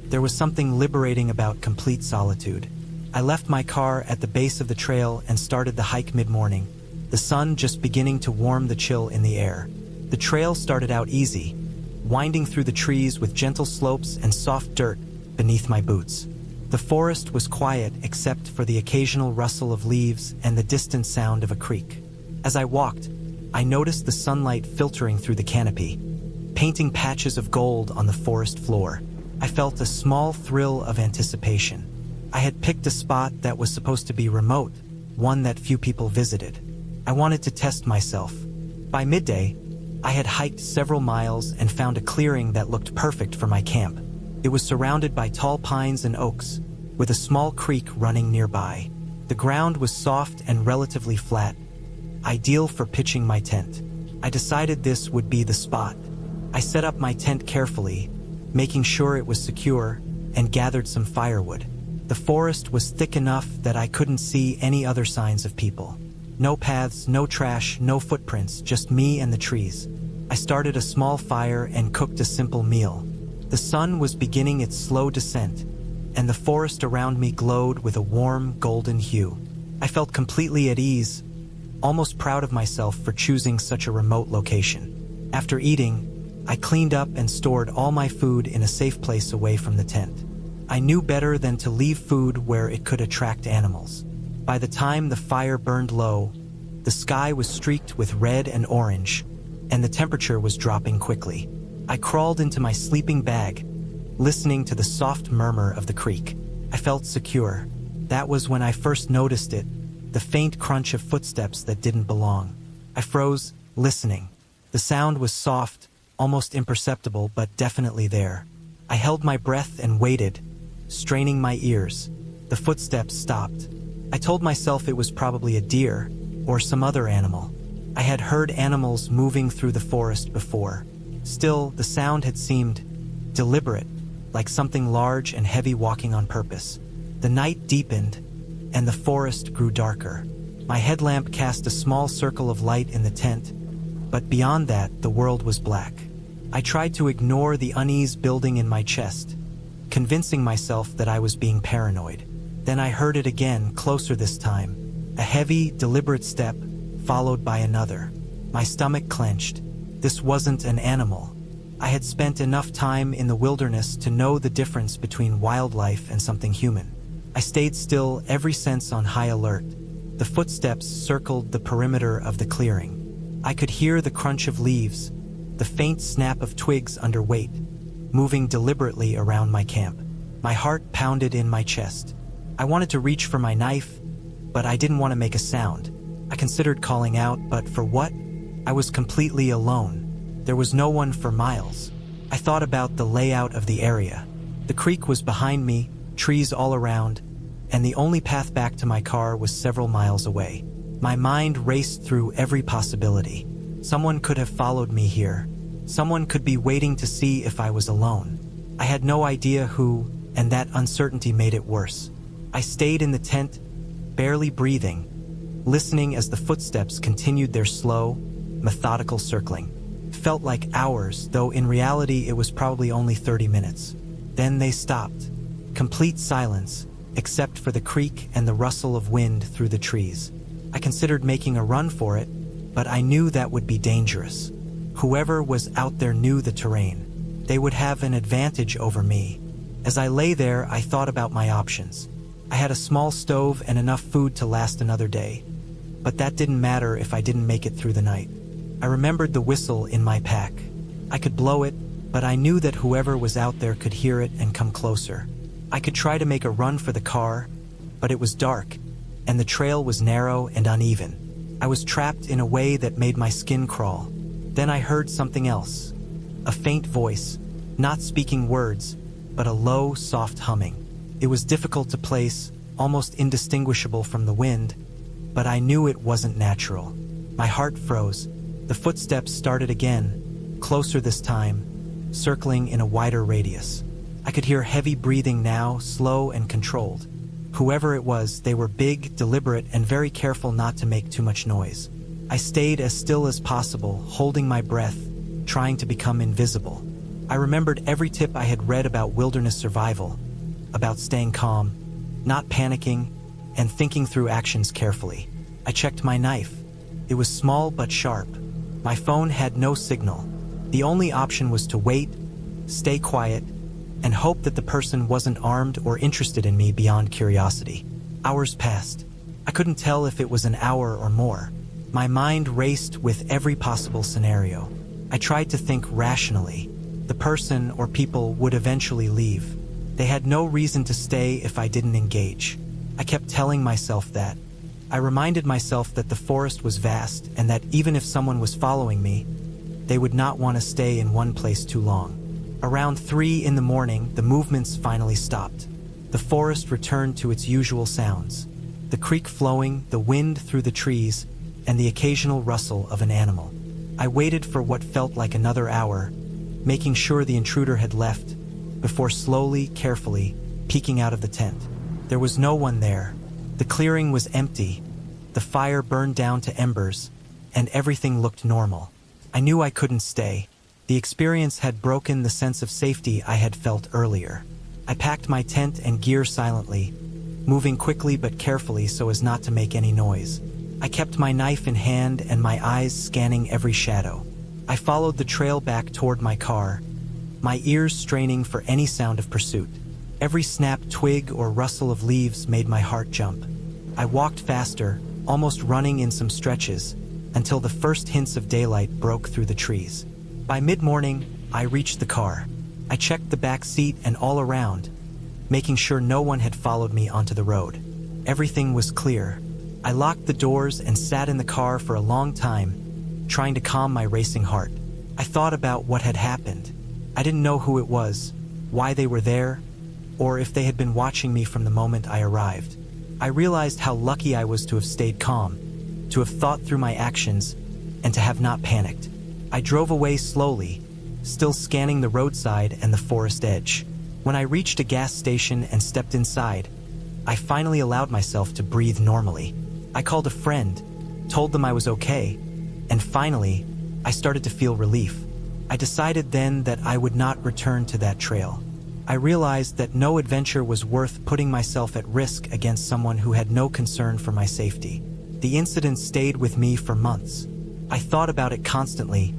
There was something liberating about complete solitude. I left my car at the base of the trail and started the hike mid-morning, the sun just beginning to warm the chill in the air. The trail started out easy, winding through the trees with gentle slopes and soft dirt beneath my boots. The forest was quiet except for the occasional rustle of leaves and the distant sound of a creek. As I walked, I noticed the sunlight filtering through the canopy, painting patches of gold on the forest floor. I felt a small thrill of anticipation. I had picked a spot that was supposed to be remote, one that few people visited. I wanted to test myself. By midday, I had hiked several miles and found a clearing that looked perfect for my camp. It was surrounded by tall pines and oaks, with a small creek running nearby. The ground was soft and relatively flat, ideal for pitching my tent. I decided this would be the spot. I set up my tent carefully, making sure it was secure, and gathered some firewood. The forest was thick enough that I couldn't see any other signs of people. No paths, no trash, no footprints, just me and the trees. I started a small fire and cooked a simple meal. The sun was beginning its slow descent, and the forest around me glowed with a warm, golden hue. I felt completely at ease, almost proud of myself for choosing such a remote location. After eating, I cleaned up and stored all my food in a safe place away from the tent. I knew better than to leave food where it could attract animals. By the time the fire burned low, the sky was streaked with red and orange, and the temperature was dropping quickly. I crawled into my sleeping bag, listening to the soft murmur of the creek. I felt secure. That was when I first noticed it, the faint crunch of footsteps that didn't belong. I froze, listening. The sound was soft, almost imperceptible, but definitely there. I held my breath and waited, straining my ears. The footsteps stopped. I told myself it was probably a deer or some other animal. I had heard animals moving through the forest before. Still, the sound had seemed deliberate, like something large and heavy walking on purpose. The night deepened, and the forest grew darker. My headlamp cast a small circle of light in the tent, but beyond that, the world was black. I tried to ignore the unease building in my chest, convincing myself that I was being paranoid. Then I heard it again, closer this time. A heavy, deliberate step, followed by another. My stomach clenched. This wasn't an animal. I had spent enough time in the wilderness to know the difference between wildlife and something human. I stayed still, every sense on high alert. The footsteps circled the perimeter of the clearing. I could hear the crunch of leaves, the faint snap of twigs under weight, moving deliberately around my camp. My heart pounded in my chest. I wanted to reach for my knife, but I didn't want to make a sound. I considered calling out, but for what? I was completely alone. There was no one for miles. I thought about the layout of the area. The creek was behind me, trees all around, and the only path back to my car was several miles away. My mind raced through every possibility. Someone could have followed me here. Someone could be waiting to see if I was alone. I had no idea who, and that uncertainty made it worse. I stayed in the tent, barely breathing, listening as the footsteps continued their slow, methodical circling. It felt like hours, though in reality it was probably only 30 minutes. Then they stopped. Complete silence, except for the creak and the rustle of wind through the trees. I considered making a run for it, but I knew that would be dangerous. Whoever was out there knew the terrain. They would have an advantage over me. As I lay there, I thought about my options. I had a small stove and enough food to last another day, but that didn't matter if I didn't make it through the night. I remembered the whistle in my pack. I could blow it, but I knew that whoever was out there could hear it and come closer. I could try to make a run for the car, but it was dark, and the trail was narrow and uneven. I was trapped in a way that made my skin crawl. Then I heard something else. A faint voice, not speaking words, but a low, soft humming. It was difficult to place, almost indistinguishable from the wind, but I knew it wasn't natural. My heart froze. The footsteps started again, closer this time, circling in a wider radius. I could hear heavy breathing now, slow and controlled. Whoever it was, they were big, deliberate, and very careful not to make too much noise. I stayed as still as possible, holding my breath, trying to become invisible. I remembered every tip I had read about wilderness survival, about staying calm, not panicking, and thinking through actions carefully. I checked my knife. It was small but sharp. My phone had no signal. The only option was to wait, stay quiet, and hope that the person wasn't armed or interested in me beyond curiosity. Hours passed. I couldn't tell if it was an hour or more. My mind raced with every possible scenario. I tried to think rationally. The person or people would eventually leave. They had no reason to stay if I didn't engage. I kept telling myself that. I reminded myself that the forest was vast and that even if someone was following me, they would not want to stay in one place too long. Around 3 in the morning, the movements finally stopped. The forest returned to its usual sounds. The creek flowing, the wind through the trees, and the occasional rustle of an animal. I waited for what felt like another hour, making sure the intruder had left, before slowly, carefully, peeking out of the tent. There was no one there. The clearing was empty. The fire burned down to embers, and everything looked normal. I knew I couldn't stay. The experience had broken the sense of safety I had felt earlier. I packed my tent and gear silently, moving quickly but carefully so as not to make any noise. I kept my knife in hand and my eyes scanning every shadow. I followed the trail back toward my car, my ears straining for any sound of pursuit. Every snapped twig or rustle of leaves made my heart jump. I walked faster, almost running in some stretches, until the first hints of daylight broke through the trees. By mid-morning, I reached the car. I checked the back seat and all around, making sure no one had followed me onto the road. Everything was clear. I locked the doors and sat in the car for a long time, trying to calm my racing heart. I thought about what had happened. I didn't know who it was, why they were there, or if they had been watching me from the moment I arrived. I realized how lucky I was to have stayed calm, to have thought through my actions, and to have not panicked. I drove away slowly, still scanning the roadside and the forest edge. When I reached a gas station and stepped inside, I finally allowed myself to breathe normally. I called a friend, told them I was okay, and finally, I started to feel relief. I decided then that I would not return to that trail. I realized that no adventure was worth putting myself at risk against someone who had no concern for my safety. The incident stayed with me for months. I thought about it constantly,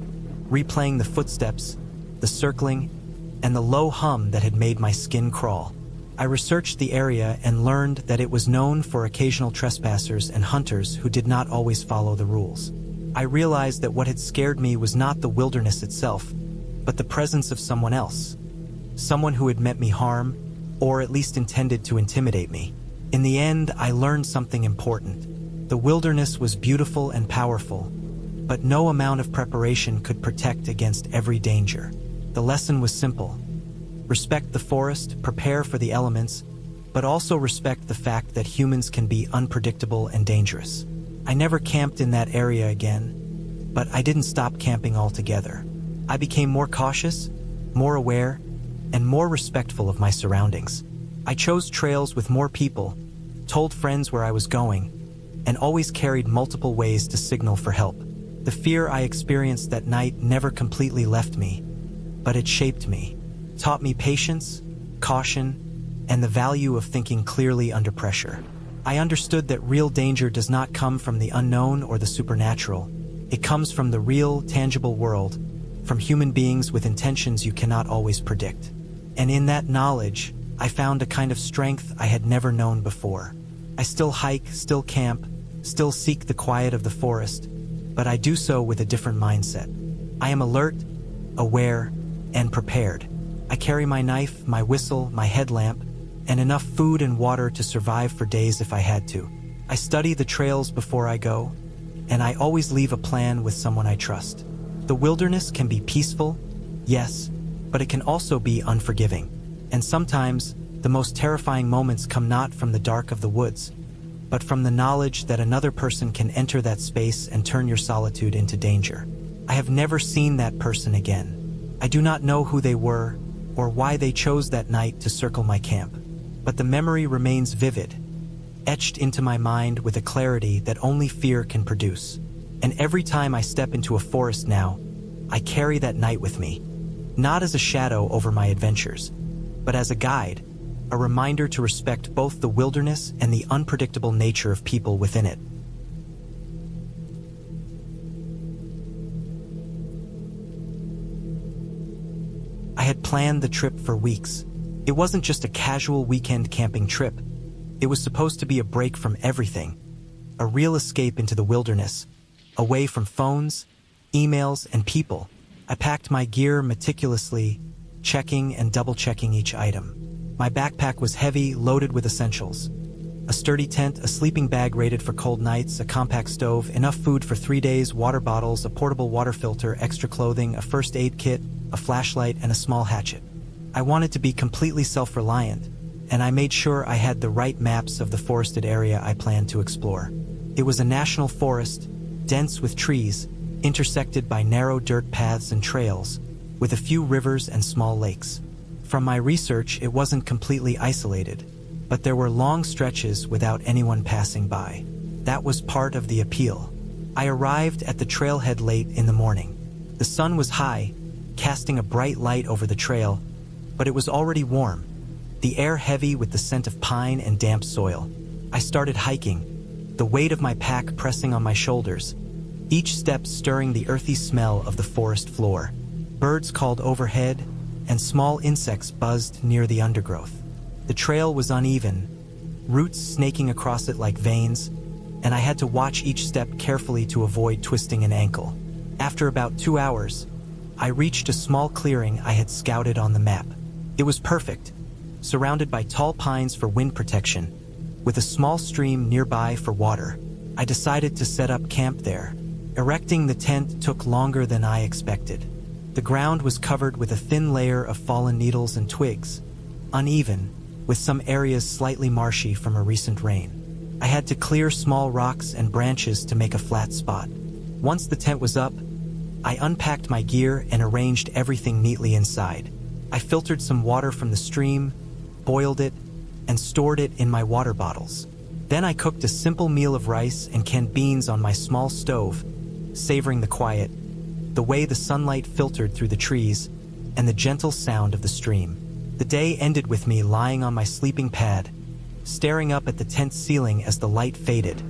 replaying the footsteps, the circling, and the low hum that had made my skin crawl. I researched the area and learned that it was known for occasional trespassers and hunters who did not always follow the rules. I realized that what had scared me was not the wilderness itself, but the presence of someone else. Someone who had meant me harm, or at least intended to intimidate me. In the end, I learned something important. The wilderness was beautiful and powerful, but no amount of preparation could protect against every danger. The lesson was simple. Respect the forest, prepare for the elements, but also respect the fact that humans can be unpredictable and dangerous. I never camped in that area again, but I didn't stop camping altogether. I became more cautious, more aware, and more respectful of my surroundings. I chose trails with more people, told friends where I was going, and always carried multiple ways to signal for help. The fear I experienced that night never completely left me, but it shaped me, taught me patience, caution, and the value of thinking clearly under pressure. I understood that real danger does not come from the unknown or the supernatural. It comes from the real, tangible world, from human beings with intentions you cannot always predict. And in that knowledge, I found a kind of strength I had never known before. I still hike, still camp, still seek the quiet of the forest, but I do so with a different mindset. I am alert, aware, and prepared. I carry my knife, my whistle, my headlamp, and enough food and water to survive for days if I had to. I study the trails before I go, and I always leave a plan with someone I trust. The wilderness can be peaceful, yes, but it can also be unforgiving. And sometimes, the most terrifying moments come not from the dark of the woods, but from the knowledge that another person can enter that space and turn your solitude into danger. I have never seen that person again. I do not know who they were, or why they chose that night to circle my camp. But the memory remains vivid, etched into my mind with a clarity that only fear can produce. And every time I step into a forest now, I carry that night with me, not as a shadow over my adventures, but as a guide, a reminder to respect both the wilderness and the unpredictable nature of people within it. I had planned the trip for weeks. It wasn't just a casual weekend camping trip. It was supposed to be a break from everything, a real escape into the wilderness, away from phones, emails, and people. I packed my gear meticulously, checking and double-checking each item. My backpack was heavy, loaded with essentials. A sturdy tent, a sleeping bag rated for cold nights, a compact stove, enough food for 3 days, water bottles, a portable water filter, extra clothing, a first aid kit, a flashlight, and a small hatchet. I wanted to be completely self-reliant, and I made sure I had the right maps of the forested area I planned to explore. It was a national forest, dense with trees, intersected by narrow dirt paths and trails, with a few rivers and small lakes. From my research, it wasn't completely isolated, but there were long stretches without anyone passing by. That was part of the appeal. I arrived at the trailhead late in the morning. The sun was high, casting a bright light over the trail, but it was already warm, the air heavy with the scent of pine and damp soil. I started hiking, the weight of my pack pressing on my shoulders, each step stirring the earthy smell of the forest floor. Birds called overhead, and small insects buzzed near the undergrowth. The trail was uneven, roots snaking across it like veins, and I had to watch each step carefully to avoid twisting an ankle. After about 2 hours, I reached a small clearing I had scouted on the map. It was perfect, surrounded by tall pines for wind protection, with a small stream nearby for water. I decided to set up camp there. Erecting the tent took longer than I expected. The ground was covered with a thin layer of fallen needles and twigs, uneven, with some areas slightly marshy from a recent rain. I had to clear small rocks and branches to make a flat spot. Once the tent was up, I unpacked my gear and arranged everything neatly inside. I filtered some water from the stream, boiled it, and stored it in my water bottles. Then I cooked a simple meal of rice and canned beans on my small stove, savoring the quiet, the way the sunlight filtered through the trees, and the gentle sound of the stream. The day ended with me lying on my sleeping pad, staring up at the tent ceiling as the light faded,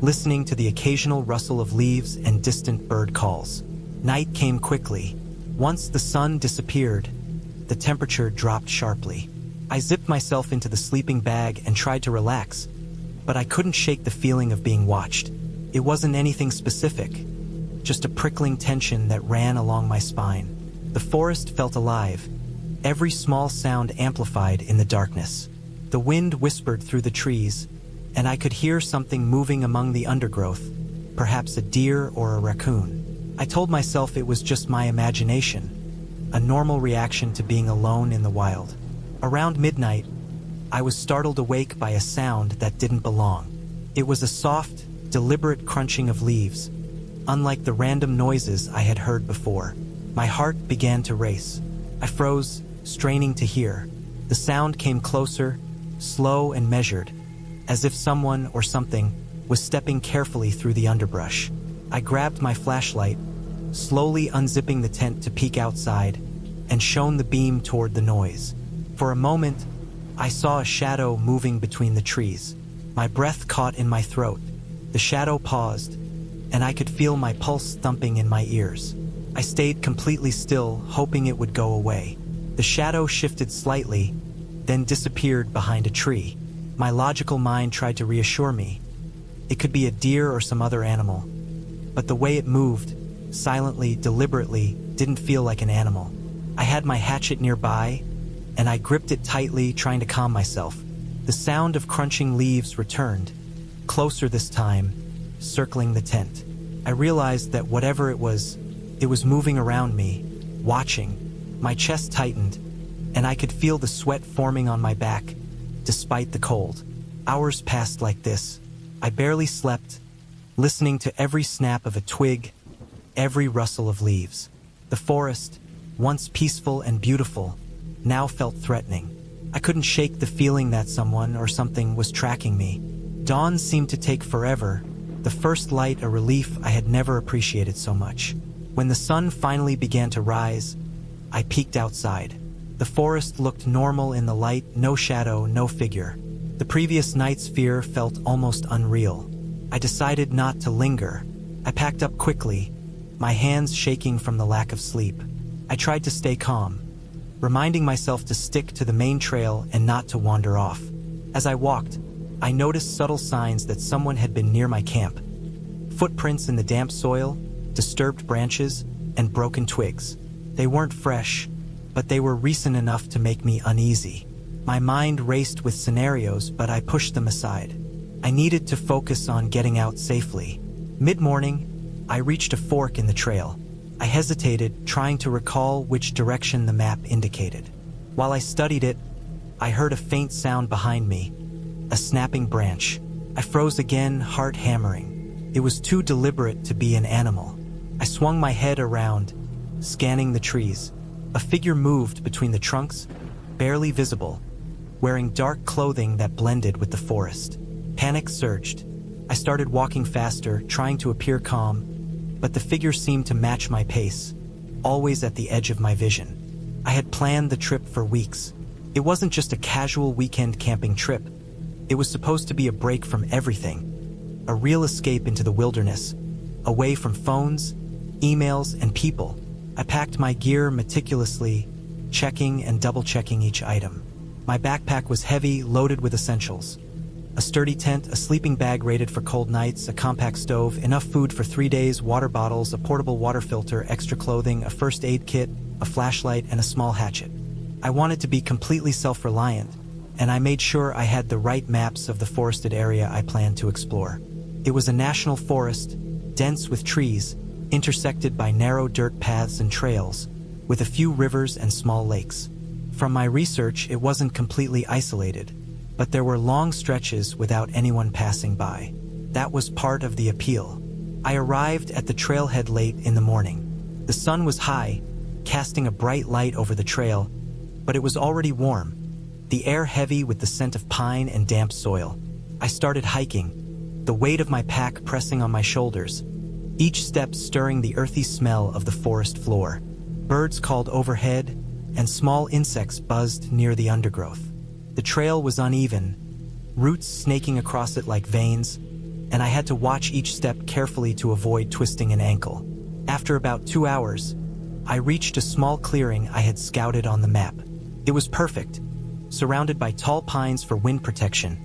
listening to the occasional rustle of leaves and distant bird calls. Night came quickly. Once the sun disappeared, the temperature dropped sharply. I zipped myself into the sleeping bag and tried to relax, but I couldn't shake the feeling of being watched. It wasn't anything specific, just a prickling tension that ran along my spine. The forest felt alive, every small sound amplified in the darkness. The wind whispered through the trees, and I could hear something moving among the undergrowth, perhaps a deer or a raccoon. I told myself it was just my imagination, a normal reaction to being alone in the wild. Around midnight, I was startled awake by a sound that didn't belong. It was a soft, deliberate crunching of leaves, unlike the random noises I had heard before. My heart began to race. I froze, straining to hear. The sound came closer, slow and measured, as if someone or something was stepping carefully through the underbrush. I grabbed my flashlight, slowly unzipping the tent to peek outside, and shone the beam toward the noise. For a moment, I saw a shadow moving between the trees. My breath caught in my throat. The shadow paused, and I could feel my pulse thumping in my ears. I stayed completely still, hoping it would go away. The shadow shifted slightly, then disappeared behind a tree. My logical mind tried to reassure me. It could be a deer or some other animal. But the way it moved, silently, deliberately, didn't feel like an animal. I had my hatchet nearby, and I gripped it tightly, trying to calm myself. The sound of crunching leaves returned, closer this time, circling the tent. I realized that whatever it was moving around me, watching. My chest tightened, and I could feel the sweat forming on my back, despite the cold. Hours passed like this. I barely slept, listening to every snap of a twig, every rustle of leaves. The forest, once peaceful and beautiful, now felt threatening. I couldn't shake the feeling that someone or something was tracking me. Dawn seemed to take forever, the first light a relief I had never appreciated so much. When the sun finally began to rise, I peeked outside. The forest looked normal in the light, no shadow, no figure. The previous night's fear felt almost unreal. I decided not to linger. I packed up quickly, my hands shaking from the lack of sleep. I tried to stay calm, reminding myself to stick to the main trail and not to wander off. As I walked, I noticed subtle signs that someone had been near my camp. Footprints in the damp soil, disturbed branches, and broken twigs. They weren't fresh, but they were recent enough to make me uneasy. My mind raced with scenarios, but I pushed them aside. I needed to focus on getting out safely. Mid-morning, I reached a fork in the trail. I hesitated, trying to recall which direction the map indicated. While I studied it, I heard a faint sound behind me, a snapping branch. I froze again, heart hammering. It was too deliberate to be an animal. I swung my head around, scanning the trees. A figure moved between the trunks, barely visible, wearing dark clothing that blended with the forest. Panic surged. I started walking faster, trying to appear calm, but the figure seemed to match my pace, always at the edge of my vision. I had planned the trip for weeks. It wasn't just a casual weekend camping trip. It was supposed to be a break from everything, a real escape into the wilderness, away from phones, emails, and people. I packed my gear meticulously, checking and double-checking each item. My backpack was heavy, loaded with essentials. A sturdy tent, a sleeping bag rated for cold nights, a compact stove, enough food for 3 days, water bottles, a portable water filter, extra clothing, a first aid kit, a flashlight, and a small hatchet. I wanted to be completely self-reliant, and I made sure I had the right maps of the forested area I planned to explore. It was a national forest, dense with trees, intersected by narrow dirt paths and trails, with a few rivers and small lakes. From my research, it wasn't completely isolated, but there were long stretches without anyone passing by. That was part of the appeal. I arrived at the trailhead late in the morning. The sun was high, casting a bright light over the trail, but it was already warm, the air heavy with the scent of pine and damp soil. I started hiking, the weight of my pack pressing on my shoulders, each step stirring the earthy smell of the forest floor. Birds called overhead, and small insects buzzed near the undergrowth. The trail was uneven, roots snaking across it like veins, and I had to watch each step carefully to avoid twisting an ankle. After about 2 hours, I reached a small clearing I had scouted on the map. It was perfect, surrounded by tall pines for wind protection,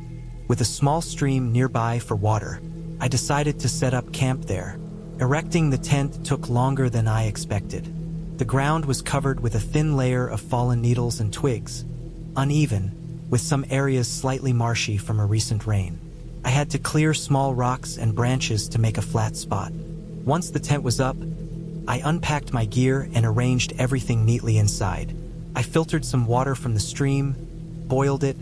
with a small stream nearby for water. I decided to set up camp there. Erecting the tent took longer than I expected. The ground was covered with a thin layer of fallen needles and twigs, uneven, with some areas slightly marshy from a recent rain. I had to clear small rocks and branches to make a flat spot. Once the tent was up, I unpacked my gear and arranged everything neatly inside. I filtered some water from the stream, boiled it,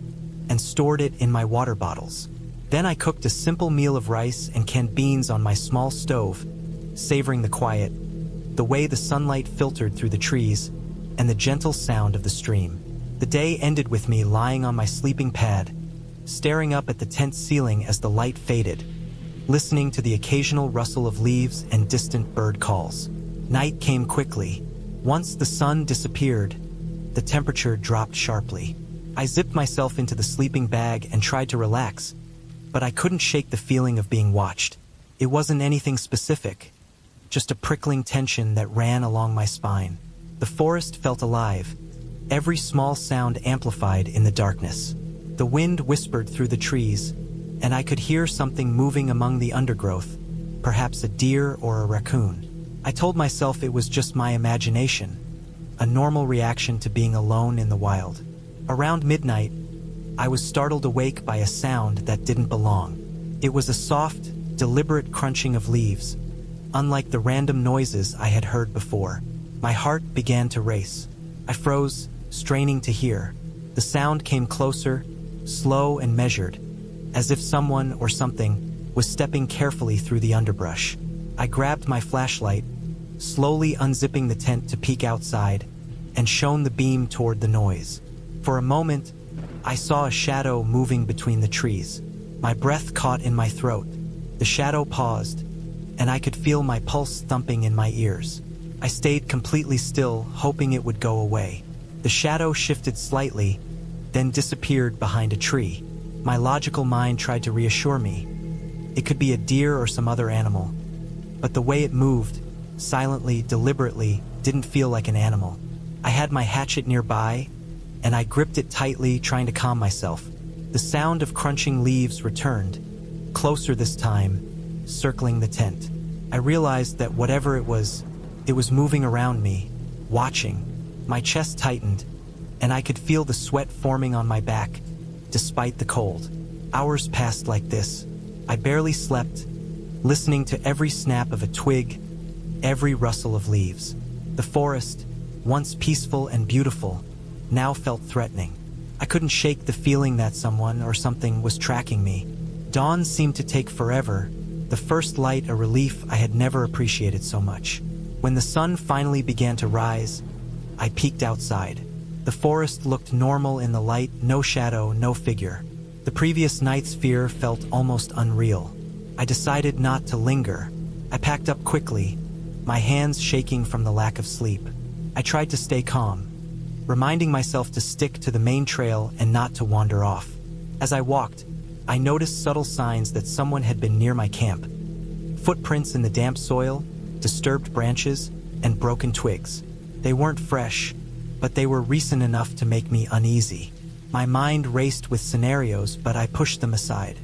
and stored it in my water bottles. Then I cooked a simple meal of rice and canned beans on my small stove, savoring the quiet, the way the sunlight filtered through the trees, and the gentle sound of the stream. The day ended with me lying on my sleeping pad, staring up at the tent ceiling as the light faded, listening to the occasional rustle of leaves and distant bird calls. Night came quickly. Once the sun disappeared, the temperature dropped sharply. I zipped myself into the sleeping bag and tried to relax, but I couldn't shake the feeling of being watched. It wasn't anything specific, just a prickling tension that ran along my spine. The forest felt alive, every small sound amplified in the darkness. The wind whispered through the trees, and I could hear something moving among the undergrowth, perhaps a deer or a raccoon. I told myself it was just my imagination, a normal reaction to being alone in the wild. Around midnight, I was startled awake by a sound that didn't belong. It was a soft, deliberate crunching of leaves, unlike the random noises I had heard before. My heart began to race. I froze, straining to hear. The sound came closer, slow and measured, as if someone or something was stepping carefully through the underbrush. I grabbed my flashlight, slowly unzipping the tent to peek outside, and shone the beam toward the noise. For a moment, I saw a shadow moving between the trees. My breath caught in my throat. The shadow paused, and I could feel my pulse thumping in my ears. I stayed completely still, hoping it would go away. The shadow shifted slightly, then disappeared behind a tree. My logical mind tried to reassure me. It could be a deer or some other animal. But the way it moved, silently, deliberately, didn't feel like an animal. I had my hatchet nearby, and I gripped it tightly, trying to calm myself. The sound of crunching leaves returned, closer this time, circling the tent. I realized that whatever it was moving around me, watching. My chest tightened, and I could feel the sweat forming on my back, despite the cold. Hours passed like this. I barely slept, listening to every snap of a twig, every rustle of leaves. The forest, once peaceful and beautiful, now felt threatening. I couldn't shake the feeling that someone or something was tracking me. Dawn seemed to take forever, the first light a relief I had never appreciated so much. When the sun finally began to rise, I peeked outside. The forest looked normal in the light, no shadow, no figure. The previous night's fear felt almost unreal. I decided not to linger. I packed up quickly, my hands shaking from the lack of sleep. I tried to stay calm, reminding myself to stick to the main trail and not to wander off. As I walked, I noticed subtle signs that someone had been near my camp. Footprints in the damp soil, disturbed branches, and broken twigs. They weren't fresh, but they were recent enough to make me uneasy. My mind raced with scenarios, but I pushed them aside.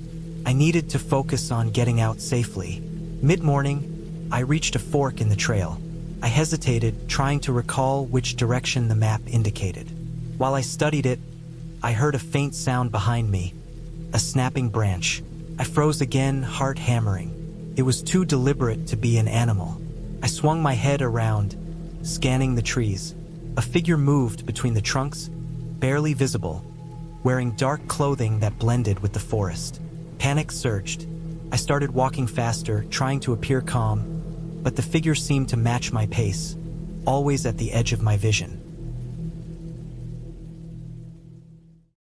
I needed to focus on getting out safely. Mid-morning, I reached a fork in the trail. I hesitated, trying to recall which direction the map indicated. While I studied it, I heard a faint sound behind me, a snapping branch. I froze again, heart hammering. It was too deliberate to be an animal. I swung my head around, scanning the trees. A figure moved between the trunks, barely visible, wearing dark clothing that blended with the forest. Panic surged. I started walking faster, trying to appear calm, but the figure seemed to match my pace, always at the edge of my vision.